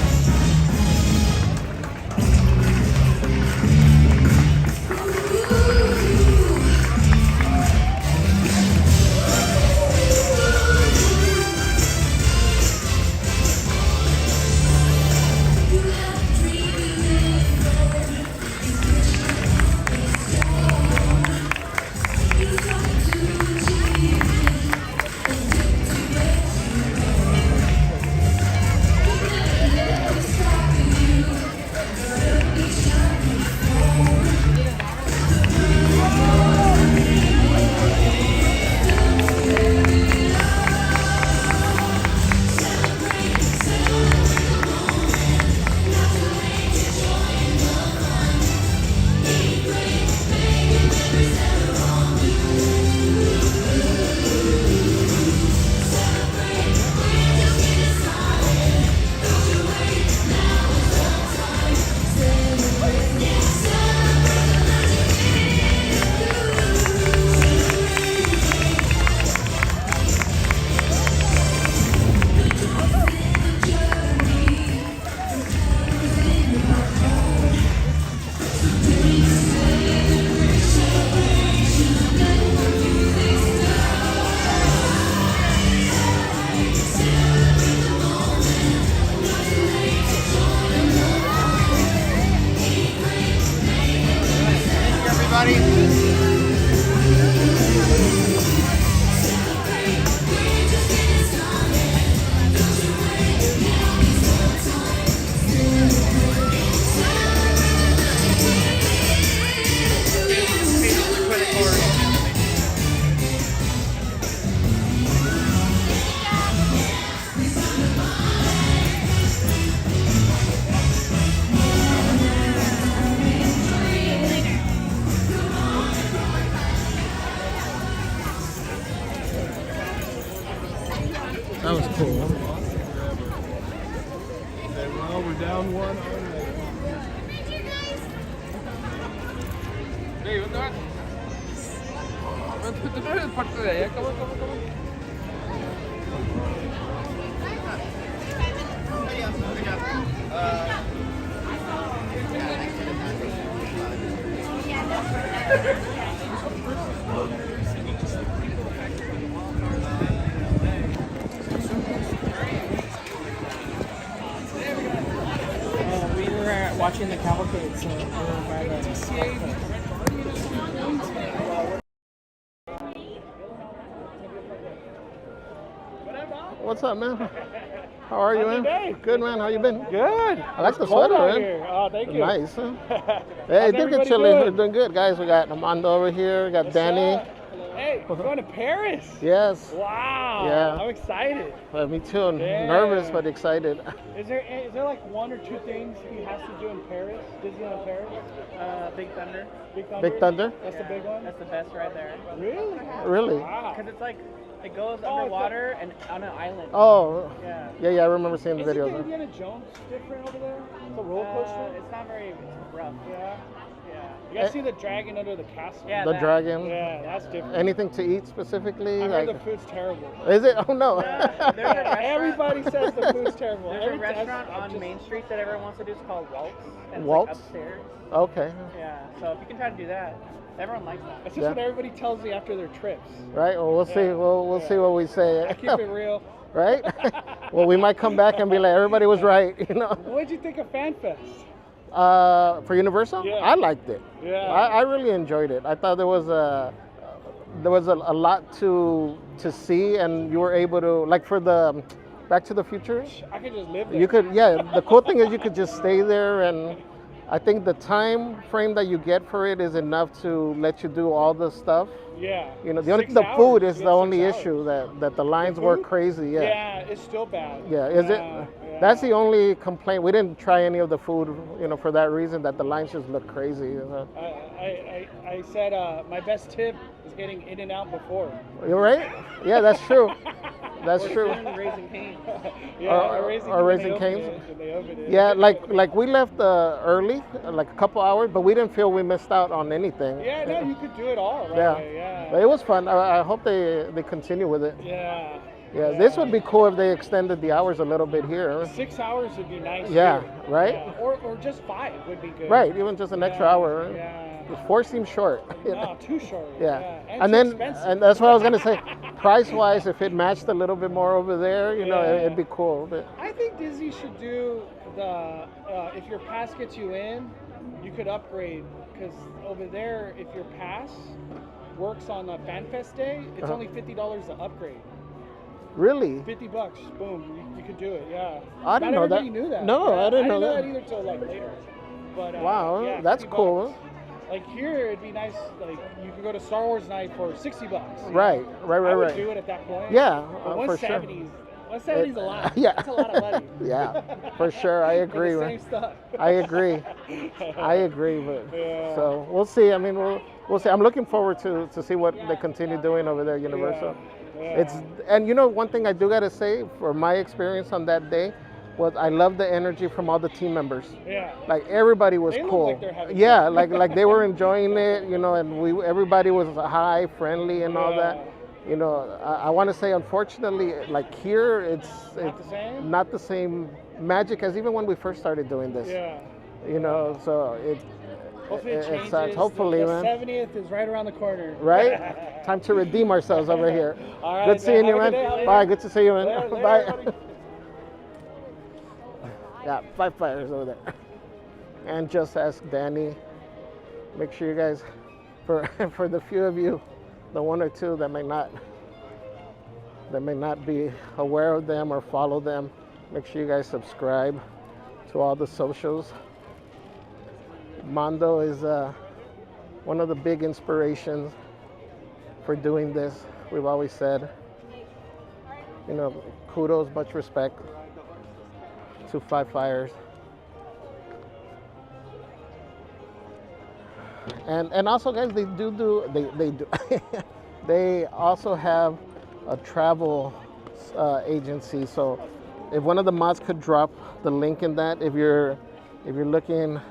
That was cool. Well, we're down one. Hey, ¿dónde vas? Tú no eres parte de allá, come on. We were watching the Cavalcade, so we were by the What's up, man? How are you, How's your man? day? Good, man. How you been? Good. I like the It's cold sweater, out man. here. Oh, thank you. Nice, huh? Yeah, How's it did get everybody chilly. doing? We're doing good, guys. We got Amanda over here. We got What's Danny. up? Hey, we're going to Paris. Yes. Wow. Yeah. I'm excited. Me too. I'm Yeah. nervous, but excited. Is there like one or two things he has to do in Paris? Disneyland Paris? Big Thunder. Big Thunder. Big Thunder? That's the big one. That's the best right there. Really? Really? Wow. Because it's like it goes underwater and on an island. Oh. Yeah. Yeah. I remember seeing the Isn't videos. the Indiana Jones different over there? It's a roller coaster. It's not very rough. Yeah. You guys see the dragon under the castle? Yeah. The dragon. Yeah, that's different. Anything to eat specifically? I heard Like, the food's terrible. is it? Oh no. Everybody says the food's terrible. There's a restaurant on Main Street that everyone wants to do. It's called Waltz. And it's Waltz? like upstairs. Okay. Yeah. So if you can try to do that, everyone likes that. It's just what everybody tells me after their trips. Right. Well, we'll see. We'll see what we say. I keep it real. Right. Well, we might come back and be like, everybody was right. You know. What did you think of FanFest? For Universal, Yeah. I liked it. Yeah. I really enjoyed it. I thought there was a lot to see, and you were able to, like, for the Back to the Future. I could just live there. You could, yeah. The cool thing is you could just stay there, and I think the time frame that you get for it is enough to let you do all the stuff. Yeah. You know, Six the hours. food is You the get only 6 issue that the lines were crazy. Yeah. Yeah, it's still bad. Yeah, is it? That's the only complaint. We didn't try any of the food, you know, for that reason, that the lines just look crazy. You know? I said my best tip is getting in and out before. You're right? Yeah, that's true. That's true. Raising Cane's. Yeah, or Raising Cane's. Yeah, like we left early, like a couple hours, but we didn't feel we missed out on anything. Yeah, no, you could do it all right Yeah. away, yeah. But it was fun. I hope they continue with it. Yeah. Yeah, this would be cool if they extended the hours a little bit here. 6 hours would be nice. Yeah, here. right? Yeah. Or just 5 would be good. Right, even just an extra hour. Yeah. 4 seems short. No, too short. Yeah. And too then, expensive. and that's what I was gonna say. Price-wise, if it matched a little bit more over there, you know, Yeah. it'd be cool. But I think Disney should do if your pass gets you in, you could upgrade, because over there, if your pass works on a FanFest day, it's only $50 to upgrade. really, $50, boom, you could do it. Yeah. I didn't Not know that. everybody knew that. No, Yeah, I didn't know know that. either till like later. But wow, yeah, that's $50. cool. Like here, it'd be nice. Like you could go to Star Wars night for $60. Right. I would do it at that point. Yeah, But for sure. 170 is a lot. Yeah. That's a lot of money. Yeah, for sure. I agree. For the man. same stuff. I agree. I agree. But Yeah. so we'll see. I mean, we'll see. I'm looking forward to see what they continue doing over there at Universal. Yeah. And you know, one thing I do gotta say for my experience on that day was I love the energy from all the team members. Yeah. Like everybody was They look cool. like they're having Yeah, fun. like they were enjoying it, you know, and everybody was high, friendly, and all that. You know, I want to say, unfortunately, like here, it's not the same magic as even when we first started doing this. Yeah. You know, so Hopefully it changes. sucks. Hopefully, the man. 70th is right around the corner. Right? Time to redeem ourselves over here. All right, good seeing man. you, Have man. a good day. Bye. Good to see you, man. Later, Bye. everybody. Yeah, 5 fires over there. And just ask Danny. Make sure you guys, for the few of you, the 1 or 2 that may not be aware of them or follow them, make sure you guys subscribe to all the socials. Mondo is one of the big inspirations for doing this. We've always said, you know, kudos, much respect to 5 Fires. And also, guys, they do they also have a travel agency. So if one of the mods could drop the link in that, if you're looking,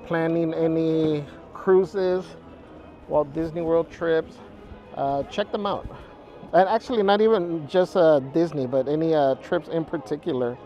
planning any cruises, Walt Disney World trips, check them out. And actually, not even just Disney, but any trips in particular.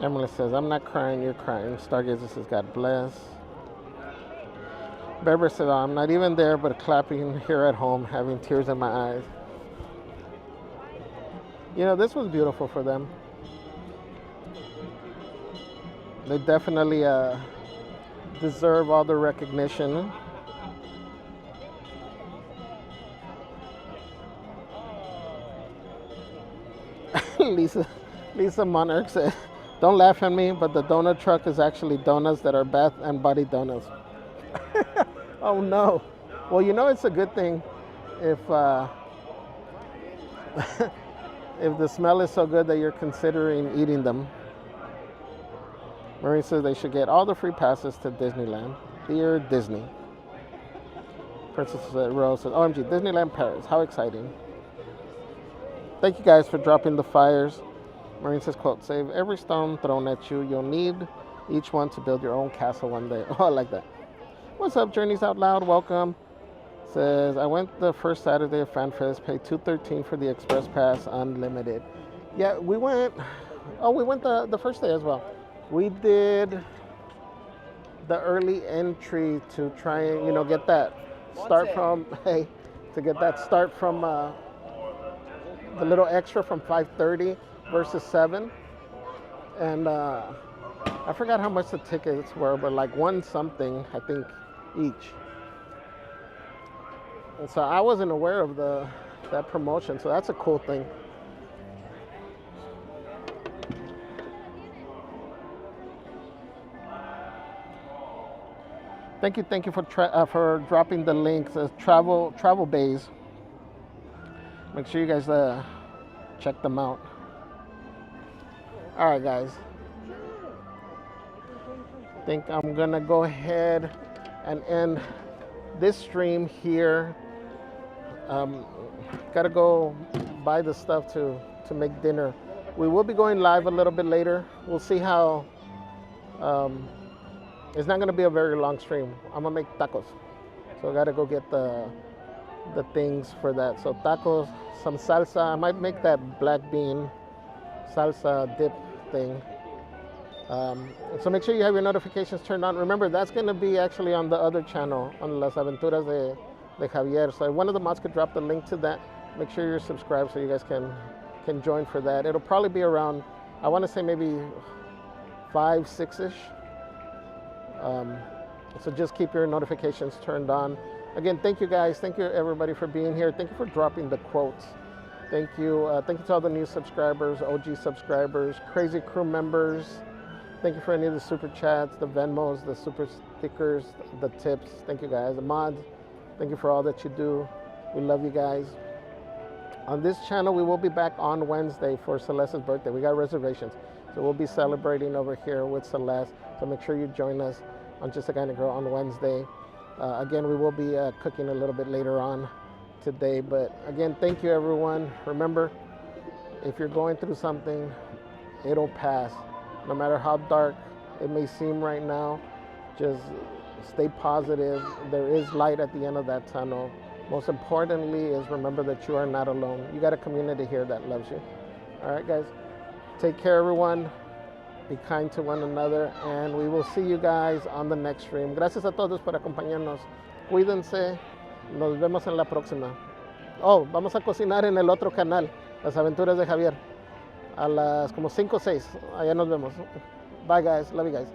Emily says, I'm not crying, you're crying. Stargazer says, God bless. Beber said, oh, I'm not even there, but clapping here at home, having tears in my eyes. You know, this was beautiful for them. They definitely deserve all the recognition. Lisa Monarch said, don't laugh at me, but the donut truck is actually donuts that are bath and body donuts. Oh no. Well, you know, it's a good thing if if the smell is so good that you're considering eating them. Marie says they should get all the free passes to Disneyland. Dear Disney. Princess Rose says, OMG, Disneyland Paris, how exciting. Thank you guys for dropping the fires. Marine says, quote, save every stone thrown at you. You'll need each one to build your own castle one day. Oh, I like that. What's up, Journeys Out Loud? Welcome. Says, I went the first Saturday of FanFest, paid $213 for the Express Pass Unlimited. Yeah, we went the first day as well. We did the early entry to try and, you know, get that start from, to get that start from the little extra from 5:30 versus 7. And I forgot how much the tickets were, but like $1 something, I think, each. And so I wasn't aware of that promotion, so that's a cool thing. Thank you for dropping the links. Travel Bays. Make sure you guys check them out. All right, guys. I think I'm gonna go ahead and end this stream here. Gotta go buy the stuff to make dinner. We will be going live a little bit later. We'll see how. It's not gonna be a very long stream. I'm gonna make tacos, so I gotta go get the things for that. So tacos, some salsa. I might make that black bean salsa dip thing. So make sure you have your notifications turned on. Remember, that's going to be actually on the other channel, on Las Aventuras de Javier. So one of the mods could drop the link to that. Make sure you're subscribed so you guys can join for that. It'll probably be around, I want to say maybe 5, 6-ish. So just keep your notifications turned on. Again, thank you guys. Thank you everybody for being here. Thank you for dropping the quotes. Thank you to all the new subscribers, OG subscribers, crazy crew members. Thank you for any of the super chats, the Venmos, the super stickers, the tips. Thank you guys. The mods, thank you for all that you do. We love you guys. On this channel, we will be back on Wednesday for Celeste's birthday. We got reservations. So we'll be celebrating over here with Celeste. So make sure you join us on Just a Kind of Girl on Wednesday. Again, we will be cooking a little bit later on today. But again, thank you everyone. Remember, if you're going through something, it'll pass. No matter how dark it may seem right now, just stay positive. There is light at the end of that tunnel. Most importantly is remember that you are not alone. You got a community here that loves you. All right, guys. Take care, everyone. Be kind to one another, and we will see you guys on the next stream. Gracias a todos por acompañarnos. Cuídense. Nos vemos en la próxima. Oh, vamos a cocinar en el otro canal, Las Aventuras de Javier. A las como 5 o 6. Allá nos vemos. Bye, guys. Love you guys.